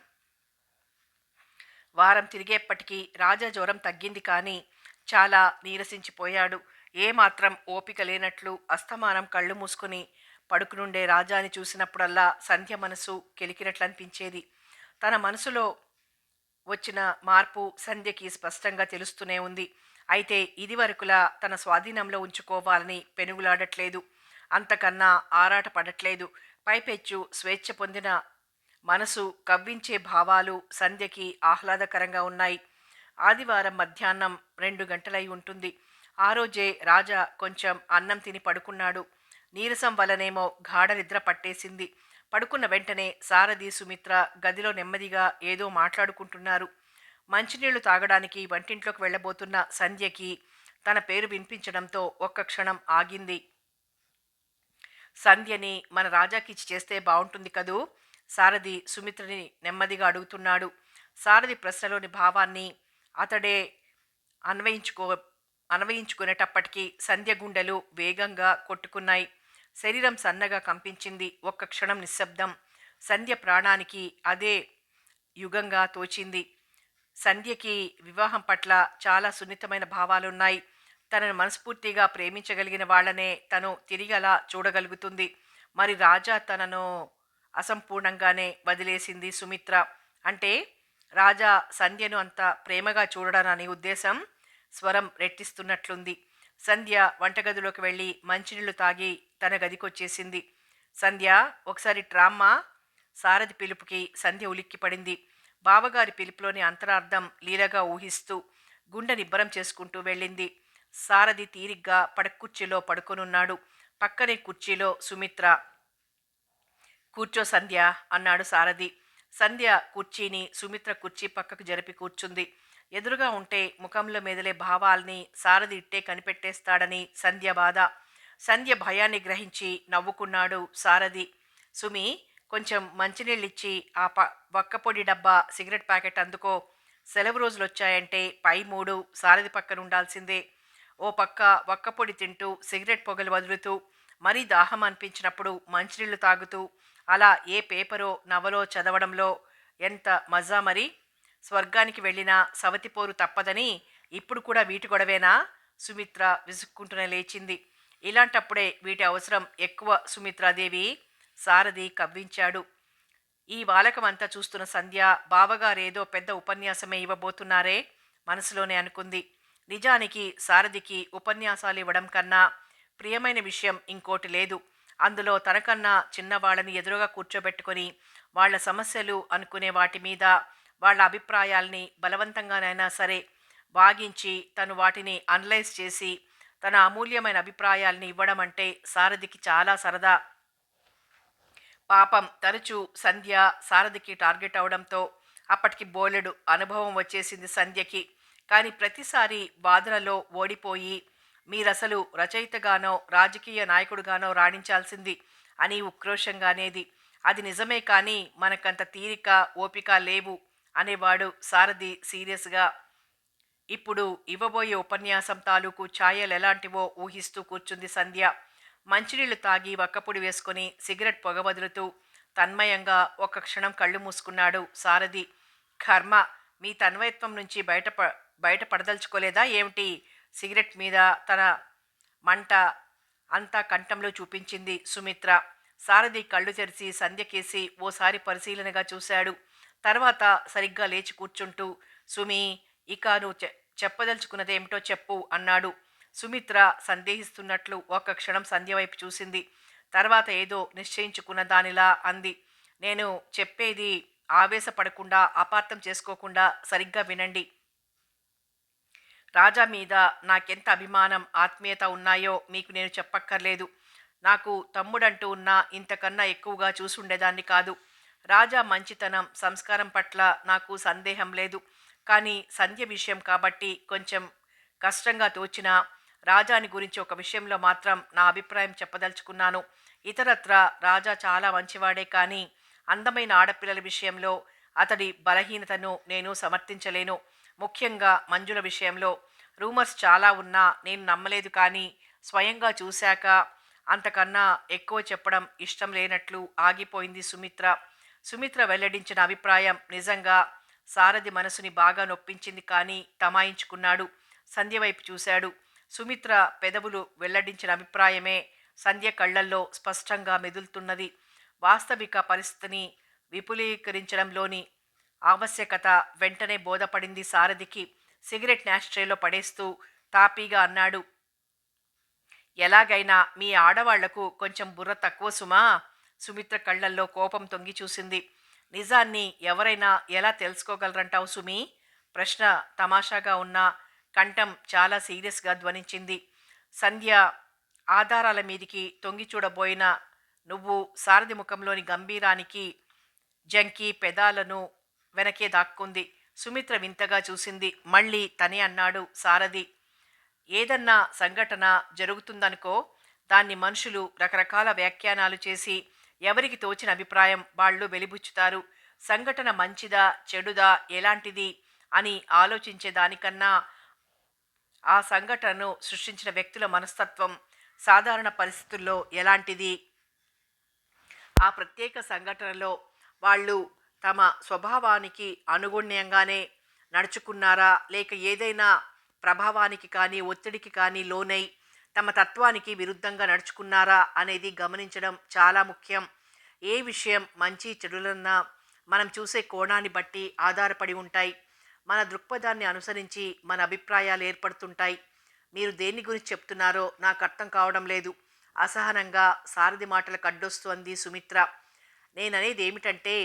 వారం తిరిగేప్పటికీ రాజా జ్వరం తగ్గింది, కానీ చాలా నీరసించిపోయాడు. ఏమాత్రం ఓపిక లేనట్లు అస్తమానం కళ్ళు మూసుకుని పడుకునుండే రాజాని చూసినప్పుడల్లా సంధ్య మనసు కెలికినట్లు అనిపించేది. తన మనసులో వచ్చిన మార్పు సంధ్యకి స్పష్టంగా తెలుస్తూనే ఉంది. అయితే ఇదివరకులా తన స్వాధీనంలో ఉంచుకోవాలని పెనుగులాడట్లేదు, అంతకన్నా ఆరాట పడట్లేదు. పైపెచ్చు స్వేచ్ఛ పొందిన మనసు కవ్వించే భావాలు సంధ్యకి ఆహ్లాదకరంగా ఉన్నాయి. ఆదివారం మధ్యాహ్నం 2 గంటలై ఉంటుంది. ఆ రోజే రాజా కొంచెం అన్నం తిని పడుకున్నాడు. నీరసం వల్లనేమో గాఢ నిద్ర పట్టేసింది. పడుకున్న వెంటనే సారథి సుమిత్ర గదిలో నెమ్మదిగా ఏదో మాట్లాడుకుంటున్నారు. మంచినీళ్లు తాగడానికి వంటింట్లోకి వెళ్ళబోతున్న సంధ్యకి తన పేరు వినిపించడంతో ఒక్క క్షణం ఆగింది. సంధ్యని మన రాజాకిచ్చి చేస్తే బావుంటుంది కదూ? సారథి సుమిత్రని నెమ్మదిగా అడుగుతున్నాడు. సారథి ప్రశ్నలోని భావాన్ని అతడే అన్వయించుకో అన్వయించుకునేటప్పటికీ సంధ్య గుండెలు వేగంగా కొట్టుకున్నాయి. శరీరం సన్నగా కంపించింది. ఒక్క క్షణం నిశ్శబ్దం. సంధ్య ప్రాణానికి అదే యుగంగా తోచింది. సంధ్యకి వివాహం పట్ల చాలా సున్నితమైన భావాలున్నాయి. తనను మనస్ఫూర్తిగా ప్రేమించగలిగిన వాళ్ళనే తను తిరిగి అలా చూడగలుగుతుంది. మరి రాజా తనను అసంపూర్ణంగానే వదిలేసింది సుమిత్ర. అంటే రాజా సంధ్యను అంత ప్రేమగా చూడడానని ఉద్దేశం? స్వరం రెట్టిస్తున్నట్లుంది. సంధ్య వంటగదిలోకి వెళ్ళి మంచినీళ్లు తాగి తన గదికొచ్చేసింది. సంధ్య, ఒకసారి ట్రామ్మా. సారథి పిలుపుకి సంధ్య ఉలిక్కిపడింది. బావగారి పిలుపులోని అంతరార్థం లీలగా ఊహిస్తూ గుండె నిబ్బరం చేసుకుంటూ వెళ్ళింది. సారథి తీరిగ్గా పడకుర్చీలో పడుకొనున్నాడు. పక్కనే కుర్చీలో సుమిత్ర. కూర్చో సంధ్య అన్నాడు సారథి. సంధ్య కుర్చీని సుమిత్ర కుర్చీ పక్కకు జరిపి కూర్చుంది. ఎదురుగా ఉంటే ముఖంలో మెదిలే భావాల్ని సారథి ఇట్టే కనిపెట్టేస్తాడని సంధ్య బాధ. సంధ్య భయాన్ని గ్రహించి నవ్వుకున్నాడు సారథి. సుమి, కొంచెం మంచినీళ్ళిచ్చి ఆ వక్కపొడి డబ్బా సిగరెట్ ప్యాకెట్ అందుకో. సెలవు రోజులు వచ్చాయంటే పై 3 సారథి పక్కన ఉండాల్సిందే. ఓ పక్క వక్కపొడి తింటూ సిగరెట్ పొగలు వదులుతూ, మరీ దాహం అనిపించినప్పుడు మంచినీళ్లు తాగుతూ, అలా ఏ పేపరో నవలో చదవడంలో ఎంత మజా మరి. స్వర్గానికి వెళ్ళినా సవతిపోరు తప్పదని ఇప్పుడు కూడా వీటి గొడవేనా? సుమిత్ర విసుక్కుంటూనే లేచింది. ఇలాంటప్పుడే వీటి అవసరం ఎక్కువ సుమిత్రాదేవి. సారథి కవ్వించాడు. ఈ వాలకమంతా చూస్తున్న సంధ్య బావగారేదో పెద్ద ఉపన్యాసమే ఇవ్వబోతున్నారే మనసులోనే అనుకుంది. నిజానికి సారథికి ఉపన్యాసాలు ఇవ్వడం కన్నా ప్రియమైన విషయం ఇంకోటి లేదు. అందులో తనకన్నా చిన్నవాళ్ళని ఎదురుగా కూర్చోబెట్టుకొని వాళ్ళ సమస్యలు అనుకునే వాటి మీద వాళ్ళ అభిప్రాయాల్ని బలవంతంగానైనా సరే వాగించి తను వాటిని అనలైజ్ చేసి తన అమూల్యమైన అభిప్రాయాల్ని ఇవ్వడం అంటే సారథికి చాలా సరదా. పాపం తరచూ సంధ్య సారథికి టార్గెట్ అవడంతో అప్పటికి బోలెడు అనుభవం వచ్చేసింది సంధ్యకి. కానీ ప్రతిసారి వాదనలో ఓడిపోయి మీరసలు రచయితగానో రాజకీయ నాయకుడుగానో రాణించాల్సింది అని ఉక్రోషంగా అనేది. అది నిజమే, కానీ మనకంత తీరిక ఓపిక లేవు అనేవాడు సారథి సీరియస్గా. ఇప్పుడు ఇవ్వబోయే ఉపన్యాసం తాలూకు ఛాయలు ఎలాంటివో ఊహిస్తూ కూర్చుంది సంధ్య. మంచినీళ్లు తాగి వక్కపొడి వేసుకుని సిగరెట్ పొగ వదులుతూ తన్మయంగా ఒక్క క్షణం కళ్ళు మూసుకున్నాడు సారథి. కర్మ, మీ తన్మయత్వం నుంచి బయటపడదలుచుకోలేదా ఏమిటి? సిగరెట్ మీద తన మంట అంతా కంఠంలో చూపించింది సుమిత్ర. సారథి కళ్ళు తెరిచి సంధ్యకేసి ఓసారి పరిశీలనగా చూశాడు. తర్వాత సరిగ్గా లేచి కూర్చుంటూ, సుమి, ఇక నువ్వు చెప్పదలుచుకున్నదేమిటో చెప్పు అన్నాడు. సుమిత్ర సందేహిస్తున్నట్లు ఒక్క క్షణం సంధ్య వైపు చూసింది. తర్వాత ఏదో నిశ్చయించుకున్న దానిలా అంది. నేను చెప్పేది ఆవేశపడకుండా, అపార్థం చేసుకోకుండా సరిగ్గా వినండి. రాజా మీద నాకెంత అభిమానం, ఆత్మీయత ఉన్నాయో మీకు నేను చెప్పక్కర్లేదు. నాకు తమ్ముడంటూ ఉన్నా ఇంతకన్నా ఎక్కువగా చూసుండేదాన్ని కాదు. రాజా మంచితనం, సంస్కారం పట్ల నాకు సందేహం లేదు. కానీ సంధ్య విషయం కాబట్టి కొంచెం కష్టంగా తోచినా రాజాని గురించి ఒక విషయంలో మాత్రం నా అభిప్రాయం చెప్పదలుచుకున్నాను. ఇతరత్ర రాజా చాలా మంచివాడే, కానీ అందమైన ఆడపిల్లల విషయంలో అతడి బలహీనతను నేను సమర్థించలేను. ముఖ్యంగా మంజుల విషయంలో. రూమర్స్ చాలా ఉన్నా నేను నమ్మలేదు, కానీ స్వయంగా చూశాక అంతకన్నా ఎక్కువ చెప్పడం ఇష్టం లేనట్లు ఆగిపోయింది సుమిత్ర. సుమిత్ర వెల్లడించిన అభిప్రాయం నిజంగా సారథి మనసుని బాగా నొప్పించింది, కానీ తమాయించుకున్నాడు. సంధ్య వైపు చూశాడు. సుమిత్ర పెదవులు వెల్లడించిన అభిప్రాయమే సంధ్య కళ్ళల్లో స్పష్టంగా మెదులుతున్నది. వాస్తవిక పరిస్థితిని విపులీకరించడంలోని ఆవశ్యకత వెంటనే బోధపడింది సారథికి. సిగరెట్ న్యాస్ట్రేలో పడేస్తూ తాపీగా అన్నాడు, ఎలాగైనా మీ ఆడవాళ్లకు కొంచెం బుర్ర తక్కువ సుమా. సుమిత్ర కళ్ళల్లో కోపం తొంగి చూసింది. నిజాన్ని ఎవరైనా ఎలా తెలుసుకోగలరంటావు సుమి? ప్రశ్న తమాషాగా ఉన్న కంఠం చాలా సీరియస్గా ధ్వనించింది. సంధ్య ఆధారాల మీదికి తొంగి చూడబోయిన నువ్వు సారథి ముఖంలోని గంభీరానికి జంకి పెదాలను వెనకే దాక్కుంది. సుమిత్ర వింతగా చూసింది. మళ్ళీ తనే అన్నాడు సారథి, ఏదన్నా సంఘటన జరుగుతుందనుకో, దాన్ని మనుషులు రకరకాల వ్యాఖ్యానాలు చేసి ఎవరికి తోచిన అభిప్రాయం వాళ్ళు వెలిబుచ్చుతారు. సంఘటన మంచిదా చెడుదా ఎలాంటిది అని ఆలోచించే దానికన్నా ఆ సంఘటనను సృష్టించిన వ్యక్తుల మనస్తత్వం సాధారణ పరిస్థితుల్లో ఎలాంటిది, ఆ ప్రత్యేక సంఘటనలో వాళ్ళు తమ స్వభావానికి అనుగుణ్యంగానే నడుచుకున్నారా, లేక ఏదైనా ప్రభావానికి కానీ ఒత్తిడికి కానీ లోనై తమ తత్వానికి విరుద్ధంగా నడుచుకున్నారా అనేది గమనించడం చాలా ముఖ్యం. ఏ విషయం మంచి చెడులన్నా మనం చూసే కోణాన్ని బట్టి ఆధారపడి ఉంటాయి. మన దృక్పథాన్ని అనుసరించి మన అభిప్రాయాలు ఏర్పడుతుంటాయి. మీరు దేని గురించి చెప్తున్నారో నాకు అర్థం కావడం లేదు. అసహనంగా సారథి మాటలకు అడ్డొస్తూ అంది సుమిత్ర. నేననేది ఏమిటంటే,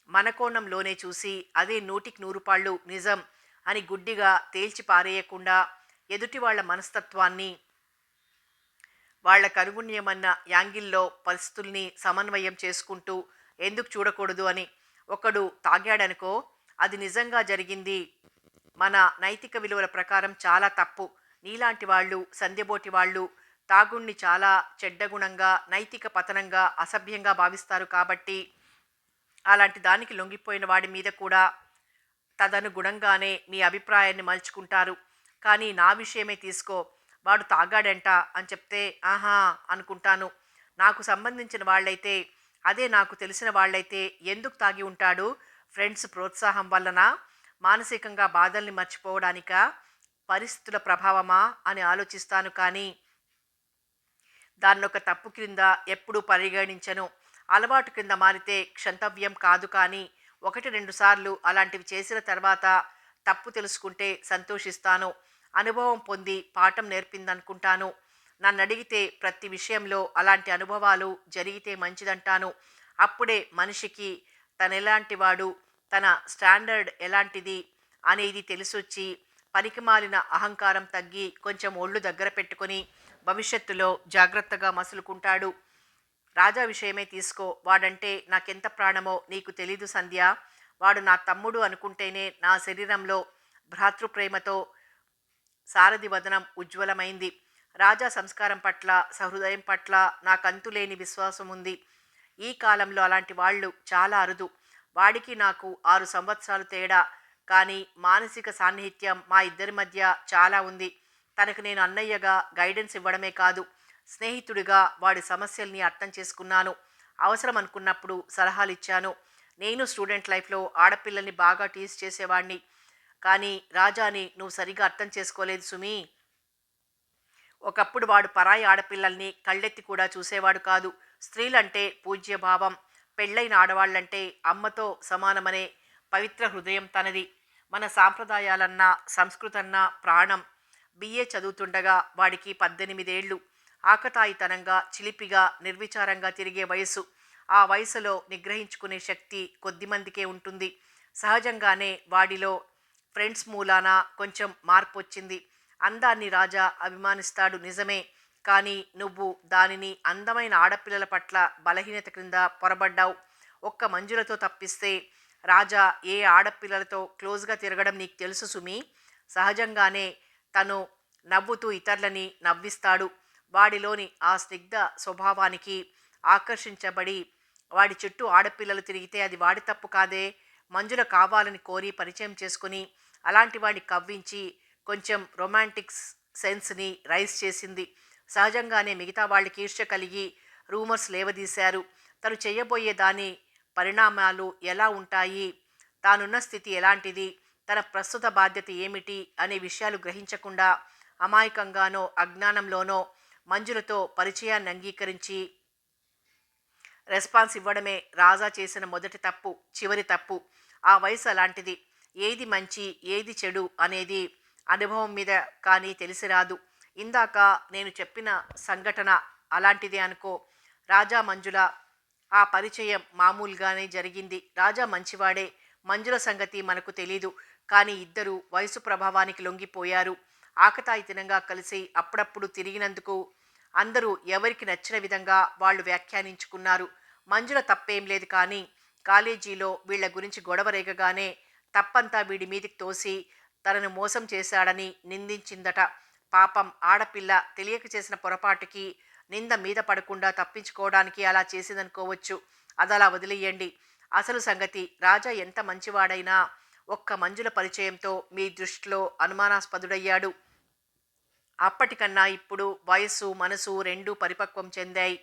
మన కోణంలోనే చూసి అదే 100% నిజం అని గుడ్డిగా తేల్చి పారేయకుండా ఎదుటి వాళ్ళ మనస్తత్వాన్ని వాళ్ళకు అనుగుణ్యమన్న యాంగిల్లో పరిస్థితుల్ని సమన్వయం చేసుకుంటూ ఎందుకు చూడకూడదు అని. ఒకడు తాగాడనుకో, అది నిజంగా జరిగింది మన నైతిక విలువల ప్రకారం చాలా తప్పు. నీలాంటి వాళ్ళు, సంధ్యబోటి వాళ్ళు తాగుణ్ణి చాలా చెడ్డగుణంగా, నైతిక పతనంగా, అసభ్యంగా భావిస్తారు. కాబట్టి అలాంటి దానికి లొంగిపోయిన వాడి మీద కూడా తదనుగుణంగానే మీ అభిప్రాయాన్ని మలుచుకుంటారు. కానీ నా విషయమే తీసుకో, వాడు తాగాడంట అని చెప్తే ఆహా అనుకుంటాను. నాకు సంబంధించిన వాళ్ళైతే, అదే నాకు తెలిసిన వాళ్ళైతే ఎందుకు తాగి ఉంటాడు? ఫ్రెండ్స్ ప్రోత్సాహం వల్లనా, మానసికంగా బాధల్ని మర్చిపోవడానికా, పరిస్థితుల ప్రభావమా అని ఆలోచిస్తాను. కానీ దాన్నొక తప్పు క్రింద ఎప్పుడూ పరిగణించను. అలవాటు క్రింద మారితే క్షంతవ్యం కాదు, కానీ 1-2 సార్లు అలాంటివి చేసిన తర్వాత తప్పు తెలుసుకుంటే సంతోషిస్తాను. అనుభవం పొంది పాఠం నేర్పిందనుకుంటాను. నన్ను అడిగితే ప్రతి విషయంలో అలాంటి అనుభవాలు జరిగితే మంచిదంటాను. అప్పుడే మనిషికి తనెలాంటి వాడు, తన స్టాండర్డ్ ఎలాంటిది అనేది తెలిసొచ్చి పనికిమాలిన అహంకారం తగ్గి కొంచెం ఒళ్ళు దగ్గర పెట్టుకొని భవిష్యత్తులో జాగ్రత్తగా మసులుకుంటాడు. రాజా విషయమే తీసుకో. వాడంటే నాకెంత ప్రాణమో నీకు తెలీదు సంధ్య. వాడు నా తమ్ముడు అనుకుంటేనే నా శరీరంలో భ్రాతృప్రేమతో సారథి వదనం ఉజ్వలమైంది. రాజా సంస్కారం పట్ల, సహృదయం పట్ల నాకంతులేని విశ్వాసం ఉంది. ఈ కాలంలో అలాంటి వాళ్ళు చాలా అరుదు. వాడికి నాకు 6 సంవత్సరాలు తేడా. కానీ మానసిక సాన్నిహిత్యం మా ఇద్దరి మధ్య చాలా ఉంది. తనకు నేను అన్నయ్యగా గైడెన్స్ ఇవ్వడమే కాదు, స్నేహితుడిగా వాడి సమస్యల్ని అర్థం చేసుకున్నాను. అవసరం అనుకున్నప్పుడు సలహాలు ఇచ్చాను. నేను స్టూడెంట్ లైఫ్లో ఆడపిల్లల్ని బాగా టీజ్ చేసేవాడిని. కానీ రాజాని నువ్వు సరిగా అర్థం చేసుకోలేదు సుమి. ఒకప్పుడు వాడు పరాయి ఆడపిల్లల్ని కళ్ళెత్తి కూడా చూసేవాడు కాదు. స్త్రీలంటే పూజ్యభావం, పెళ్ళైన ఆడవాళ్ళంటే అమ్మతో సమానమనే పవిత్ర హృదయం తనది. మన సాంప్రదాయాలన్నా సంస్కృతన్నా ప్రాణం. బిఏ చదువుతుండగా వాడికి 18 ఏళ్ళు. ఆకతాయితనంగా, చిలిపిగా, నిర్విచారంగా తిరిగే వయసు. ఆ వయసులో నిగ్రహించుకునే శక్తి కొద్దిమందికే ఉంటుంది. సహజంగానే వాడిలో ఫ్రెండ్స్ మూలాన కొంచెం మార్పు వచ్చింది. అందాన్ని రాజా అభిమానిస్తాడు నిజమే. కానీ నువ్వు దానిని అందమైన ఆడపిల్లల పట్ల బలహీనత క్రింద పొరబడ్డావు. ఒక్క మంజులతో తప్పిస్తే రాజా ఏ ఆడపిల్లలతో క్లోజ్గా తిరగడం నీకు తెలుసు సుమి. సహజంగానే తను నవ్వుతూ ఇతరులని నవ్విస్తాడు. వాడిలోని ఆ స్నిగ్ధ స్వభావానికి ఆకర్షించబడి వాడి చుట్టూ ఆడపిల్లలు తిరిగితే అది వాడి తప్పు కాదే. మంజుల కావాలని కోరి పరిచయం చేసుకుని అలాంటి వాడిని కవ్వించి కొంచెం రొమాంటిక్ సెన్స్ని రైజ్ చేసింది. సహజంగానే మిగతా వాళ్ళకి ఈర్ష్య కలిగి రూమర్స్ లేవదీశారు. తను చేయబోయే దాని పరిణామాలు ఎలా ఉంటాయి, తానున్న స్థితి ఎలాంటిది, తన ప్రస్తుత బాధ్యత ఏమిటి అనే విషయాలు గ్రహించకుండా అమాయకంగానో అజ్ఞానంలోనో మంజులతో పరిచయాన్ని అంగీకరించి రెస్పాన్స్ ఇవ్వడమే రాజా చేసిన మొదటి తప్పు, చివరి తప్పు. ఆ వయసు అలాంటిది. ఏది మంచి ఏది చెడు అనేది అనుభవం మీద కానీ తెలిసి రాదు. ఇందాక నేను చెప్పిన సంఘటన అలాంటిదే అనుకో. రాజా మంజుల ఆ పరిచయం మామూలుగానే జరిగింది. రాజా మంచివాడే. మంజుల సంగతి మనకు తెలీదు. కానీ ఇద్దరు వయసు ప్రభావానికి లొంగిపోయారు. ఆకతాయితనంగా కలిసి అప్పుడప్పుడు తిరిగినందుకు అందరూ ఎవరికి నచ్చిన విధంగా వాళ్ళు వ్యాఖ్యానించుకున్నారు. మంజుల తప్పేం లేదు. కానీ కాలేజీలో వీళ్ళ గురించి గొడవ రేగగానే తప్పంతా వీడి మీదికి తోసి తనను మోసం చేశాడని నిందించిందట. పాపం ఆడపిల్ల తెలియక చేసిన పొరపాటుకి నింద మీద పడకుండా తప్పించుకోవడానికి అలా చేసిందనుకోవచ్చు. అదలా వదిలేయండి. అసలు సంగతి, రాజా ఎంత మంచివాడైనా ఒక్క మంజుల పరిచయంతో మీ దృష్టిలో అనుమానాస్పదుడయ్యాడు. అప్పటికన్నా ఇప్పుడు వయస్సు మనసు రెండూ పరిపక్వం చెందాయి.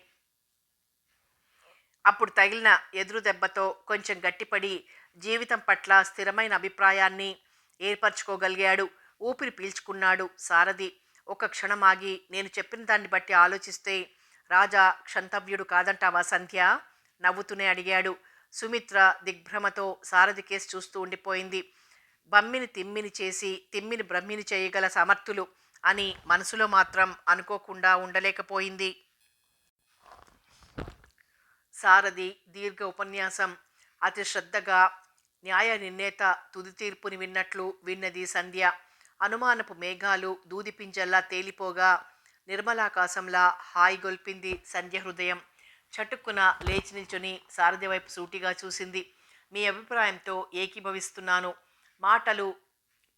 అప్పుడు తగిలిన ఎదురు దెబ్బతో కొంచెం గట్టిపడి జీవితం పట్ల స్థిరమైన అభిప్రాయాన్ని ఏర్పరచుకోగలిగాడు. ఊపిరి పీల్చుకున్నాడు సారథి. ఒక క్షణం ఆగి, నేను చెప్పిన దాన్ని బట్టి ఆలోచిస్తే రాజా క్షంతవ్యుడు కాదంటావా సంధ్య? నవ్వుతూనే అడిగాడు. సుమిత్ర దిగ్భ్రమతో సారథి కేసు చూస్తూ ఉండిపోయింది. బమ్మిని తిమ్మిని చేసి తిమ్మిని బ్రహ్మిని చేయగల సమర్థులు అని మనసులో మాత్రం అనుకోకుండా ఉండలేకపోయింది. సారథి దీర్ఘ ఉపన్యాసం అతి శ్రద్ధగా న్యాయ నిర్ణేత తుది తీర్పుని విన్నట్లు విన్నది సంధ్య. అనుమానపు మేఘాలు దూదిపింజల్లా తేలిపోగా నిర్మలాకాశంలా హాయిగొల్పింది సంధ్య హృదయం. చటుక్కున లేచి నిల్చుని సారథి వైపు సూటిగా చూసింది. మీ అభిప్రాయంతో ఏకీభవిస్తున్నాను. మాటలు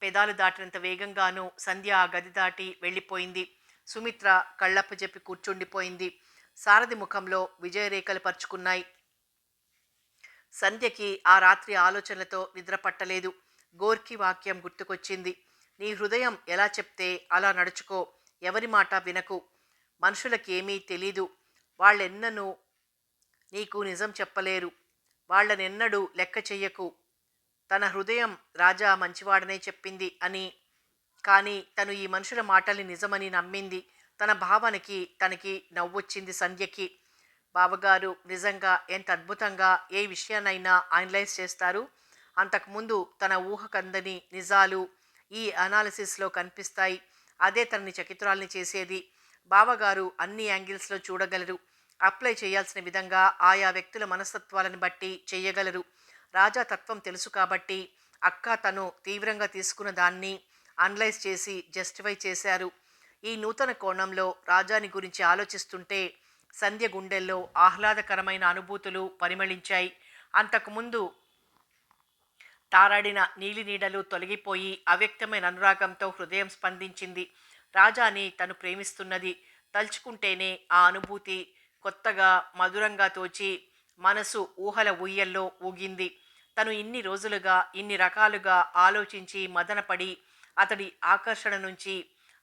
పెదాలు దాటినంత వేగంగానూ సంధ్య ఆ గది దాటి వెళ్ళిపోయింది. సుమిత్ర కళ్ళప్ప చెప్పి కూర్చుండిపోయింది. సారథి ముఖంలో విజయరేఖలు పరుచుకున్నాయి. సంధ్యకి ఆ రాత్రి ఆలోచనలతో నిద్ర పట్టలేదు. గోర్కి వాక్యం గుర్తుకొచ్చింది. నీ హృదయం ఎలా చెప్తే అలా నడుచుకో. ఎవరి మాట వినకు. మనుషులకేమీ తెలీదు. వాళ్ళెన్ననూ నీకు నిజం చెప్పలేరు. వాళ్ళనెన్నడూ లెక్క చెయ్యకు. తన హృదయం రాజా మంచివాడనే చెప్పింది అని. కానీ తను ఈ మనుషుల మాటల్ని నిజమని నమ్మింది. తన భావనకి తనకి నవ్వొచ్చింది సంధ్యకి. బావగారు నిజంగా ఎంత అద్భుతంగా ఏ విషయాన్నైనా అనలైజ్ చేస్తారు. అంతకుముందు తన ఊహకందని నిజాలు ఈ అనాలిసిస్లో కనిపిస్తాయి. అదే తనని చకితురాల్ని చేసేది. బావగారు అన్ని యాంగిల్స్లో చూడగలరు. అప్లై చేయాల్సిన విధంగా ఆయా వ్యక్తుల మనస్తత్వాలను బట్టి చెయ్యగలరు. రాజా తత్వం తెలుసు కాబట్టి అక్క తను తీవ్రంగా తీసుకున్న దాన్ని అనలైజ్ చేసి జస్టిఫై చేశారు. ఈ నూతన కోణంలో రాజాని గురించి ఆలోచిస్తుంటే సంధ్య గుండెల్లో ఆహ్లాదకరమైన అనుభూతులు పరిమళించాయి. అంతకుముందు తారాడిన నీలి నీడలు తొలగిపోయి అవ్యక్తమైన అనురాగంతో హృదయం స్పందించింది. రాజాని తను ప్రేమిస్తున్నది తలుచుకుంటేనే ఆ అనుభూతి కొత్తగా మధురంగా తోచి మనసు ఊహల ఊయల్లో ఊగింది. తను ఇన్ని రోజులుగా ఇన్ని రకాలుగా ఆలోచించి మదనపడి అతడి ఆకర్షణ నుంచి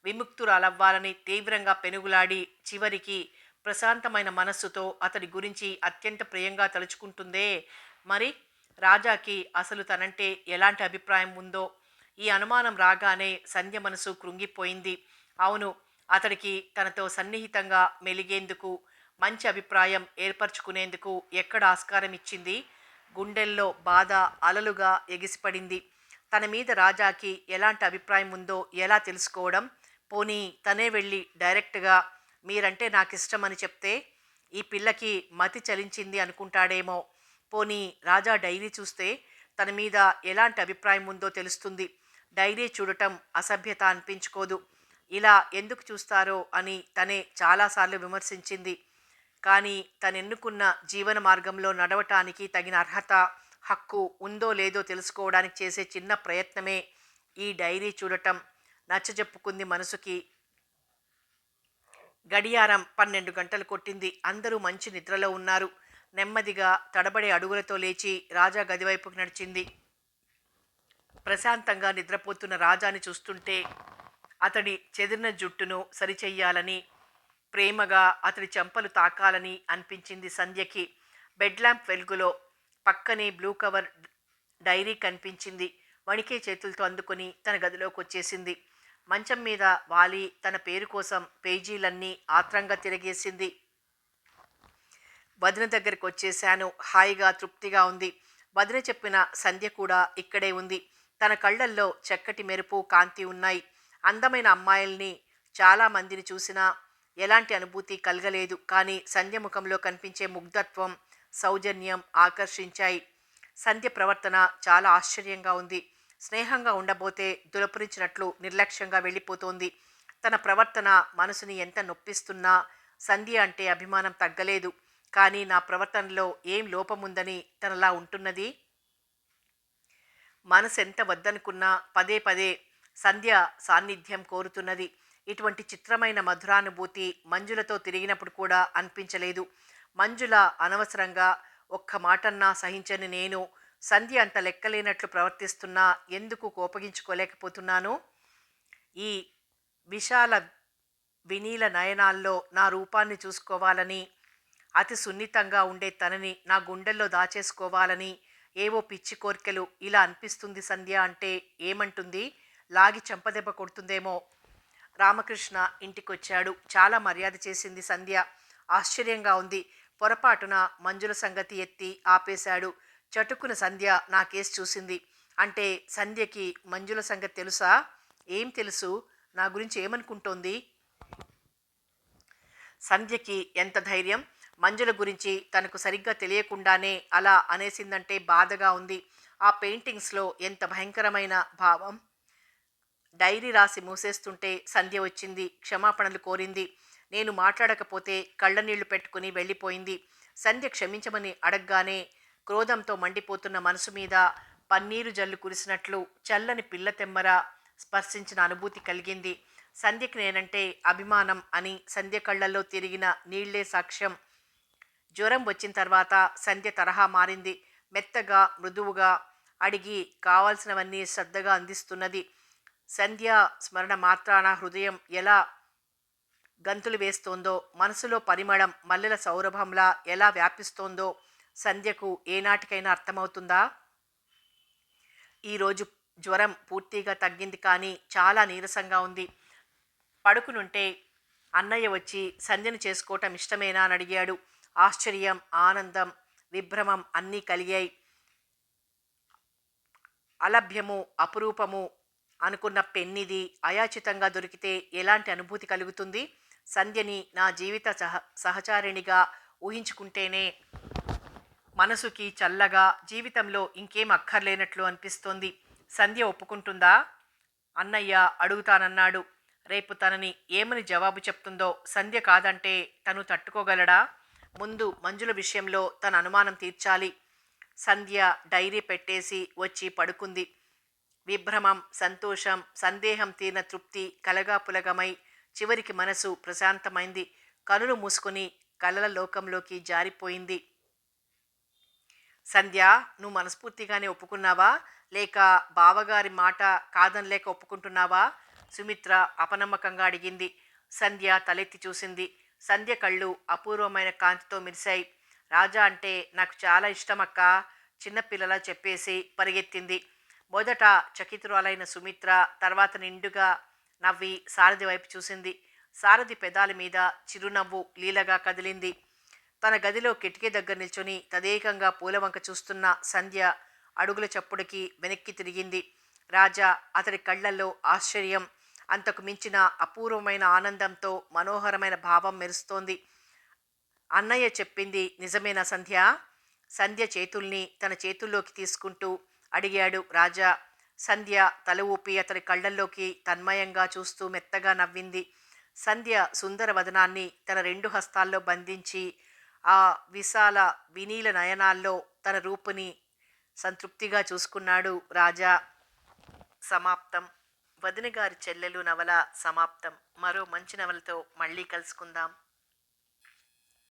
విముక్తురాలవ్వాలని తీవ్రంగా పెనుగులాడి చివరికి ప్రశాంతమైన మనస్సుతో అతడి గురించి అత్యంత ప్రియంగా తలుచుకుంటుందే మరి రాజాకి అసలు తనంటే ఎలాంటి అభిప్రాయం ఉందో ఈ అనుమానం రాగానే సంధ్య మనసు కృంగిపోయింది. అవును, అతడికి తనతో సన్నిహితంగా మెలిగేందుకు మంచి అభిప్రాయం ఏర్పరచుకునేందుకు ఎక్కడ ఆస్కారం ఇచ్చింది. గుండెల్లో బాధ అలలుగా ఎగిసిపడింది. తన మీద రాజాకి ఎలాంటి అభిప్రాయం ఉందో ఎలా తెలుసుకోవడం? పోనీ తనే వెళ్ళి డైరెక్ట్గా మీరంటే నాకు ఇష్టం అని చెప్తే ఈ పిల్లకి మతి చలించింది అనుకుంటాడేమో. పోనీ రాజా డైరీ చూస్తే తన మీద ఎలాంటి అభిప్రాయం ఉందో తెలుస్తుంది. డైరీ చూడటం అసభ్యత అనిపించుకోదు. ఇలా ఎందుకు చూస్తారో అని తనే చాలాసార్లు విమర్శించింది. కానీ తనెన్నుకున్న జీవన మార్గంలో నడవటానికి తగిన అర్హత, హక్కు ఉందో లేదో తెలుసుకోవడానికి చేసే చిన్న ప్రయత్నమే ఈ డైరీ చూడటం. నచ్చజెప్పుకుంది మనసుకి. గడియారం 12 గంటలు కొట్టింది. అందరూ మంచి నిద్రలో ఉన్నారు. నెమ్మదిగా తడబడే అడుగులతో లేచి రాజా గదివైపుకు నడిచింది. ప్రశాంతంగా నిద్రపోతున్న రాజాని చూస్తుంటే అతడి చెదిరిన జుట్టును సరిచెయ్యాలని, ప్రేమగా అతడి చెంపలు తాకాలని అనిపించింది సంధ్యకి. బెడ్ ల్యాంప్ వెలుగులో పక్కనే బ్లూ కవర్ డైరీ కనిపించింది. వణికే చేతులతో అందుకొని తన గదిలోకి వచ్చేసింది. మంచం మీద వాలి తన పేరు కోసం పేజీలన్నీ ఆత్రంగా తిరగేసింది. వదిన దగ్గరికి వచ్చేశాను. హాయిగా తృప్తిగా ఉంది. వదిన చెప్పిన సంధ్య కూడా ఇక్కడే ఉంది. తన కళ్ళల్లో చక్కటి మెరుపు కాంతి ఉన్నాయి. అందమైన అమ్మాయిల్ని చాలామందిని చూసినా ఎలాంటి అనుభూతి కలగలేదు. కానీ సంధ్య ముఖంలో కనిపించే ముగ్ధత్వం, సౌజన్యం ఆకర్షించాయి. సంధ్య ప్రవర్తన చాలా ఆశ్చర్యంగా ఉంది. స్నేహంగా ఉండబోతే దులపరించినట్లు నిర్లక్ష్యంగా వెళ్ళిపోతోంది. తన ప్రవర్తన మనసుని ఎంత నొప్పిస్తున్నా సంధ్య అంటే అభిమానం తగ్గలేదు. కానీ నా ప్రవర్తనలో ఏం లోపముందని తనలా ఉంటున్నది. మనసు ఎంత వద్దనుకున్నా పదే పదే సంధ్య సాన్నిధ్యం కోరుతున్నది. ఇటువంటి చిత్రమైన మధురానుభూతి మంజులతో తిరిగినప్పుడు కూడా అనిపించలేదు. మంజుల అనవసరంగా ఒక్క మాటన్నా సహించని నేను సంధ్య అంత లెక్కలేనట్లు ప్రవర్తిస్తున్నా ఎందుకు కోపగించుకోలేకపోతున్నాను? ఈ విశాల వినీల నయనాల్లో నా రూపాన్ని చూసుకోవాలని, అతి సున్నితంగా ఉండే తనని నా గుండెల్లో దాచేసుకోవాలని ఏవో పిచ్చి కోరికలు. ఇలా అనిపిస్తుంది సంధ్య అంటే ఏమంటుంది? లాగి చెంపదెబ్బ కొడుతుందేమో. రామకృష్ణ ఇంటికొచ్చాడు. చాలా మర్యాద చేసింది సంధ్య. ఆశ్చర్యంగా ఉంది. పొరపాటున మంజుల సంగతి ఎత్తి ఆపేశాడు. చటుక్కున సంధ్య నా కేసు చూసింది. అంటే సంధ్యకి మంజుల సంగతి తెలుసా? ఏం తెలుసు? నా గురించి ఏమనుకుంటోంది? సంధ్యకి ఎంత ధైర్యం! మంజుల గురించి తనకు సరిగ్గా తెలియకుండానే అలా అనేసిందంటే బాధగా ఉంది. ఆ పెయింటింగ్స్లో ఎంత భయంకరమైన భావం! డైరీ రాసి మూసేస్తుంటే సంధ్య వచ్చింది. క్షమాపణలు కోరింది. నేను మాట్లాడకపోతే కళ్ళనీళ్లు పెట్టుకుని వెళ్ళిపోయింది. సంధ్య క్షమించమని అడగ్గానే క్రోధంతో మండిపోతున్న మనసు మీద పన్నీరు జల్లు కురిసినట్లు చల్లని పిల్ల తెమ్మర స్పర్శించిన అనుభూతి కలిగింది. సంధ్యకి నేనంటే అభిమానం అని సంధ్య కళ్ళల్లో తిరిగిన నీళ్లే సాక్ష్యం. జ్వరం వచ్చిన తర్వాత సంధ్య తరహా మారింది. మెత్తగా మృదువుగా అడిగి కావాల్సినవన్నీ శ్రద్ధగా అందిస్తున్నది. సంధ్య స్మరణ మాత్రాన హృదయం ఎలా గంతులు వేస్తోందో, మనసులో పరిమళం మల్లెల సౌరభంలా ఎలా వ్యాపిస్తోందో సంధ్యకు ఏనాటికైనా అర్థమవుతుందా? ఈరోజు జ్వరం పూర్తిగా తగ్గింది. కానీ చాలా నీరసంగా ఉంది. పడుకునుంటే అన్నయ్య వచ్చి సంధ్యను చేసుకోవటం ఇష్టమేనా అని అడిగాడు. ఆశ్చర్యం, ఆనందం, విభ్రమం అన్నీ కలిగాయి. అలభ్యము, అపురూపము అనుకున్న పెన్నిది అయాచితంగా దొరికితే ఎలాంటి అనుభూతి కలుగుతుంది? సంధ్యని నా జీవిత సహచారిణిగా ఊహించుకుంటేనే మనసుకి చల్లగా, జీవితంలో ఇంకేం అక్కర్లేనట్లు అనిపిస్తోంది. సంధ్య ఒప్పుకుంటుందా? అన్నయ్య అడుగుతానన్నాడు. రేపు తనని ఏమని జవాబు చెప్తుందో. సంధ్య కాదంటే తను తట్టుకోగలడా? ముందు మంజుల విషయంలో తన అనుమానం తీర్చాలి. సంధ్య డైరీ పెట్టేసి వచ్చి పడుకుంది. విభ్రమం, సంతోషం, సందేహం తీరిన తృప్తి కలగాపులగమై చివరికి మనసు ప్రశాంతమైంది. కనులు మూసుకుని కలల లోకంలోకి జారిపోయింది. సంధ్య, నువ్వు మనస్ఫూర్తిగానే ఒప్పుకున్నావా? లేక బావగారి మాట కాదనలేక ఒప్పుకుంటున్నావా? సుమిత్ర అపనమ్మకంగా అడిగింది. సంధ్య తలెత్తి చూసింది. సంధ్య కళ్ళు అపూర్వమైన కాంతితో మెరిశాయి. రాజా అంటే నాకు చాలా ఇష్టమక్క, చిన్నపిల్లలా చెప్పేసి పరిగెత్తింది. మొదట చకితురాలైన సుమిత్ర తర్వాత నిండుగా నవ్వి సారథి వైపు చూసింది. సారథి పెదాల మీద చిరునవ్వు లీలగా కదిలింది. తన గదిలో కిటికీ దగ్గర నిల్చొని తదేకంగా పూలవంక చూస్తున్న సంధ్య అడుగుల చప్పుడుకి వెనక్కి తిరిగింది. రాజా అతడి కళ్ళల్లో ఆశ్చర్యం, అంతకు మించిన అపూర్వమైన ఆనందంతో మనోహరమైన భావం మెరుస్తోంది. అన్నయ్య చెప్పింది నిజమేనా సంధ్య? సంధ్య చేతుల్ని తన చేతుల్లోకి తీసుకుంటూ అడిగాడు రాజా. సంధ్య తల ఊపి అతడి కళ్ళల్లోకి తన్మయంగా చూస్తూ మెత్తగా నవ్వింది. సంధ్య సుందర వదనాన్ని తన రెండు హస్తాల్లో బంధించి ఆ విశాల వినీల నయనాల్లో తన రూపుని సంతృప్తిగా చూసుకున్నాడు రాజా. సమాప్తం. వదిన గారి చెల్లెలు నవల సమాప్తం. మరో మంచి నవలతో మళ్ళీ కలుసుకుందాం.